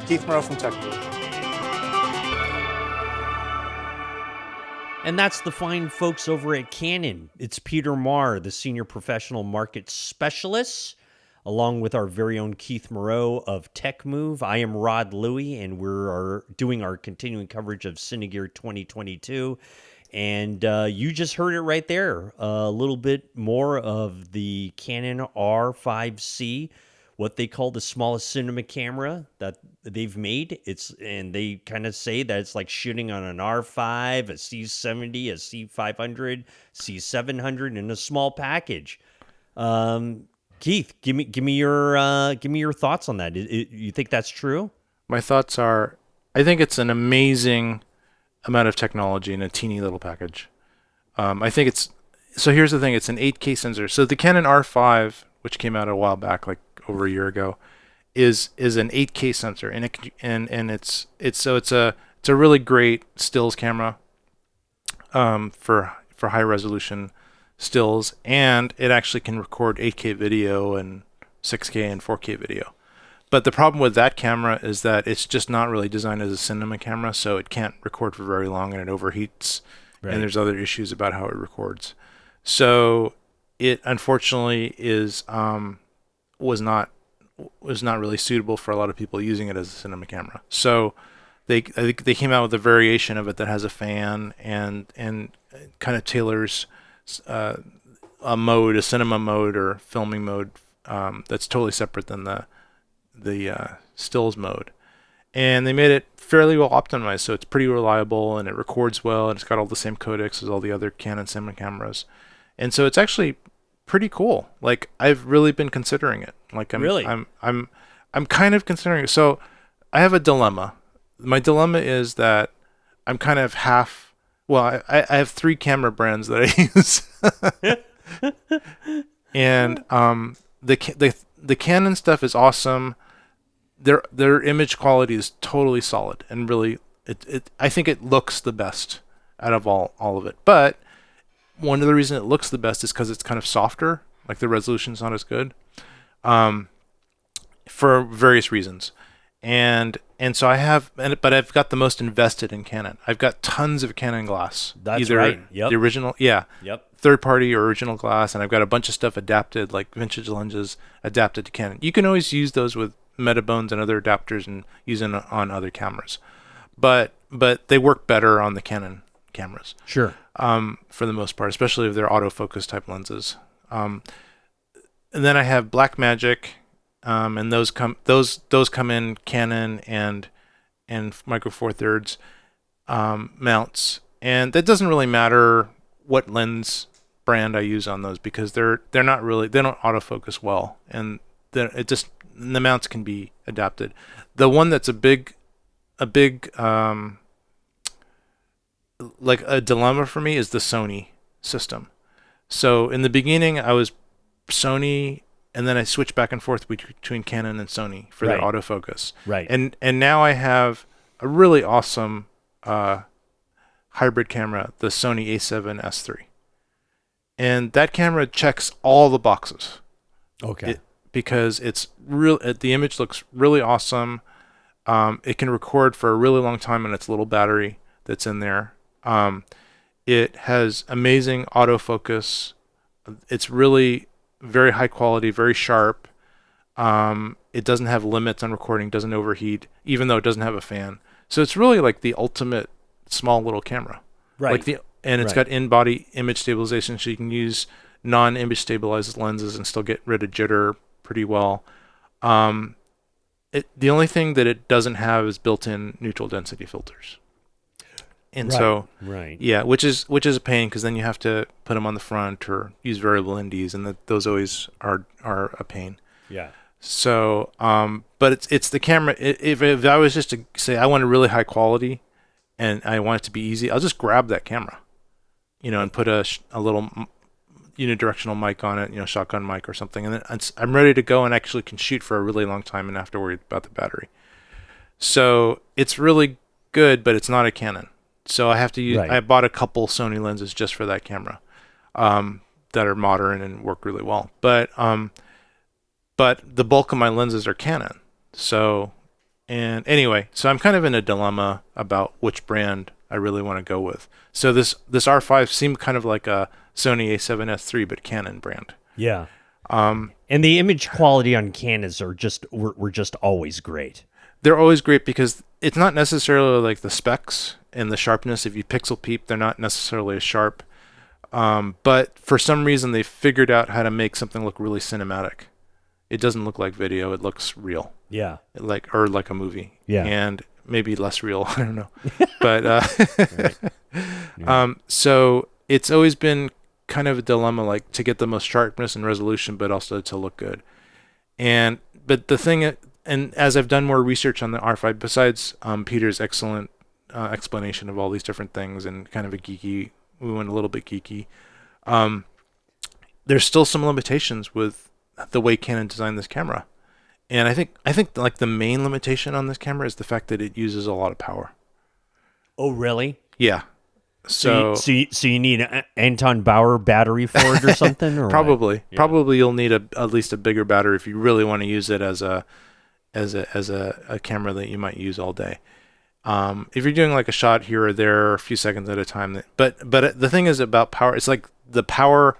Keith Moreau from TechMove. And that's the fine folks over at Canon. It's Peter Marr, the Senior Professional Market Specialist, along with our very own Keith Moreau of TechMove. I am Rod Louie, and we're doing our continuing coverage of Cinegear 2022. And you just heard it right there. A little bit more of the Canon R5C, what they call the smallest cinema camera that they've made. And they kind of say that it's like shooting on an R5, a C70, a C500, C700 in a small package. Keith, give me your thoughts on that. You think that's true? My thoughts are, I think it's an amazing amount of technology in a teeny little package. I think so here's the thing, it's an 8K sensor. So the Canon R5, which came out a while back, like over a year ago, is an 8K sensor, and it's a really great stills camera for high resolution stills, and it actually can record 8K video and 6K and 4K video. But the problem with that camera is that it's just not really designed as a cinema camera, so it can't record for very long, and it overheats, and there's other issues about how it records. So it unfortunately was not really suitable for a lot of people using it as a cinema camera. So I think they came out with a variation of it that has a fan and kind of tailors a mode, a cinema mode or filming mode that's totally separate than the stills mode. And they made it fairly well optimized, so it's pretty reliable and it records well, and it's got all the same codecs as all the other Canon cinema cameras. And so it's actually pretty cool. Like, I've really been considering it. Like, I'm kind of considering it. So I have a dilemma. My dilemma is that I'm kind of half. Well, I have 3 camera brands that I use, and the Canon stuff is awesome. Their image quality is totally solid, and really, I think it looks the best out of all of it. But one of the reasons it looks the best is because it's kind of softer, like the resolution's not as good, for various reasons. And so but I've got the most invested in Canon. I've got tons of Canon glass. That's either right. Yep. The original, yeah. Yep. Third-party or original glass, and I've got a bunch of stuff adapted, like vintage lenses adapted to Canon. You can always use those with Metabones and other adapters and use them on other cameras, but they work better on the Canon cameras. Sure. For the most part, especially if they're autofocus type lenses. And then I have Blackmagic, and those come in Canon and Micro Four Thirds mounts, and that doesn't really matter what lens brand I use on those, because they don't autofocus well, and the mounts can be adapted. The one that's a big like a dilemma for me is the Sony system. So in the beginning I was Sony, and then I switched back and forth between Canon and Sony for their autofocus. Right. And now I have a really awesome hybrid camera, the Sony A7S III. and that camera checks all the boxes. Okay. Because it's real. The image looks really awesome. It can record for a really long time on its little battery that's in there. It has amazing autofocus. It's really very high quality, very sharp. It doesn't have limits on recording, doesn't overheat, even though it doesn't have a fan. So it's really like the ultimate small little camera. Right. And it's got in-body image stabilization, so you can use non-image stabilized lenses and still get rid of jitter pretty well. The only thing that it doesn't have is built-in neutral density filters. And yeah, which is a pain, because then you have to put them on the front or use variable NDs, and those always are a pain. Yeah. So, but it's the camera. If I was just to say I want a really high quality, and I want it to be easy, I'll just grab that camera, and put a little unidirectional mic on it, shotgun mic or something, and then I'm ready to go and actually can shoot for a really long time and not have to worry about the battery. So it's really good, but it's not a Canon. So I have to use. I bought a couple Sony lenses just for that camera, that are modern and work really well. But the bulk of my lenses are Canon. So, and anyway, so I'm kind of in a dilemma about which brand I really want to go with. So this R5 seemed kind of like a Sony A7S III, but Canon brand. Yeah. And the image quality on Canons were just always great. They're always great because it's not necessarily like the specs and the sharpness. If you pixel peep, they're not necessarily as sharp. But for some reason, they figured out how to make something look really cinematic. It doesn't look like video; it looks real. Yeah, like a movie. Yeah, and maybe less real. I don't know, but so it's always been kind of a dilemma, like to get the most sharpness and resolution, but also to look good. But the thing, and as I've done more research on the R5, besides Peter's excellent explanation of all these different things and kind of we went a little bit geeky. There's still some limitations with the way Canon designed this camera. And I think like the main limitation on this camera is the fact that it uses a lot of power. Oh, really? Yeah. So you need an Anton Bauer battery for it or something? Or probably. Yeah. Probably you'll need at least a bigger battery if you really want to use it as a camera that you might use all day. If you're doing like a shot here or there, a few seconds at a time. But the thing is about power, it's like the power,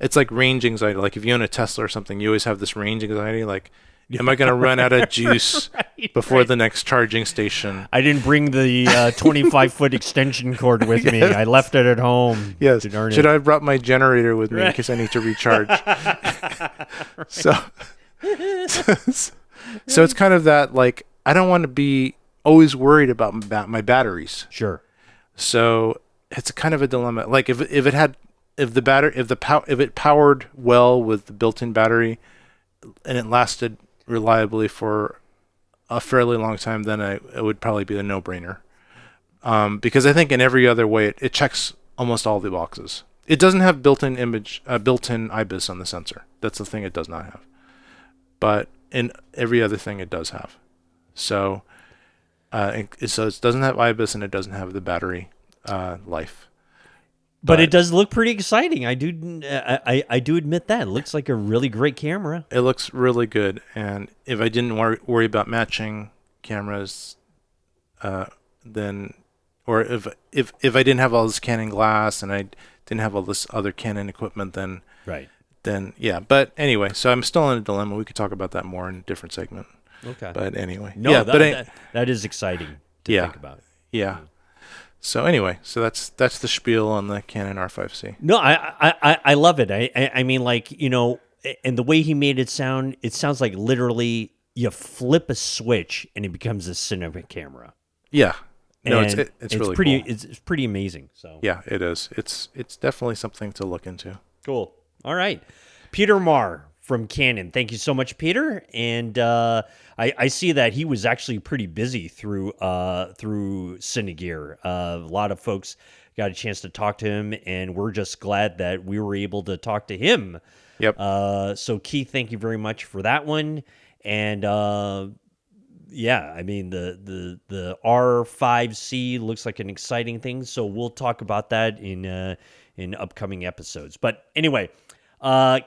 it's like range anxiety. Like if you own a Tesla or something, you always have this range anxiety. Like, am I going to run out of juice before the next charging station? I didn't bring the 25-foot extension cord with me. I left it at home. Yes. Should I have brought my generator with me in case I need to recharge? So it's kind of that, like, I don't want to be always worried about my batteries. Sure. So it's kind of a dilemma. Like if it powered well with the built-in battery and it lasted reliably for a fairly long time, then it would probably be a no-brainer. Because I think in every other way it checks almost all the boxes. It doesn't have built-in IBIS on the sensor. That's the thing it does not have. But in every other thing it does have. So it doesn't have IBIS and it doesn't have the battery life. But it does look pretty exciting. I do admit that. It looks like a really great camera. It looks really good. And if I didn't worry about matching cameras, then, or if I didn't have all this Canon glass and I didn't have all this other Canon equipment, then right. Then yeah. But anyway, so I'm still in a dilemma. We could talk about that more in a different segment. Okay. But anyway, no, yeah, that is exciting to think about. Yeah. So anyway, so that's the spiel on the Canon R5C. No, I love it. I mean, like, and the way he made it sounds like literally you flip a switch and it becomes a cinema camera. Yeah. No, and it's really pretty cool. It's pretty amazing. So yeah, it is. It's definitely something to look into. Cool. All right, Peter Marr from Canon. Thank you so much, Peter. And I see that he was actually pretty busy through Cine Gear. A lot of folks got a chance to talk to him, and we're just glad that we were able to talk to him. Yep. So Keith, thank you very much for that one. And yeah, I mean the R5C looks like an exciting thing. So we'll talk about that in in upcoming episodes. But anyway,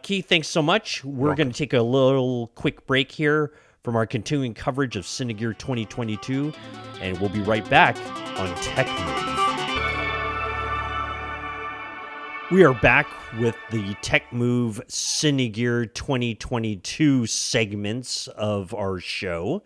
Keith, thanks so much. We're going to take a little quick break here from our continuing coverage of Cinegear 2022, and we'll be right back on TechMove. We are back with the TechMove Cinegear 2022 segments of our show,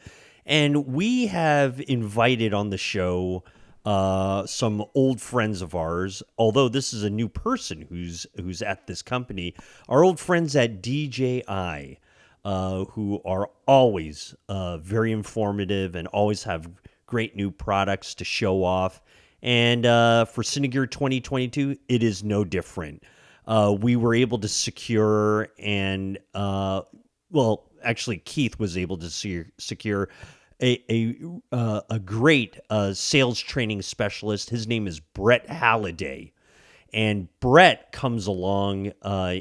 and we have invited on the show some old friends of ours. Although this is a new person who's at this company, our old friends at DJI, who are always very informative and always have great new products to show off. And for Cinegear 2022, it is no different. We were able to secure actually Keith was able to secure a great sales training specialist. His name is Brett Halladay. And Brett comes along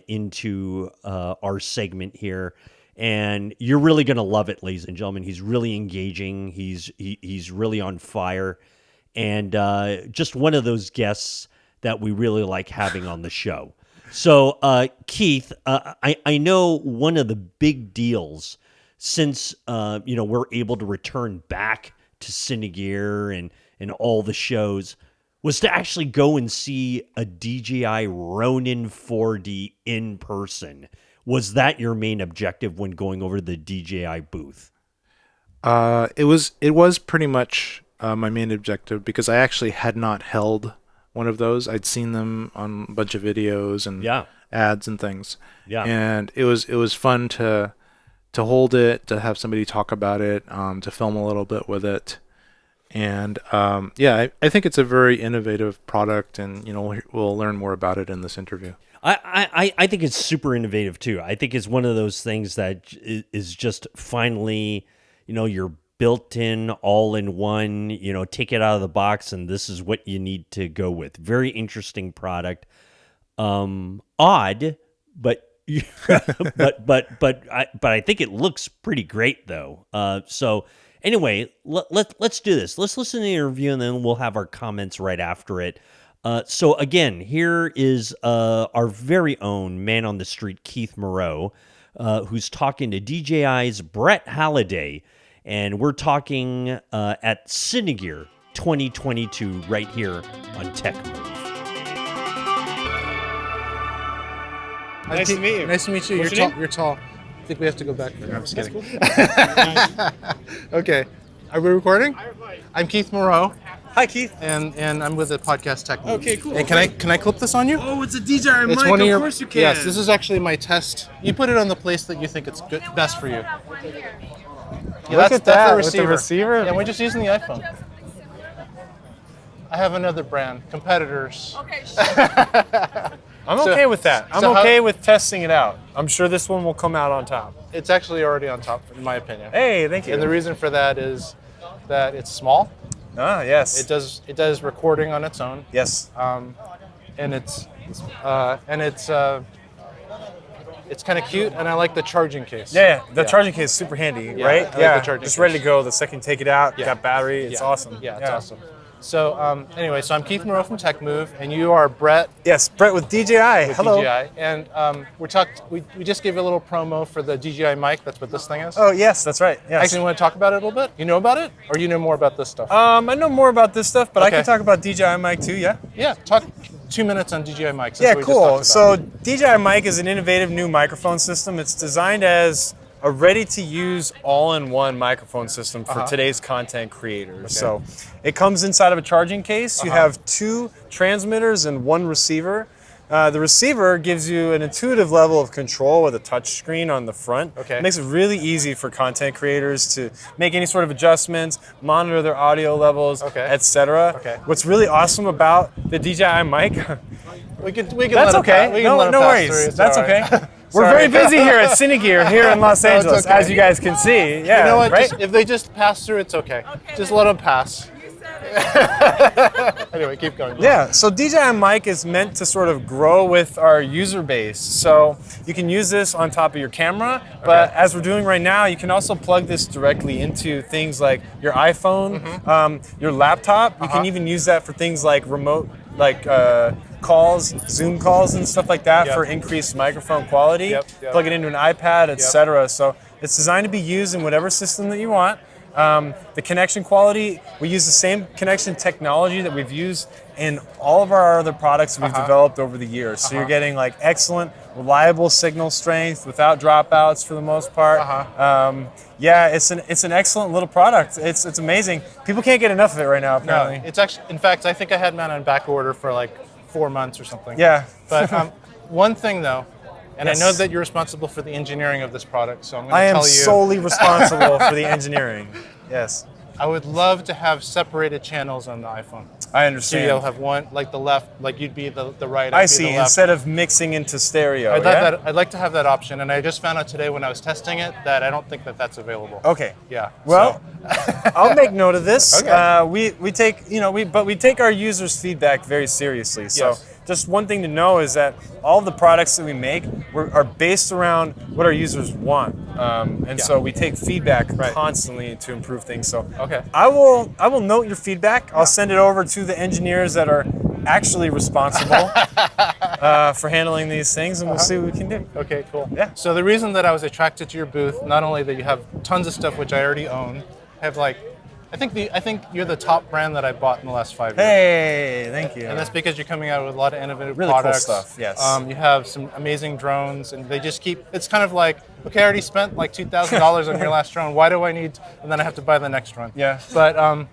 into our segment here. And you're really going to love it, ladies and gentlemen. He's really engaging. He's really on fire. And just one of those guests that we really like having on the show. So, Keith, I know one of the big deals since we're able to return back to Cinegear and all the shows was to actually go and see a DJI Ronin 4D in person. Was that your main objective when going over to the DJI booth? It was pretty much my main objective, because I actually had not held one of those. I'd seen them on a bunch of videos and ads and things. Yeah. And it was fun to hold it, to have somebody talk about it, to film a little bit with it. And I think it's a very innovative product, and we'll learn more about it in this interview. I think it's super innovative too. I think it's one of those things that is just finally, you're built in, all in one, take it out of the box, and this is what you need to go with. Very interesting product. Odd, but but I think it looks pretty great though. So anyway, let's do this. Let's listen to the interview, and then we'll have our comments right after it. So again, here is our very own man on the street, Keith Moreau, who's talking to DJI's Brett Halladay, and we're talking at Cinegear 2022 right here on TechMove. Nice to meet you. Nice to meet you. You're tall. I think we have to go back there. I'm just kidding. Okay. Are we recording? I'm Keith Moreau. Hi, Keith. And I'm with the podcast TechMove. Okay, cool. And can I clip this on you? Oh, it's a DJI mic. Of course you can. Yes, this is actually my test. You put it on the place that you think it's best for you. Yeah, Look at that, that's the with the receiver. Yeah, we're just using the iPhone. I have another brand, competitors. Okay, sure. I'm okay with that. I'm okay with testing it out. I'm sure this one will come out on top. It's actually already on top, in my opinion. Hey, thank you. And the reason for that is that it's small. Ah, yes. It does recording on its own. Yes. And it's kind of cute, and I like the charging case. Yeah, the charging case is super handy, right? I like the charging just case. ready to go. The second you take it out, got battery. It's awesome. Yeah, it's awesome. So anyway, so I'm Keith Moreau from TechMove, and you are Brett. Yes, Brett with DJI. Hello. DJI, and we just gave you a little promo for the DJI mic. That's what this thing is. Oh yes, that's right. Yes. Actually, you want to talk about it a little bit? You know about it, or you know more about this stuff? I know more about this stuff, but I Okay. can talk about DJI mic too. Yeah. Yeah, talk 2 minutes on DJI mics. That's Yeah, what we just cool. talked So about. DJI mic is an innovative new microphone system. It's designed as a ready-to-use all-in-one microphone system for today's content creators. So it comes inside of a charging case. You have 2 transmitters and 1 receiver. The receiver gives you an intuitive level of control with a touch screen on the front. Okay. It makes it really easy for content creators to make any sort of adjustments, monitor their audio levels, etc. Okay. What's really awesome about the DJI mic, we can that's let okay. It we can let it No pass worries. through. It's That's all right. okay. We're very busy here at Cinegear here in Los No, it's Angeles, okay. as you guys can see. Yeah, You know what? right? If they just pass through, it's okay. Just let them pass. Anyway, keep going. Yeah, so DJI mic is meant to sort of grow with our user base. So you can use this on top of your camera, but as we're doing right now, you can also plug this directly into things like your iPhone, your laptop. You can even use that for things like remote, like calls, Zoom calls, and stuff like that Yep. for increased microphone quality. Yep. Plug it into an iPad, etc. So it's designed to be used in whatever system that you want. The connection quality, we use the same connection technology that we've used in all of our other products that we've developed over the years. So you're getting like excellent, reliable signal strength without dropouts for the most part. Yeah, it's an excellent little product. It's amazing. People can't get enough of it right now, No, apparently. it's actually, in fact, I think I had mine on back order for like 4 months or something. Yeah. But one thing though, and Yes. I know that you're responsible for the engineering of this product, so I'm going I to am tell you. solely responsible for the engineering. Yes. I would love to have separated channels on the iPhone. I So understand. you'll have one, like the left, like you'd be the right. I I'd be see. the left. Instead of mixing into stereo. I'd like to have that option, and I just found out today when I was testing it that I don't think that that's available. Okay. Yeah. Well, I'll make note of this. Okay. We take we take our users' feedback very seriously. So Yes. just one thing to know is that all of the products that we make are based around what our users want, and so we take feedback constantly to improve things. So Okay. I will note your feedback. I'll send it over to the engineers that are actually responsible for handling these things, and we'll see what we can do. Okay, cool. Yeah. So the reason that I was attracted to your booth, not only that you have tons of stuff which I already own, have like, I think you're the top brand that I bought in the last 5 years. Hey, thank you. And that's because you're coming out with a lot of innovative Really cool products. stuff, yes. You have some amazing drones, and they just keep. It's kind of like, okay, I already spent like $2,000 on your last drone. Why do I need? And then I have to buy the next one. Yeah. But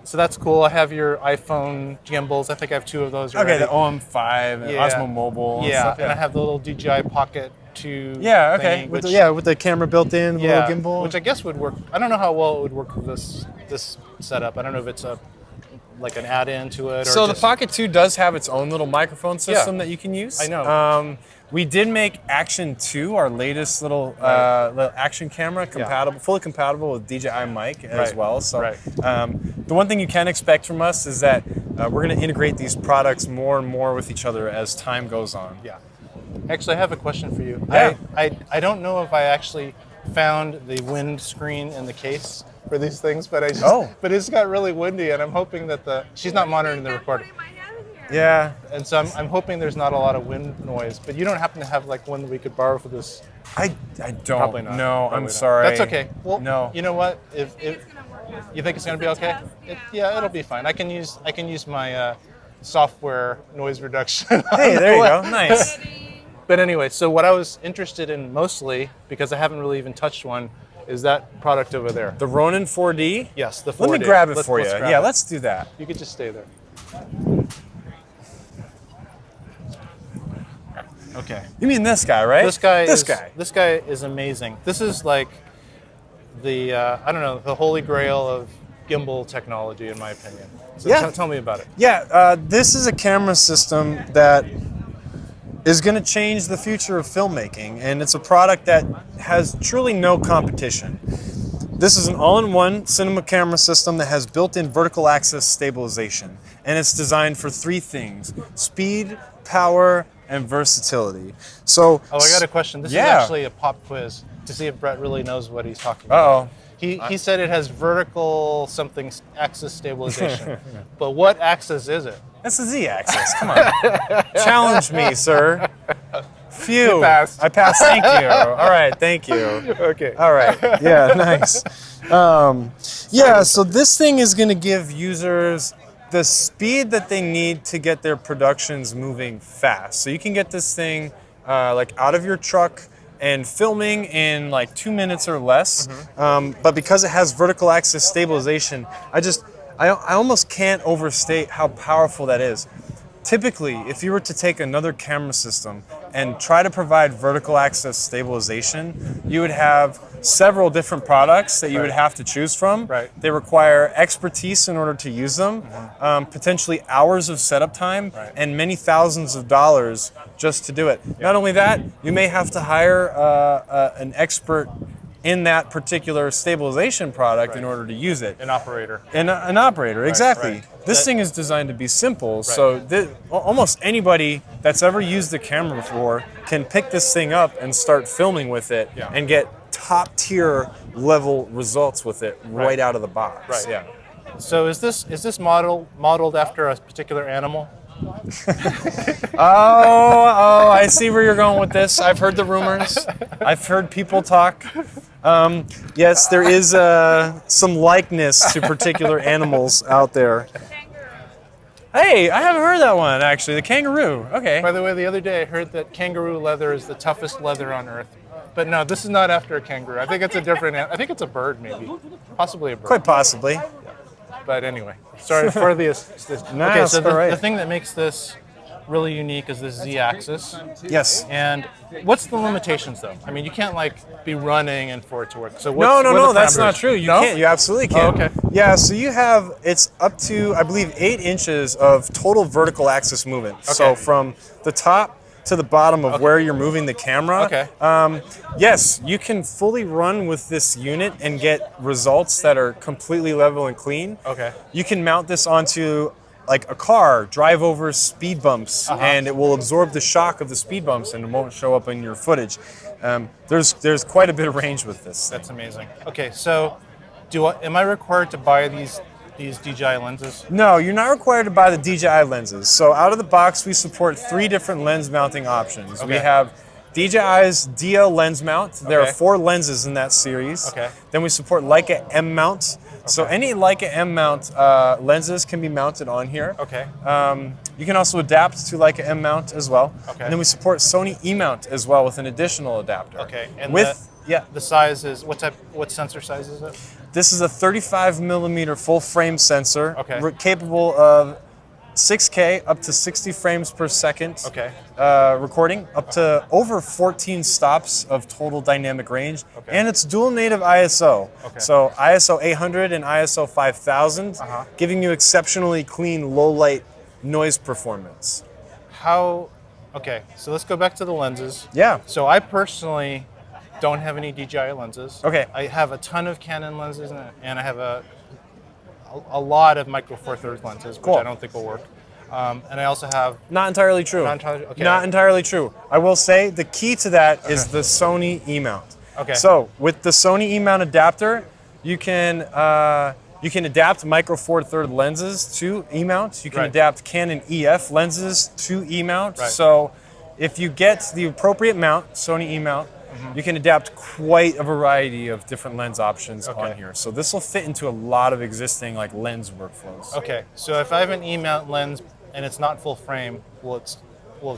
so that's cool. I have your iPhone gimbals. I think I have 2 of those already. Okay, the OM5 and Yeah. Osmo Mobile. And Yeah, stuff, and I have the little DJI Pocket 2. Yeah, okay. thingy, With which- with the camera built in, the yeah, little gimbal. which I guess would work. I don't know how well it would work with this setup. I don't know if it's like an add-in to it. Or So just, the Pocket 2 does have its own little microphone system that you can use. I know. We did make Action 2, our latest little action camera, fully compatible with DJI mic as Right. well. So Right. the one thing you can expect from us is that we're going to integrate these products more and more with each other as time goes on. Yeah. Actually, I have a question for you. Yeah. I don't know if I actually found the wind screen in the case for these things, but but it's got really windy, and I'm hoping that she's not monitoring the recording. Yeah. And so I'm hoping there's not a lot of wind noise, but you don't happen to have like one that we could borrow for this? I don't. Probably not. No, Probably I'm not. sorry. That's okay. Well, no. You know what? If you think it's gonna be okay, it'll be fine. I can use my software noise reduction. Hey, there you go. Nice. But anyway, so what I was interested in mostly, because I haven't really even touched one, is that product over there. The Ronin 4D? Yes, the 4D. Let me grab it Let's for you. grab Yeah, it. let's do that. You could just stay there. Okay. You mean this guy, right? This guy is amazing. This is like the I don't know, the holy grail of gimbal technology, in my opinion. So tell me about it. Yeah, this is a camera system that is going to change the future of filmmaking, and it's a product that has truly no competition. This is an all-in-one cinema camera system that has built-in vertical axis stabilization, and it's designed for 3 things: speed, power, and versatility. So, Oh, I got a question. This is Yeah. actually a pop quiz to see if Brett really knows what he's talking about. Uh-oh. He said it has vertical something axis stabilization. But what axis is it? That's the Z-axis. Come on. Challenge me, sir. Phew. You passed. I passed. Thank you. All right. Thank you. Okay. All right. Yeah, nice. So this thing is going to give users the speed that they need to get their productions moving fast. So you can get this thing like out of your truck and filming in like 2 minutes or less. But because it has vertical axis stabilization, I almost can't overstate how powerful that is. Typically, if you were to take another camera system and try to provide vertical axis stabilization, you would have several different products that you would have to choose from. Right. They require expertise in order to use them, potentially hours of setup time, and many thousands of dollars just to do it. Not only that, you may have to hire an expert in that particular stabilization product in order to use it. An operator. An operator, exactly. right. This thing is designed to be simple, so almost anybody that's ever used a camera before can pick this thing up and start filming with it and get top tier level results with it right out of the box. Right. Yeah. So is this modeled after a particular animal? Oh, I see where you're going with this. I've heard the rumors. I've heard people talk. Yes, there is some likeness to particular animals out there. Hey, I haven't heard that one, actually. The kangaroo. Okay. By the way, the other day I heard that kangaroo leather is the toughest leather on earth. But no, this is not after a kangaroo. I think it's a different. I think it's a bird, maybe, possibly a bird. Quite possibly. But anyway, sorry for the. No, okay, so it's all right. the thing that makes this really unique is this Z-axis. Yes. And what's the limitations, though? I mean, you can't be running and for it to work. So what are No, the that's not parameters? true. You No? can't. You absolutely can. Oh, okay. Yeah, so it's up to, I believe, 8 inches of total vertical axis movement. So from the top to the bottom of where you're moving the camera. Okay. Yes, you can fully run with this unit and get results that are completely level and clean. Okay. You can mount this onto like a car, drive over speed bumps, and it will absorb the shock of the speed bumps and it won't show up in your footage. There's quite a bit of range with this. That's amazing. Okay, so am I required to buy these DJI lenses? No, you're not required to buy the DJI lenses. So out of the box, we support 3 different lens mounting options. We Okay. have DJI's DL lens mount. There are Okay. 4 lenses in that series. Okay. Then we support Leica M mount. So any Leica M mount lenses can be mounted on here. Okay. You can also adapt to Leica M mount as well. Okay. And then we support Sony E mount as well with an additional adapter. Okay. And the the size is what sensor size is it? This is a 35 millimeter full frame sensor, Okay. capable of 6K up to 60 frames per second Okay. recording, up to over 14 stops of total dynamic range, Okay. and it's dual native ISO. Okay. So ISO 800 and ISO 5000, giving you exceptionally clean low light noise performance. Okay, so let's go back to the lenses. Yeah. So I personally don't have any DJI lenses. Okay. I have a ton of Canon lenses and I have a lot of micro four thirds lenses, which Cool. I don't think will work. And I also have Not entirely true. Not entirely- okay. Not entirely true. I will say the key to that is the Sony E-mount. Okay. So with the Sony E-mount adapter, you can adapt micro four third lenses to E-mount. You can Right. adapt Canon EF lenses to E-mount. Right. So if you get the appropriate mount, Sony E-mount, you can adapt quite a variety of different lens options on Okay. here. So this will fit into a lot of existing like lens workflows. Okay, so if I have an E-mount lens and it's not full frame, will it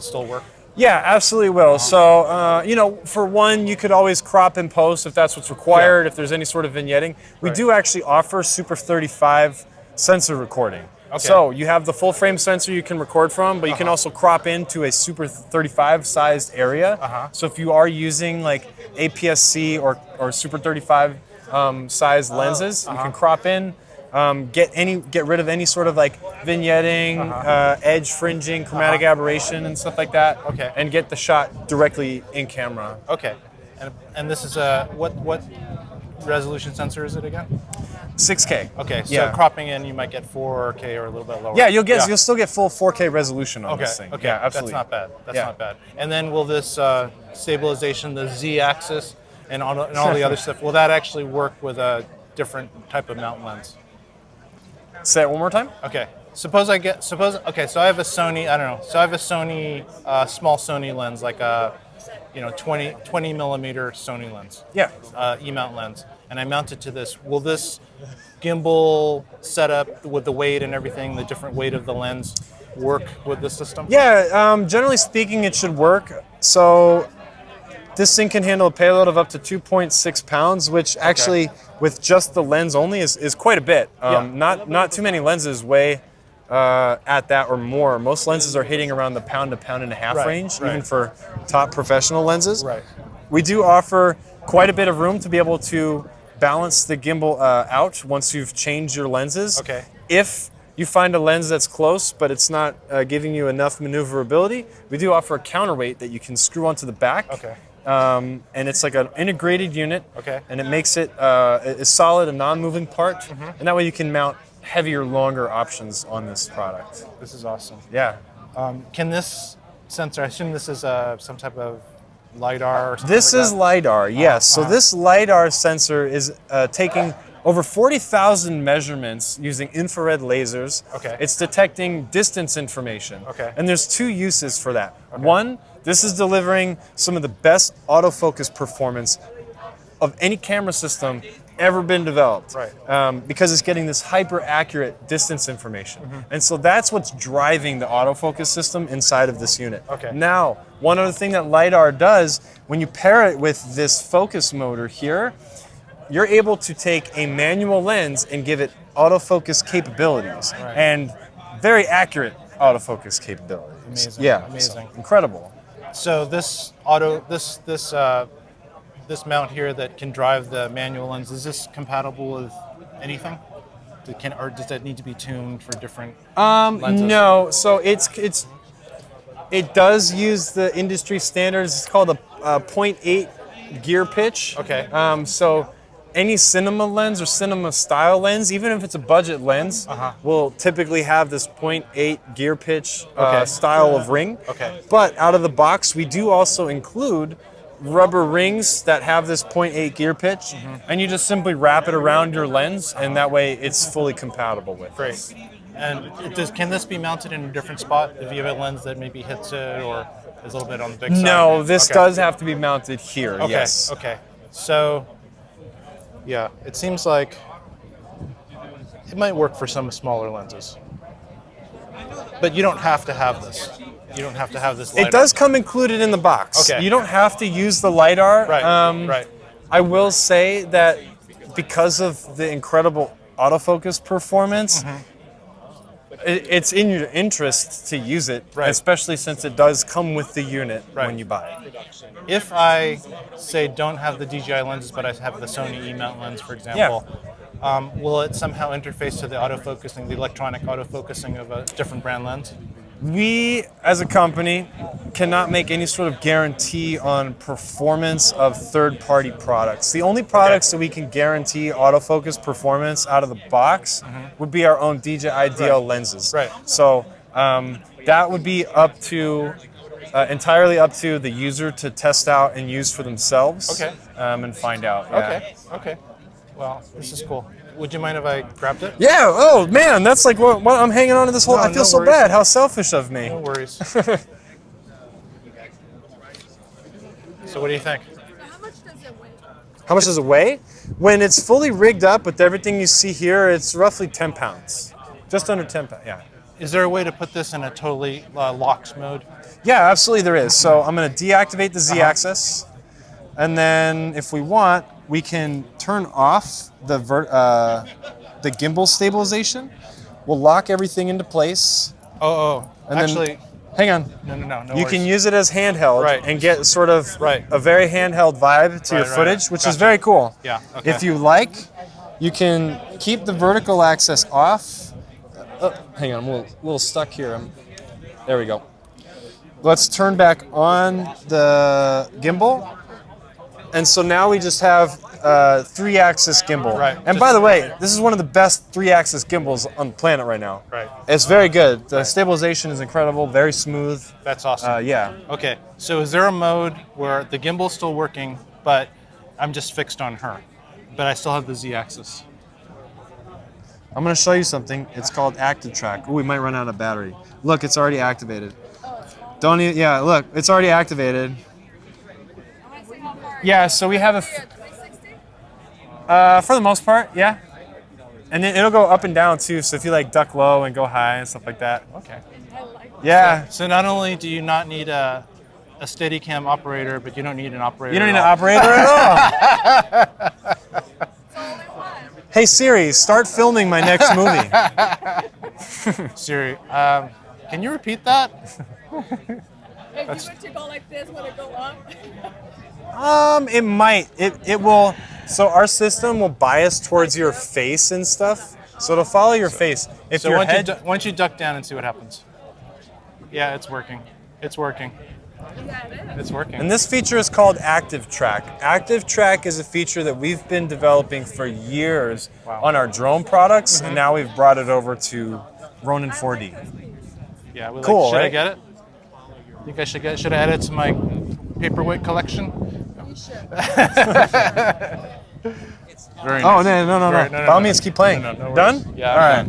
still work? Yeah, absolutely will. So, for one, you could always crop and post if that's what's required, if there's any sort of vignetting. We Right. do actually offer Super 35 sensor recording. Okay. So you have the full frame sensor you can record from, but you can also crop into a Super 35 sized area. So if you are using like APS-C or Super 35 sized lenses, you can crop in. Get rid of any sort of like vignetting, edge fringing, chromatic aberration, and stuff like that. Okay. And get the shot directly in camera. Okay, and this is what resolution sensor is it again? 6K. Okay, so Yeah. cropping in, you might get 4K or a little bit lower. Yeah, you'll still get full 4K resolution on Okay, this thing. okay, Yeah, absolutely. that's not bad. That's Yeah. not bad. And then will this stabilization, the Z-axis, and all the other stuff, will that actually work with a different type of mount lens? Say it one more time. Okay. So I have a Sony. I don't know. So I have a Sony, small Sony lens, like a, 20 millimeter Sony lens. Yeah. E-mount lens, and I mount it to this. Will this gimbal setup with the weight and everything, the different weight of the lens, work with the system? Yeah, generally speaking, it should work. So this thing can handle a payload of up to 2.6 pounds, which actually, with just the lens only, is quite a bit. Not too many lenses weigh at that or more. Most lenses are hitting around the pound to pound and a half Right, range, right. even for top professional lenses. Right. We do offer quite a bit of room to be able to balance the gimbal out once you've changed your lenses. Okay. If you find a lens that's close, but it's not giving you enough maneuverability, we do offer a counterweight that you can screw onto the back. Okay. And it's like an integrated unit. Okay. And it makes it a solid, a non-moving part. And that way you can mount heavier, longer options on this product. This is awesome. Yeah. Can this sensor? I assume this is some type of LiDAR or something This like is that? LiDAR, yes. So this LiDAR sensor is taking over 40,000 measurements using infrared lasers. Okay. It's detecting distance information. Okay. And there's 2 uses for that. One, this is delivering some of the best autofocus performance of any camera system ever been developed. Right. Because it's getting this hyper accurate distance information. And so that's what's driving the autofocus system inside of this unit. Okay. Now, one other thing that LiDAR does, when you pair it with this focus motor here, you're able to take a manual lens and give it autofocus capabilities and very accurate autofocus capabilities. Amazing. Yeah. Amazing. So, incredible. So this this mount here that can drive the manual lens, is this compatible with anything? Or does that need to be tuned for different lenses? No. So it does use the industry standards. It's called a 0.8 gear pitch. Okay. So any cinema lens or cinema style lens, even if it's a budget lens, will typically have this 0.8 gear pitch style of ring. Okay. But out of the box, we do also include rubber rings that have this 0.8 gear pitch, and you just simply wrap it around your lens, and that way it's fully compatible with. Great. And can this be mounted in a different spot if you have a lens that maybe hits it or is a little bit on the big side? No, this Okay. does have to be mounted here. Okay. Yes. Okay. So, yeah, it seems like it might work for some smaller lenses, but you don't have to have this. You don't have to have this LiDAR. It does come included in the box. Okay. You don't have to use the LiDAR. Right. Right. I will say that because of the incredible autofocus performance, it's in your interest to use it, Right. especially since it does come with the unit Right. when you buy it. If I say don't have the DJI lenses, but I have the Sony E-mount lens, for example, will it somehow interface to the autofocusing, the electronic autofocusing of a different brand lens? We, as a company, cannot make any sort of guarantee on performance of third-party products. The only products that we can guarantee autofocus performance out of the box would be our own DJI DL lenses. Right. So that would be up to entirely up to the user to test out and use for themselves. Okay. And find out. Yeah. Okay. Okay. Well, this is cool. Would you mind if I grabbed it? Yeah. Oh man, that's like what I'm hanging on to this whole. No, I feel no so worries. bad. How selfish of me. No worries. So what do you think? How much does it weigh? When it's fully rigged up with everything you see here, it's roughly 10 pounds. Just under 10 pounds, yeah. Is there a way to put this in a totally locked mode? Yeah, absolutely there is. So I'm going to deactivate the Z-axis. And then if we want, we can turn off the gimbal stabilization. We'll lock everything into place. Oh, And then- actually, Hang on. no, You can use it as handheld Right. and get sort of Right. a very handheld vibe to your Right, footage, which is Gotcha. very cool. Yeah, okay. If you like, you can keep the vertical axis off. Hang on, I'm a little stuck here. There we go. Let's turn back on the gimbal. And so now we just have 3-axis gimbal. Right. And by the way, this is one of the best 3-axis gimbals on the planet right now. Right. It's very good. The stabilization is incredible, very smooth. That's awesome. Yeah. Okay, so is there a mode where the gimbal's still working, but I'm just fixed on her, but I still have the Z-axis? I'm going to show you something. It's called Active Track. Oh, we might run out of battery. Look, it's already activated. Don't even, yeah, look, it's already activated. Yeah, so we have for the most part, yeah. And then it'll go up and down too, so if you like duck low and go high and stuff like that. Okay. Yeah. So not only do you not need a Steadicam operator, but you don't need an operator. You don't need at an all. operator at all. Hey Siri, start filming my next movie. Siri, can you repeat that? If you were to go like this, would it go up? It might. It will. So our system will bias towards your face and stuff. So it'll follow your face. If So your why head. don't you duck down and see what happens? Yeah, it's working. It's working. Yeah, it is. It's working. And this feature is called Active Track. Active Track is a feature that we've been developing for years on our drone products, and now we've brought it over to Ronin 4D. Yeah, Cool, should I right? get it? Think I should add it to my paperweight collection? Very Oh, nice. no. Very- By all means, keep playing. No worries. Done? Yeah. All right.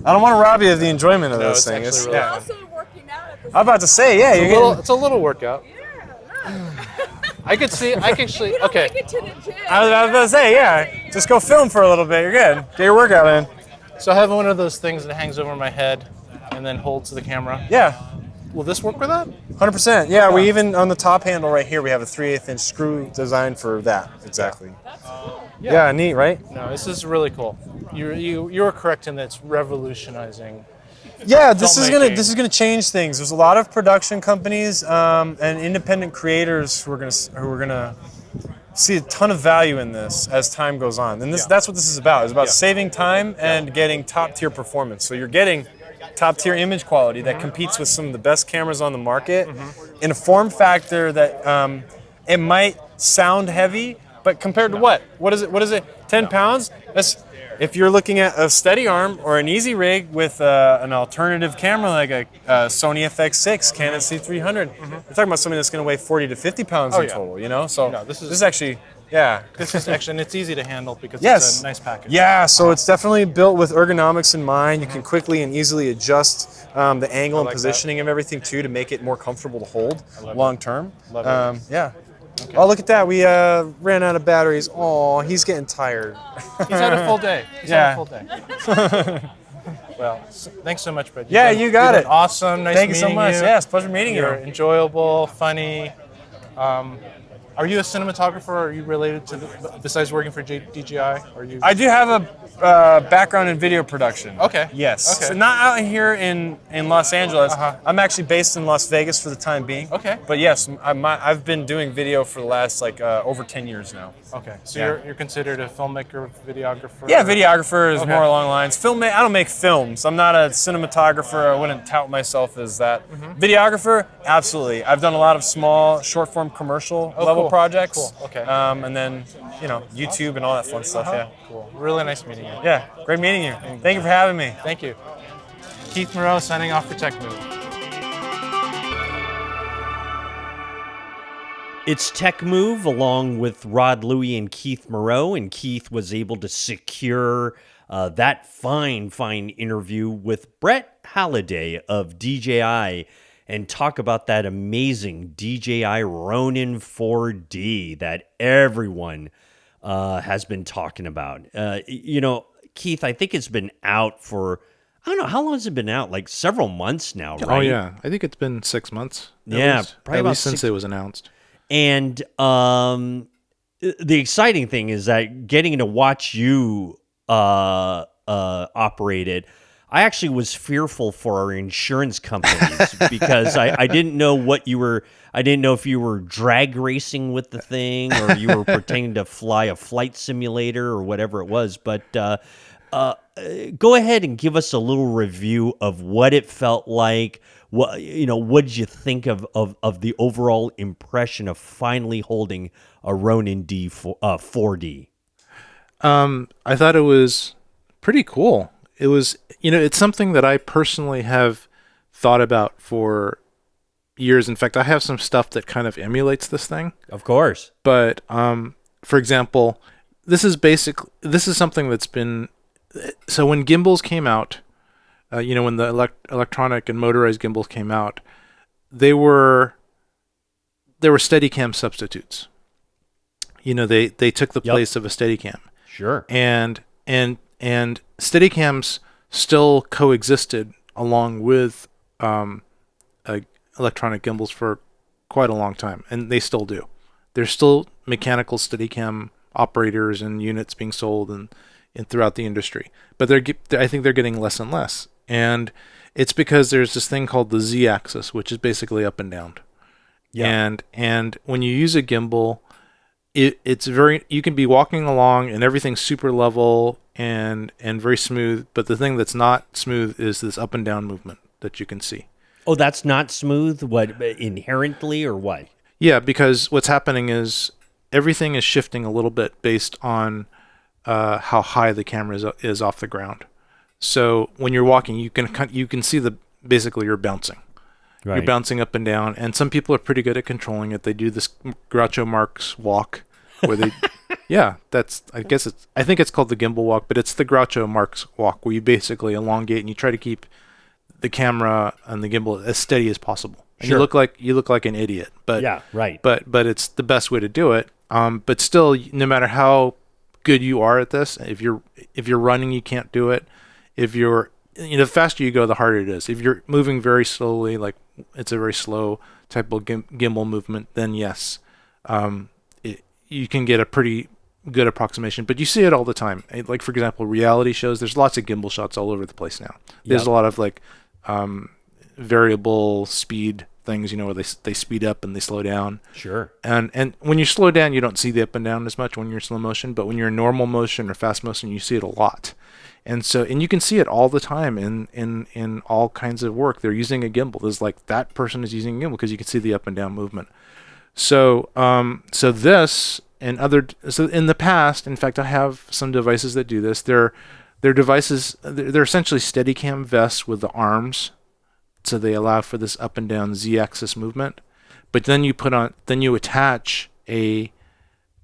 I don't want to rob you of the enjoyment of No, this it's thing. actually It's- really yeah. Also working out at the I'm about to say, yeah, you're getting. It's a little workout. I could see. I can actually. You don't Okay. make it to the gym. I was about to say, yeah. Just go film for a little bit. You're good. Get your workout in. So I have one of those things that hangs over my head and then holds the camera. Yeah. Will this work with that? 100%. Yeah, we even on the top handle right here, we have a 3/8 inch screw designed for that. Exactly. Yeah, neat, right? No, this is really cool. You were correct in that it's revolutionizing. Yeah, this is filmmaking. gonna change things. There's a lot of production companies and independent creators who are gonna see a ton of value in this as time goes on. And that's what this is about. It's about saving time and getting top tier performance. So you're getting top tier image quality that competes with some of the best cameras on the market in a form factor that it might sound heavy, but compared to what? What is it? 10 pounds? If you're looking at a steady arm or an easy rig with an alternative camera like a Sony FX6, Canon C300, we're talking about something that's going to weigh 40 to 50 pounds in total, you know? So No, this is actually, yeah. This is actually, and it's easy to handle because Yes. it's a nice package. Yeah, so it's definitely built with ergonomics in mind. You can quickly and easily adjust the angle and like positioning of everything too to make it more comfortable to hold love long term. Love it. Yeah. Oh, look at that. We ran out of batteries. Oh, he's getting tired. He's had a full day. He's Yeah. had a full day. Well, thanks so much, bud. Yeah, you got you've it. been awesome. Nice Thank you meeting so much. you. Yeah, it's a pleasure meeting You're you. enjoyable, funny. Are you a cinematographer? Are you related to, besides working for DJI? Are you? I do have a background in video production. Okay. Yes. Okay. So not out here in Los Angeles. Uh-huh. I'm actually based in Las Vegas for the time being. Okay. But yes, I've been doing video for the last over 10 years now. Okay. So Yeah. you're considered a filmmaker, videographer? Yeah, videographer is Okay. more along the lines. I don't make films. I'm not a cinematographer. I wouldn't tout myself as that. Mm-hmm. Videographer, absolutely. I've done a lot of small, short-form commercial level cool. projects. Cool. Okay. And then, YouTube and all that fun stuff, yeah. Cool. Really nice meeting you. Yeah, great meeting you. Thank you for having me. Thank you. Keith Moreau signing off for TechMove. It's TechMove along with Rod Louie and Keith Moreau, and Keith was able to secure that fine interview with Brett Halladay of DJI and talk about that amazing DJI Ronin 4D that everyone has been talking about. Keith, I think it's been out for, I don't know, how long has it been out? Like several months now, right? Oh yeah, I think it's been 6 months. Yeah, probably at about least since it was announced. And the exciting thing is that getting to watch you operate it, I actually was fearful for our insurance companies because I didn't know what you were. I didn't know if you were drag racing with the thing or you were pretending to fly a flight simulator or whatever it was. But go ahead and give us a little review of what it felt like. What did you think of the overall impression of finally holding a Ronin 4D? I thought it was pretty cool. It was, it's something that I personally have thought about for years. In fact, I have some stuff that kind of emulates this thing. Of course. But for example, this is something that's been, so when gimbals came out, when the electronic and motorized gimbals came out, they were Steadicam substitutes. They took the place of a Steadicam. Sure. And Steadicams still coexisted along with electronic gimbals for quite a long time, and they still do. There's still mechanical Steadicam operators and units being sold and throughout the industry, but I think they're getting less and less. And it's because there's this thing called the Z-axis, which is basically up and down. Yeah. And when you use a gimbal, it's you can be walking along and everything's super level and very smooth, but the thing that's not smooth is this up and down movement that you can see. Oh, that's not smooth? What, inherently or what? Yeah, because what's happening is everything is shifting a little bit based on how high the camera is off the ground. So when you're walking, you can see basically you're bouncing. Right. You're bouncing up and down, and some people are pretty good at controlling it. They do this Groucho Marx walk, where they Yeah, I think it's called the gimbal walk, but it's the Groucho Marx walk, where you basically elongate and you try to keep the camera and the gimbal as steady as possible. And Sure. you look like an idiot, but Yeah, right. But it's the best way to do it. But still, no matter how good you are at this, if you're running, you can't do it. If you're the faster you go, the harder it is. If you're moving very slowly, like it's a very slow type of gimbal movement, then yes, you can get a pretty good approximation. But you see it all the time. Like, for example, reality shows. There's lots of gimbal shots all over the place now. There's a lot of like variable speed things, where they speed up and they slow down. Sure. And when you slow down, you don't see the up and down as much when you're in slow motion, but when you're in normal motion or fast motion, you see it a lot. And you can see it all the time in all kinds of work. They're using a gimbal. There's like that person is using a gimbal because you can see the up and down movement. So this and so in the past, in fact, I have some devices that do this. They're devices. They're essentially Steadicam vests with the arms, so they allow for this up and down Z-axis movement. But then you attach a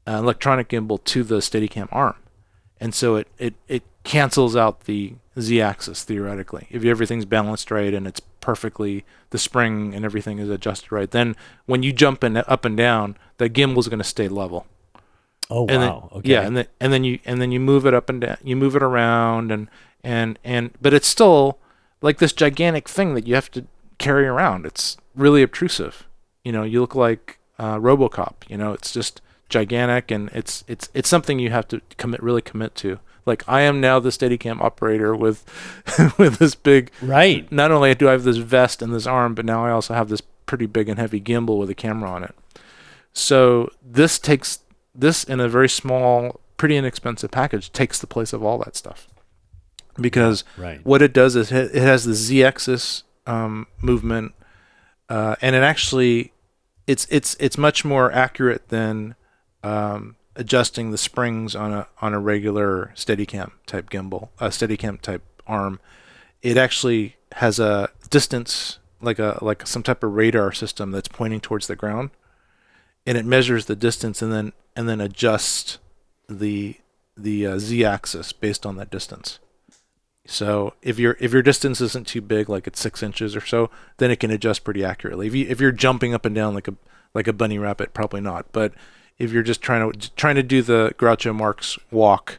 electronic gimbal to the Steadicam arm, and so it cancels out the Z-axis theoretically. If everything's balanced right and it's perfectly, the spring and everything is adjusted right, then when you jump up and down, the gimbal's going to stay level. Oh, and wow. Then, okay. Yeah, and then you move it up and down, you move it around, and but it's still like this gigantic thing that you have to carry around. It's really obtrusive. You look like RoboCop. It's just gigantic, and it's something you have to really commit to. Like, I am now the Steadicam operator with with this big. Right. Not only do I have this vest and this arm, but now I also have this pretty big and heavy gimbal with a camera on it. So this in a very small, pretty inexpensive package takes the place of all that stuff. Because what it does is it has the Z-axis movement, and it actually it's much more accurate than adjusting the springs on a regular Steadicam type gimbal, a Steadicam type arm. It actually has a distance, like some type of radar system that's pointing towards the ground, and it measures the distance and then adjusts the Z-axis based on that distance. So if your distance isn't too big, like it's 6 inches or so, then it can adjust pretty accurately. If you're jumping up and down like a bunny rabbit, probably not. But if you're just trying to do the Groucho Marx walk,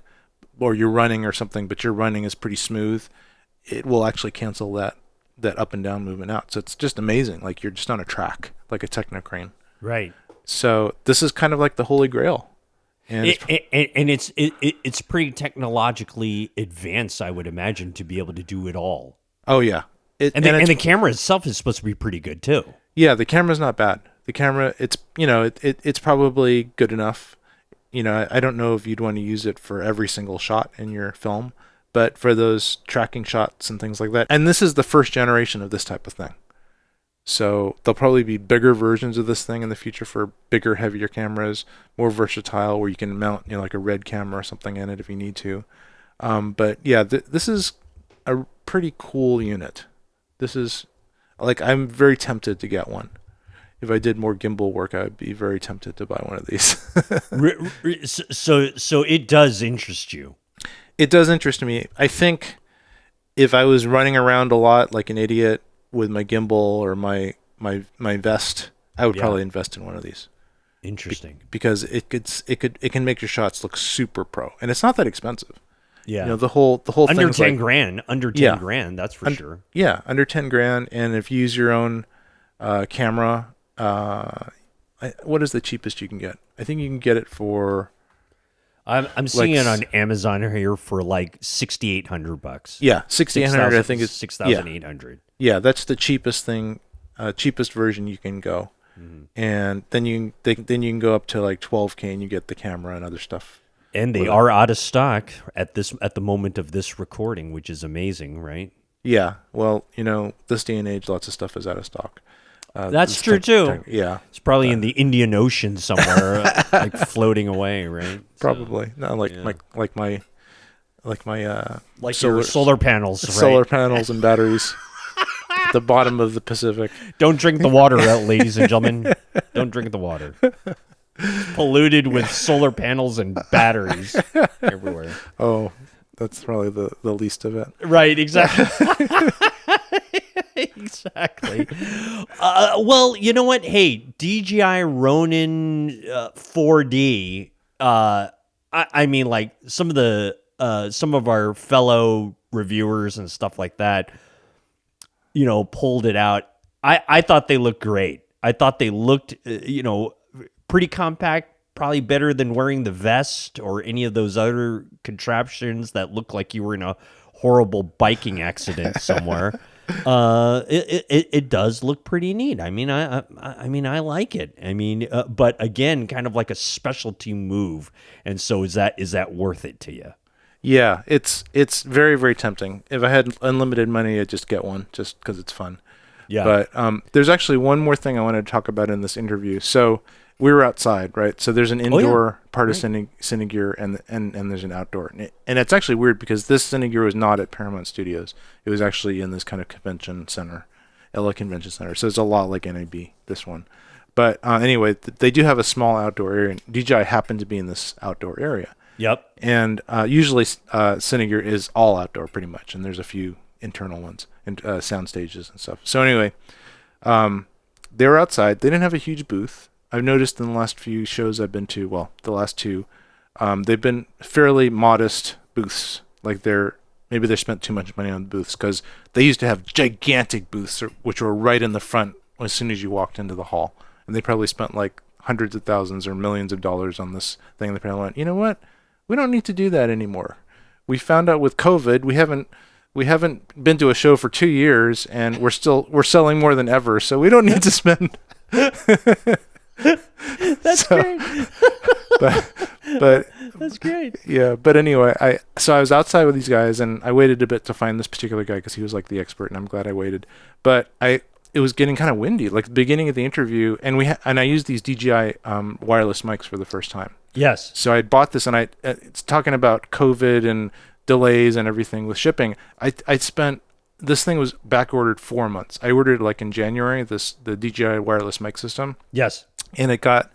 or you're running or something, but your running is pretty smooth, it will actually cancel that up and down movement out. So it's just amazing. Like, you're just on a track, like a techno crane. Right. So this is kind of like the Holy Grail. And it's pretty technologically advanced, I would imagine, to be able to do it all. Oh yeah, and the camera itself is supposed to be pretty good too. Yeah, the camera's not bad. The camera, it's probably good enough. I don't know if you'd want to use it for every single shot in your film, but for those tracking shots and things like that. And this is the first generation of this type of thing. So there'll probably be bigger versions of this thing in the future for bigger, heavier cameras, more versatile, where you can mount, like a RED camera or something in it if you need to. But yeah, this is a pretty cool unit. This is, like, I'm very tempted to get one. If I did more gimbal work, I would be very tempted to buy one of these. So it does interest you. It does interest me. I think if I was running around a lot like an idiot with my gimbal or my vest, I would probably invest in one of these. Interesting. Because it can make your shots look super pro, and it's not that expensive. Yeah. The whole under thing 10 grand, under 10 grand, that's for sure. Yeah, under 10 grand, and if you use your own camera, what is the cheapest you can get? I think you can get it for. I'm seeing it on Amazon here for like $6,800. Yeah, $6,800. I think it's $6,800. Yeah, that's the cheapest thing, cheapest version you can go, and then you can go up to like 12K and you get the camera and other stuff. And they are out of stock at the moment of this recording, which is amazing, right? Yeah. Well, this day and age, lots of stuff is out of stock. That's true too. Yeah, it's probably in the Indian Ocean somewhere, like floating away, right? Probably. No, like your solar panels, right? Solar panels and batteries at the bottom of the Pacific. Don't drink the water, ladies and gentlemen. Don't drink the water. polluted with solar panels and batteries everywhere. Oh, that's probably the least of it. Right, exactly. Exactly. Well, you know what? Hey, DJI Ronin 4D. I mean, like some of our fellow reviewers and stuff like that, pulled it out. I thought they looked great. I thought they looked, pretty compact. Probably better than wearing the vest or any of those other contraptions that look like you were in a horrible biking accident somewhere. It does look pretty neat. I mean, I like it. I mean, but again, kind of like a specialty move. And so is that worth it to you? Yeah, it's very, very tempting. If I had unlimited money, I'd just get one just because it's fun. Yeah. But there's actually one more thing I wanted to talk about in this interview. So we were outside, right? So there's an indoor part of Cine Gear and there's an outdoor. And it's actually weird because this Cine Gear was not at Paramount Studios. It was actually in this kind of convention center, LA Convention Center. So it's a lot like NAB, this one. But anyway, they do have a small outdoor area. And DJI happened to be in this outdoor area. Yep. And usually Cine Gear is all outdoor pretty much. And there's a few internal ones and sound stages and stuff. So anyway, they were outside. They didn't have a huge booth. I've noticed in the last few shows I've been to, well, the last two, they've been fairly modest booths. Like maybe they spent too much money on the booths because they used to have gigantic booths which were right in the front as soon as you walked into the hall. And they probably spent like hundreds of thousands or millions of dollars on this thing. They probably went, you know what? We don't need to do that anymore. We found out with COVID, we haven't been to a show for 2 years and we're selling more than ever. So we don't need to spend. That's great. but that's great. Yeah, but anyway, I was outside with these guys and I waited a bit to find this particular guy because he was like the expert, and I'm glad I waited. But it was getting kind of windy, like the beginning of the interview, and I used these DJI wireless mics for the first time. Yes. So I bought this, and it's talking about COVID and delays and everything with shipping. This thing was back ordered 4 months. I ordered like in January the DJI wireless mic system. Yes. And it got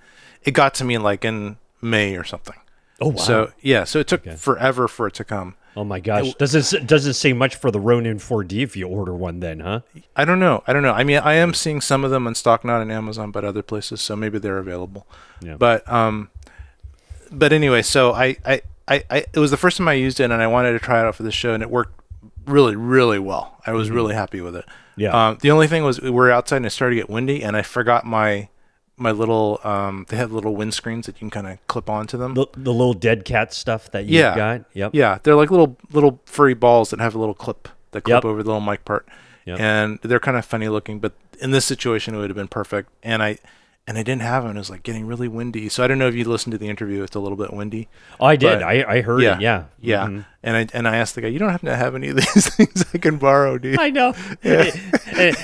to me like in May or something. Oh wow. So it took forever for it to come. Oh my gosh. Doesn't say much for the Ronin 4D if you order one then, huh? I don't know. I mean, I am seeing some of them in stock, not on Amazon, but other places, so maybe they're available. Yeah. But anyway, so I it was the first time I used it, and I wanted to try it out for the show, and it worked really, really well. I was really happy with it. Yeah. The only thing was we were outside and it started to get windy, and I forgot my little they have little wind screens that you can kind of clip onto them. The little dead cat stuff that you got. Yep. Yeah, they're like little furry balls that have a little clip that clip over the little mic part. Yep. And they're kind of funny looking, but in this situation it would have been perfect. And I didn't have them. It was like getting really windy. So I don't know if you listened to the interview. It's a little bit windy. Oh, I did. I heard it. Yeah. Yeah. Mm-hmm. And I asked the guy, you don't happen to have any of these things I can borrow, do you? I know. Yeah.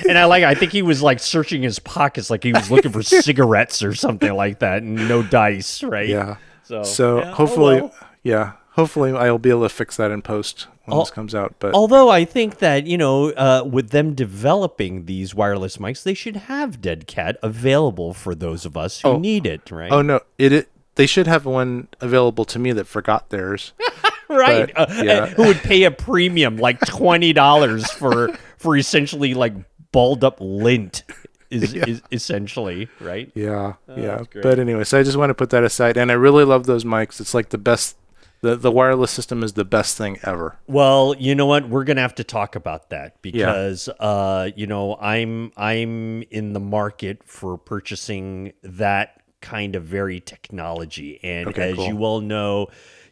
and I think he was like searching his pockets like he was looking for cigarettes or something like that, and no dice, right? Yeah. So hopefully, hopefully I'll be able to fix that in post when this comes out. But although I think that, with them developing these wireless mics, they should have Dead Cat available for those of us who need it, right? Oh no, they should have one available to me that forgot theirs. Right. Who would pay a premium like $20 for essentially like balled up lint is essentially, right? Yeah. That's great. But anyway, so I just want to put that aside, and I really love those mics. It's like the best. The wireless system is the best thing ever. Well, you know what? We're gonna have to talk about that because I'm in the market for purchasing that kind of very technology. And you well know,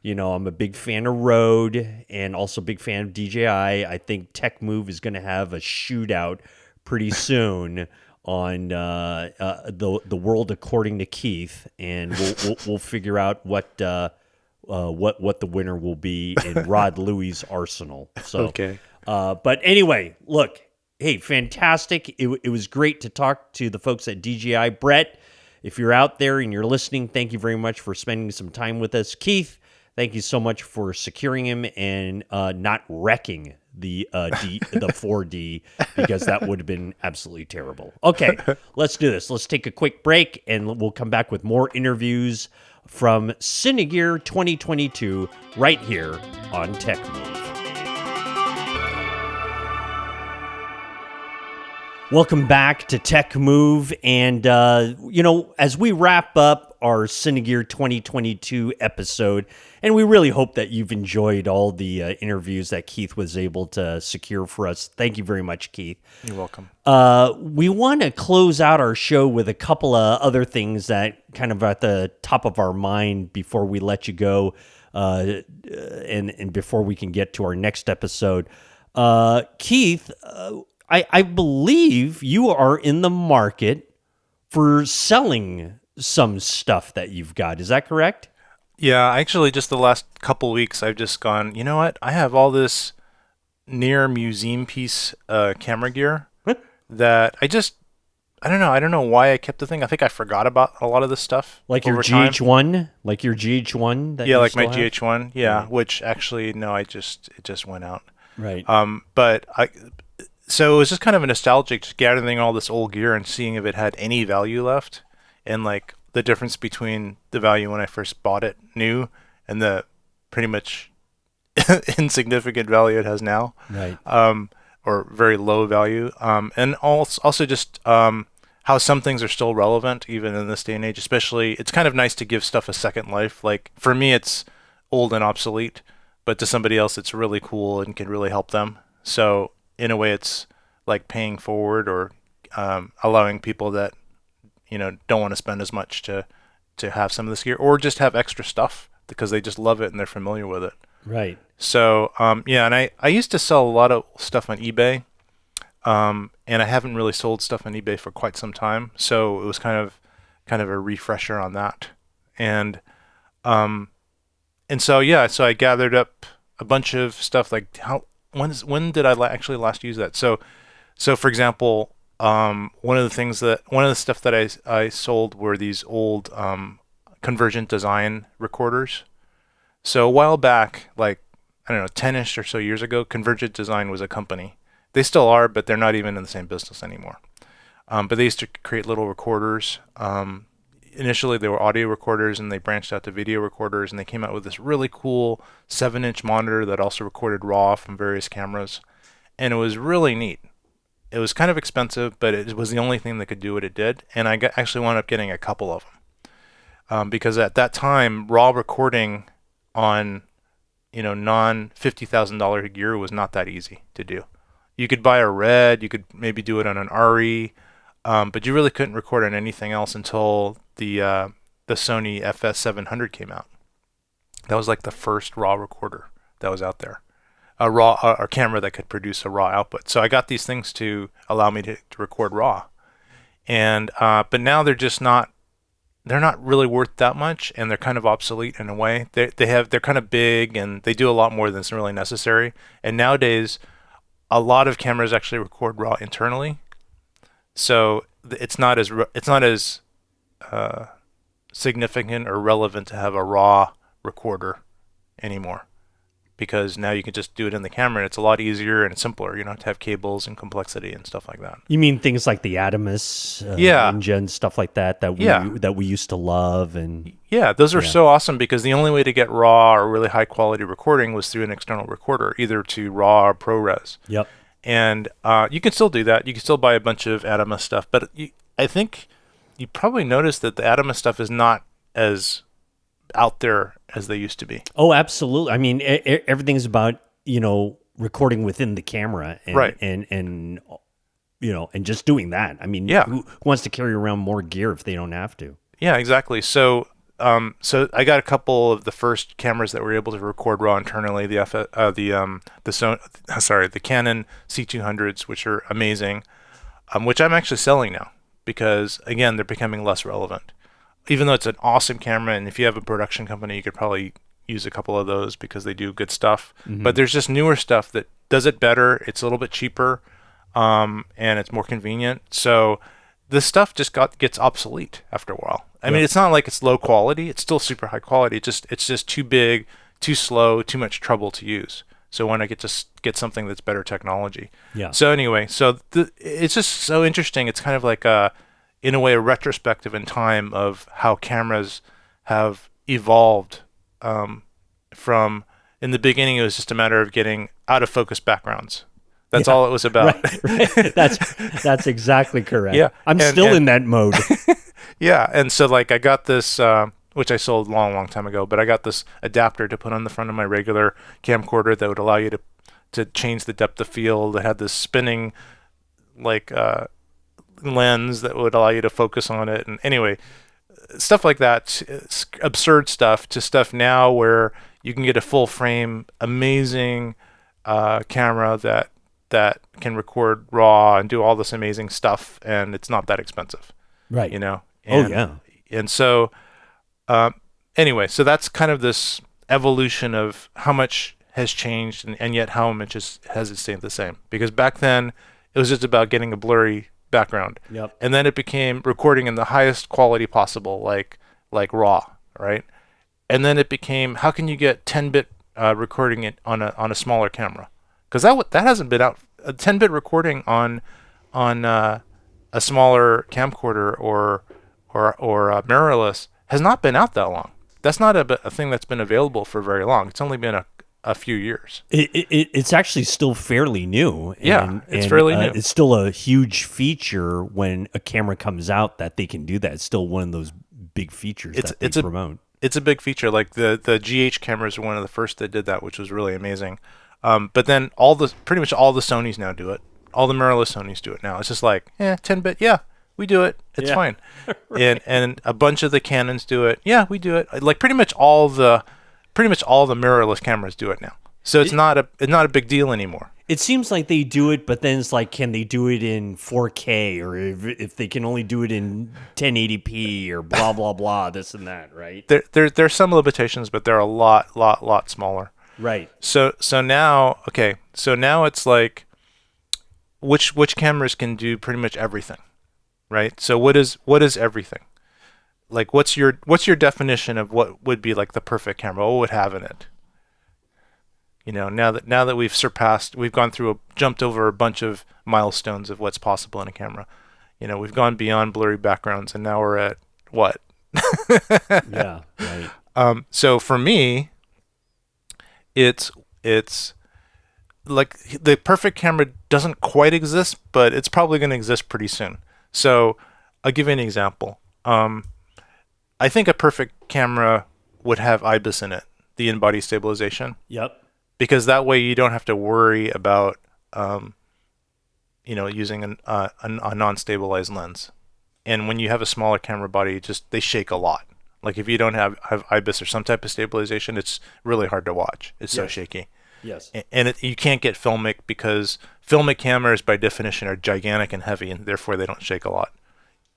I'm a big fan of Rode and also a big fan of DJI. I think TechMove is gonna have a shootout pretty soon on the world according to Keith, and we'll figure out what the winner will be in Rod Louie's arsenal. So, but anyway, look, hey, fantastic. It was great to talk to the folks at DJI. Brett, if you're out there and you're listening, thank you very much for spending some time with us. Keith, Thank you so much for securing him and not wrecking the 4D, because that would have been absolutely terrible. Okay, let's do this. Let's take a quick break, and we'll come back with more interviews from Cine 2022 right here on TechMove. Welcome back to TechMove, and as we wrap up our Cine 2022 episode, and we really hope that you've enjoyed all the interviews that Keith was able to secure for us. Thank you very much, Keith. You're welcome. We want to close out our show with a couple of other things that kind of at the top of our mind before we let you go, and before we can get to our next episode. Keith, I believe you are in the market for selling some stuff that you've got. Is that correct? Yeah, actually, just the last couple weeks, I've just gone, you know what? I have all this near museum piece camera gear that I don't know. I don't know why I kept the thing. I think I forgot about a lot of this stuff. Like your GH1? Like your GH1? That yeah, like my GH1. Yeah, right. Which actually, no, it just went out. Right. So it was just kind of a nostalgic, just gathering all this old gear and seeing if it had any value left, and like the difference between the value when I first bought it new and the pretty much insignificant value it has now, right? Or very low value, and also just how some things are still relevant even in this day and age. Especially, it's kind of nice to give stuff a second life. Like for me, it's old and obsolete, but to somebody else, it's really cool and can really help them. So in a way, it's like paying forward or allowing people that don't want to spend as much to have some of this gear, or just have extra stuff because they just love it and they're familiar with it. Right. So and I used to sell a lot of stuff on eBay, and I haven't really sold stuff on eBay for quite some time. So it was kind of a refresher on that, and so I gathered up a bunch of stuff. Like when did I actually last use that? So for example, one of the stuff that I sold were these old Convergent Design recorders. So a while back, like, I don't know, 10-ish or so years ago, Convergent Design was a company. They still are, but they're not even in the same business anymore. But they used to create little recorders. Initially, they were audio recorders, and they branched out to video recorders, and they came out with this really cool 7-inch monitor that also recorded RAW from various cameras. And it was really neat. It was kind of expensive, but it was the only thing that could do what it did. And I actually wound up getting a couple of them. Because at that time, RAW recording on non-$50,000 gear was not that easy to do. You could buy a RED, you could maybe do it on an RE, but you really couldn't record on anything else until the Sony FS700 came out. That was like the first RAW recorder that was out there. A camera that could produce a RAW output. So I got these things to allow me to record RAW. And but now they're not really worth that much, and they're kind of obsolete in a way. They're kind of big, and they do a lot more than is really necessary. And nowadays, a lot of cameras actually record RAW internally, so it's not as significant or relevant to have a RAW recorder anymore, because now you can just do it in the camera, and it's a lot easier and simpler. You don't have to have cables and complexity and stuff like that. You mean things like the Adamus engine, stuff like that we used to love, and those are so awesome, because the only way to get RAW or really high quality recording was through an external recorder, either to RAW or ProRes. Yep. And you can still do that. You can still buy a bunch of Adamus stuff, but I think you probably noticed that the Adamus stuff is not as out there as they used to be. Oh, absolutely. I mean, everything's about recording within the camera, and, right? And just doing that. I mean, who wants to carry around more gear if they don't have to? Yeah, exactly. So I got a couple of the first cameras that were able to record RAW internally. The Canon C200s, which are amazing, which I'm actually selling now, because again, they're becoming less relevant. Even though it's an awesome camera, and if you have a production company, you could probably use a couple of those because they do good stuff. Mm-hmm. But there's just newer stuff that does it better. It's a little bit cheaper, and it's more convenient. So this stuff just gets obsolete after a while. I mean, it's not like it's low quality. It's still super high quality. It's just too big, too slow, too much trouble to use. So when I get something that's better technology. Yeah. So anyway, it's just so interesting. It's kind of like in a way, a retrospective in time of how cameras have evolved. From in the beginning, it was just a matter of getting out of focus backgrounds. That's all it was about. Right. That's exactly correct. Yeah, I'm still in that mode. Yeah, and so like I got this, which I sold a long time ago, but I got this adapter to put on the front of my regular camcorder that would allow you to change the depth of field. It had this spinning like lens that would allow you to focus on it, and anyway, stuff like that, absurd stuff to stuff now where you can get a full frame, amazing camera that can record RAW and do all this amazing stuff, and it's not that expensive, right? You know. And so, anyway, so that's kind of this evolution of how much has changed and yet how much has it stayed the same. Because back then, it was just about getting a blurry background. Yep. And then it became recording in the highest quality possible, like RAW, right? And then it became, how can you get 10-bit recording it on a smaller camera? Because that hasn't been out. A 10-bit recording on a smaller camcorder or mirrorless has not been out that long. That's not a thing that's been available for very long. It's only been a few years. It's actually still fairly new. It's fairly new. It's still a huge feature when a camera comes out that they can do that. It's still one of those big features that they promote. It's a big feature. Like the GH cameras were one of the first that did that, which was really amazing. But then pretty much all the Sonys now do it. All the mirrorless Sonys do it now. It's just like, 10-bit, yeah, we do it. It's fine. Right. And a bunch of the Canons do it. Yeah, we do it. Like pretty much all the mirrorless cameras do it now. So it's not a big deal anymore. It seems like they do it, but then it's like, can they do it in 4K, or if they can only do it in 1080p, or blah blah blah, this and that, right? There's some limitations, but they're a lot smaller. Right. So now it's like, which cameras can do pretty much everything, right? So what is everything? Like what's your definition of what would be like the perfect camera? What would have in it? You know, now that we've gone through jumped over a bunch of milestones of what's possible in a camera. You know, we've gone beyond blurry backgrounds, and now we're at what? Yeah, right. So for me, it's like the perfect camera doesn't quite exist, but it's probably going to exist pretty soon. So I'll give you an example. I think a perfect camera would have IBIS in it, the in-body stabilization. Yep. Because that way you don't have to worry about, using a non-stabilized lens. And when you have a smaller camera body, they shake a lot. Like if you don't have IBIS or some type of stabilization, it's really hard to watch. It's so shaky. Yes. And you can't get filmic because filmic cameras by definition are gigantic and heavy, and therefore they don't shake a lot.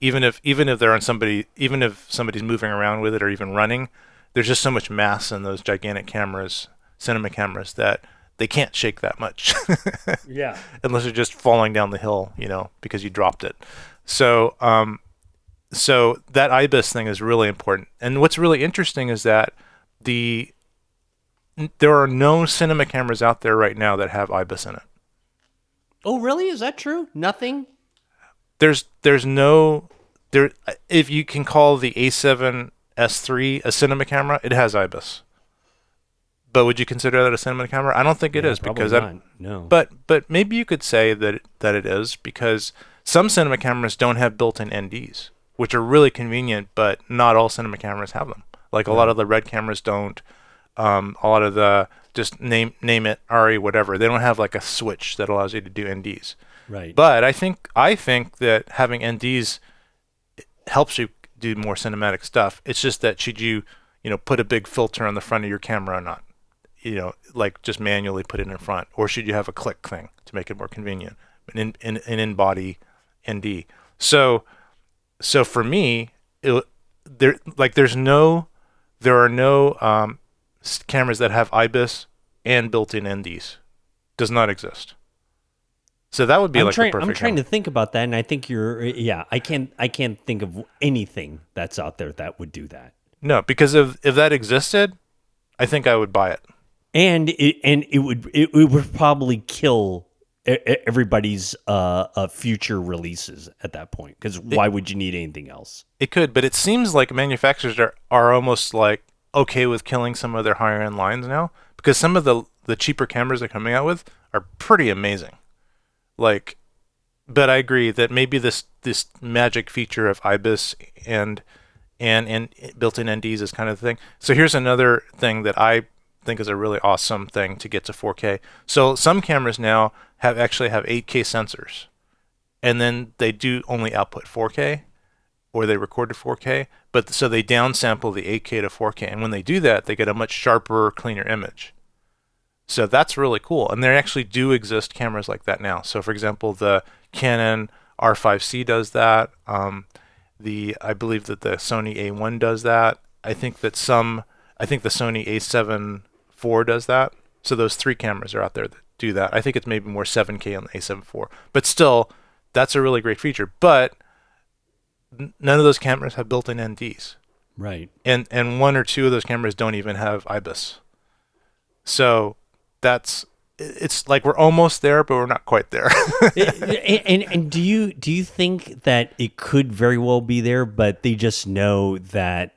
Even if they're on somebody, even if somebody's moving around with it or even running, there's just so much mass in those gigantic cameras, cinema cameras, that they can't shake that much. Yeah. Unless you're just falling down the hill, because you dropped it. So that IBIS thing is really important. And what's really interesting is that there are no cinema cameras out there right now that have IBIS in it. Oh, really? Is that true? Nothing? There's no if you can call the A7S3 a cinema camera, it has IBIS. But would you consider that a cinema camera? I don't think it is, because no. But maybe you could say that it is, because some cinema cameras don't have built-in NDs, which are really convenient, but not all cinema cameras have them. Like a lot of the Red cameras don't. A lot of the just name it RE whatever. They don't have like a switch that allows you to do NDs. Right. But I think that having NDs helps you do more cinematic stuff. It's just that should you put a big filter on the front of your camera or not? Like just manually put it in front, or should you have a click thing to make it more convenient? An in-body ND. So for me, there are no cameras that have IBIS and built-in NDs. Does not exist. So that would be the perfect I'm trying camera. to think about that, and I think I can't think of anything that's out there that would do that. No, because if that existed, I think I would buy it. And it would probably kill everybody's future releases at that point, because why would you need anything else? It could, but it seems like manufacturers are almost like okay with killing some of their higher end lines now, because some of the cheaper cameras they're coming out with are pretty amazing. Like, but I agree that maybe this magic feature of IBIS and built-in NDs is kind of the thing. So here's another thing that I think is a really awesome thing to get to 4K. So some cameras now actually have 8K sensors, and then they do only output 4K, or they record to 4K, but so they downsample the 8K to 4K, and when they do that, they get a much sharper, cleaner image. So that's really cool, and there actually do exist cameras like that now. So for example, the Canon R5C does that. I believe that the Sony A1 does that. I think the Sony A7 IV does that. So those 3 cameras are out there that do that. I think it's maybe more 7K on the A7 IV, but still, that's a really great feature. But none of those cameras have built-in NDs, right? And 1 or 2 of those cameras don't even have IBIS. So it's like we're almost there, but we're not quite there. and do you think that it could very well be there, but they just know that?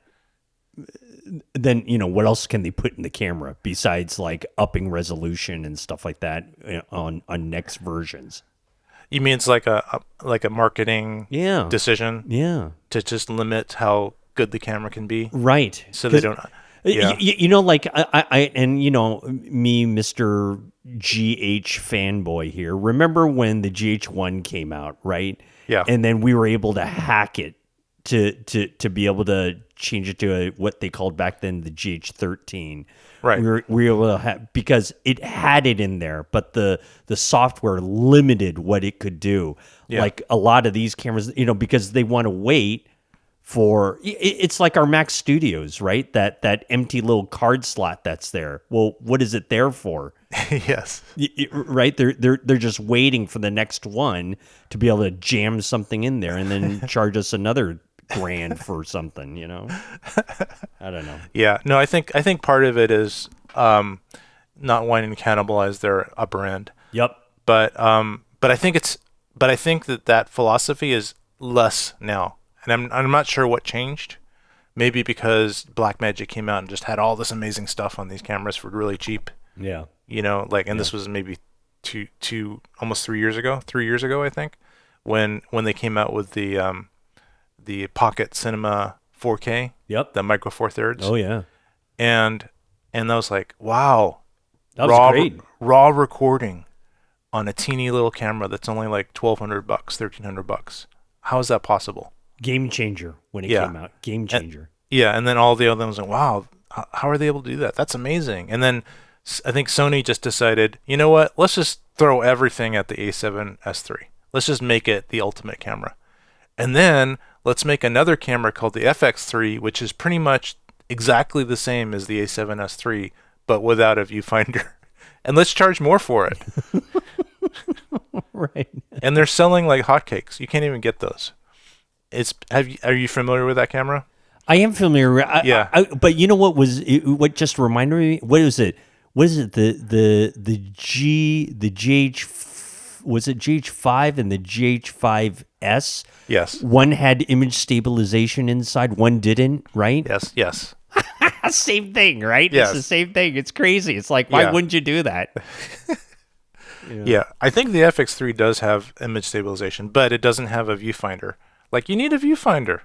Then what else can they put in the camera besides like upping resolution and stuff like that on next versions? You mean it's like a marketing decision? Yeah. To just limit how good the camera can be. Right. So they don't. Yeah. Like I me, Mr. GH fanboy here. Remember when the GH1 came out, right? Yeah. And then we were able to hack it to be able to change it to what they called back then the GH13. Right. We were able to have, because it had it in there, but the software limited what it could do. Yeah. Like a lot of these cameras, because they want to wait for, it's like our Mac Studios, right? That empty little card slot that's there. Well, what is it there for? Yes. Right? They're just waiting for the next one to be able to jam something in there and then charge us another $1,000 for something, I don't know. Yeah. No, I think part of it is not wanting to cannibalize their upper end. Yep. But I think that philosophy is less now. And I'm not sure what changed. Maybe because Blackmagic came out and just had all this amazing stuff on these cameras for really cheap. Yeah. This was maybe almost 3 years ago. 3 years ago, I think, when they came out with the Pocket Cinema 4K. Yep. The Micro Four Thirds. Oh yeah. And I was like, wow. That was great. Raw recording on a teeny little camera that's only like $1,200, $1,300. How is that possible? Game changer when it came out. Game changer. And then all the other ones like, wow, how are they able to do that? That's amazing. And then I think Sony just decided, you know what? Let's just throw everything at the A7S III. Let's just make it the ultimate camera. And then let's make another camera called the FX3, which is pretty much exactly the same as the A7S III, but without a viewfinder. And let's charge more for it. Right. And they're selling like hotcakes. You can't even get those. Are you familiar with that camera? I am familiar. But you know what just reminded me? What is it? What is it? The GH, was it GH5 and the GH5S? Yes. One had image stabilization inside, one didn't, right? Yes. Same thing, right? Yes. It's the same thing. It's crazy. It's like, why wouldn't you do that? Yeah, I think the FX3 does have image stabilization, but it doesn't have a viewfinder. Like, you need a viewfinder.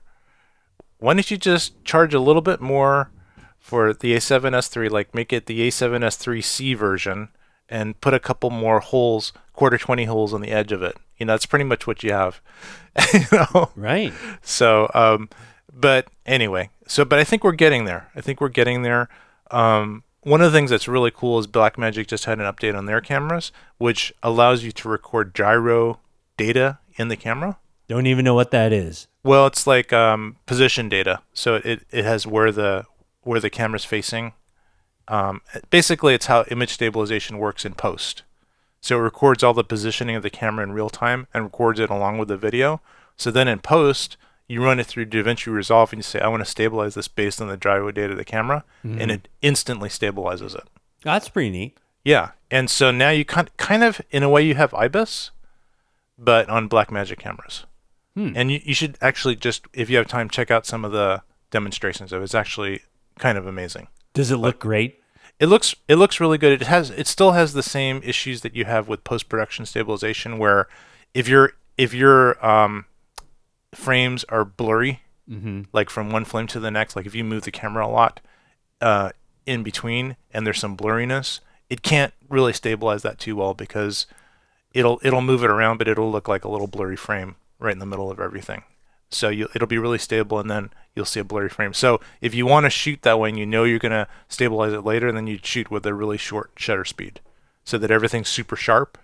Why don't you just charge a little bit more for the A7S III, like make it the A7S IIIC version, and put a couple more holes, quarter 20 holes on the edge of it. That's pretty much what you have. Right. So, but anyway, but I think we're getting there. One of the things that's really cool is Blackmagic just had an update on their cameras, which allows you to record gyro data in the camera. Don't even know what that is. Well, it's like position data. So it has where the camera's facing. Basically, it's how image stabilization works in post. So it records all the positioning of the camera in real time and records it along with the video. So then in post, you run it through DaVinci Resolve and you say, I want to stabilize this based on the driveway data of the camera, and it instantly stabilizes it. That's pretty neat. Yeah, and so now you kind of, in a way, you have IBIS, but on Blackmagic cameras. And you should actually just, if you have time, check out some of the demonstrations of it. It's actually kind of amazing. Does it look great? It looks really good. It still has the same issues that you have with post-production stabilization, where if your frames are blurry, like from one frame to the next, like if you move the camera a lot in between and there's some blurriness, it can't really stabilize that too well because it'll move it around, but it'll look like a little blurry frame right in the middle of everything. So it'll be really stable, and then you'll see a blurry frame. So if you want to shoot that way and you know you're going to stabilize it later, then you'd shoot with a really short shutter speed so that everything's super sharp,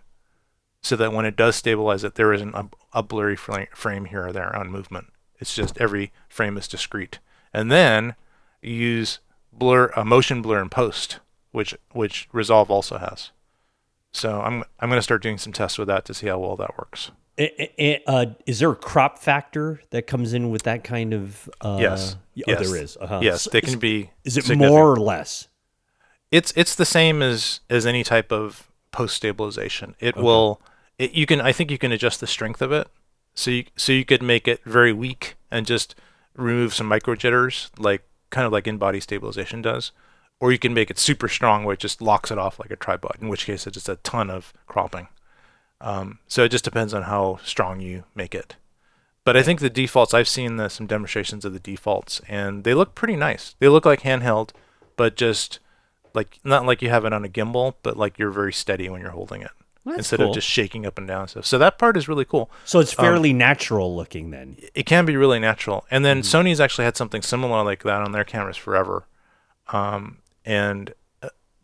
so that when it does stabilize it, there isn't a blurry frame here or there on movement. It's just every frame is discrete. And then you use motion blur in post, which Resolve also has. So I'm going to start doing some tests with that to see how well that works. Is there a crop factor that comes in with that kind of? Yes. There is. Yes, they can be. Is it more or less? It's the same as any type of post stabilization. It will. You can. I think you can adjust the strength of it. So you could make it very weak and just remove some micro jitters, kind of like in-body stabilization does, or you can make it super strong where it just locks it off like a tripod. In which case, it's just a ton of cropping. So it just depends on how strong you make it. But I think the defaults, I've seen some demonstrations of the defaults, and they look pretty nice. They look like handheld, but just not like you have it on a gimbal, but like you're very steady when you're holding it. That's instead cool. of just shaking up and down stuff. So that part is really cool. So it's fairly natural looking then. It can be really natural. And then Sony's actually had something similar like that on their cameras forever. And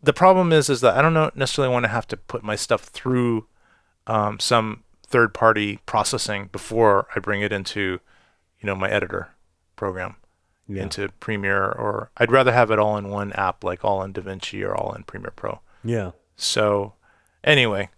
the problem is that I don't necessarily want to have to put my stuff through some third-party processing before I bring it into, my editor program, into Premiere, or I'd rather have it all in one app, like all in DaVinci or all in Premiere Pro. Yeah. So, anyway,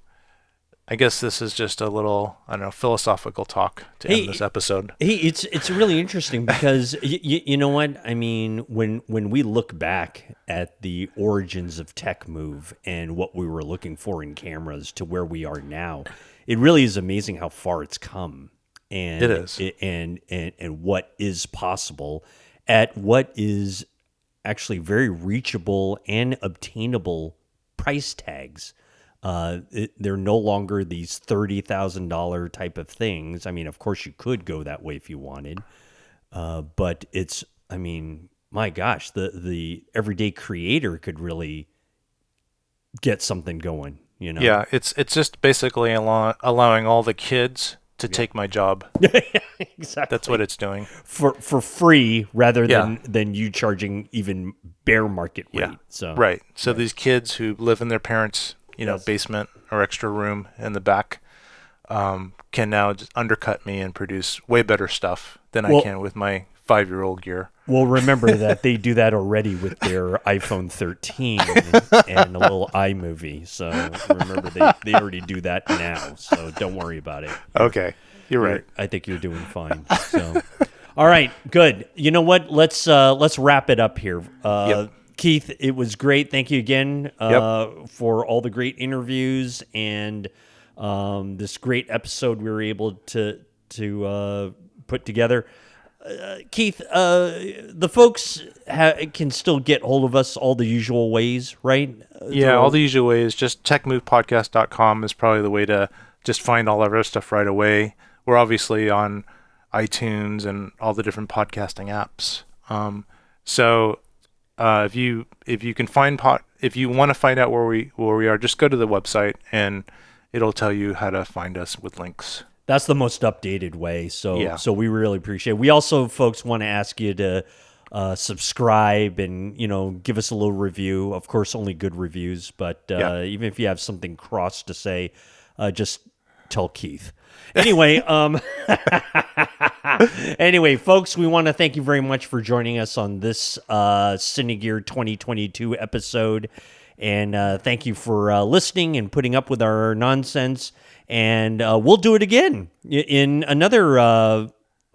I guess this is just a little, philosophical talk to end this episode. Hey, it's really interesting because you know what? I mean, when we look back at the origins of TechMove and what we were looking for in cameras to where we are now, it really is amazing how far it's come. And it is. And what is possible at what is actually very reachable and obtainable price tags. They're no longer these $30,000 type of things. I mean, of course, you could go that way if you wanted, but my gosh, the everyday creator could really get something going. Yeah, it's just basically allowing all the kids to take my job. Exactly. That's what it's doing for free rather than you charging even bare market rate. Yeah. So right. So these kids who live in their parents' basement or extra room in the back can now just undercut me and produce way better stuff than I can with my 5-year-old gear. Well, remember that they do that already with their iPhone 13 and a little iMovie. So remember, they already do that now. So don't worry about it. Okay, you're right. I think you're doing fine. So, all right, good. You know what? Let's wrap it up here. Keith, it was great. Thank you again for all the great interviews and this great episode we were able to put together. Keith, the folks can still get hold of us all the usual ways, right? Yeah, all the usual ways. Just techmovepodcast.com is probably the way to just find all of our stuff right away. We're obviously on iTunes and all the different podcasting apps. So if you can if you want to find out where we are, just go to the website and it'll tell you how to find us with links. That's the most updated way. So we really appreciate it. We also, folks, want to ask you to subscribe and, give us a little review. Of course, only good reviews, but even if you have something cross to say, just tell Keith. Anyway, folks, we want to thank you very much for joining us on this Cine Gear 2022 episode. And thank you for listening and putting up with our nonsense. And we'll do it again in another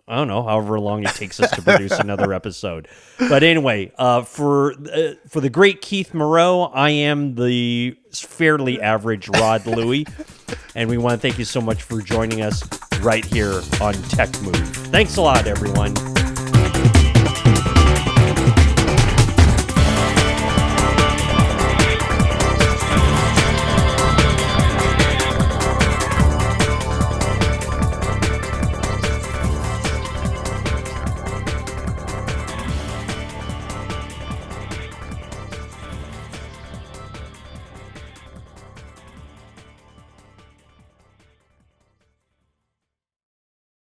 I don't know, however long it takes us to produce another episode. But anyway, for the great Keith Moreau, I am the fairly average Rod Louie, and we want to thank you so much for joining us right here on TechMove. Thanks a lot, everyone.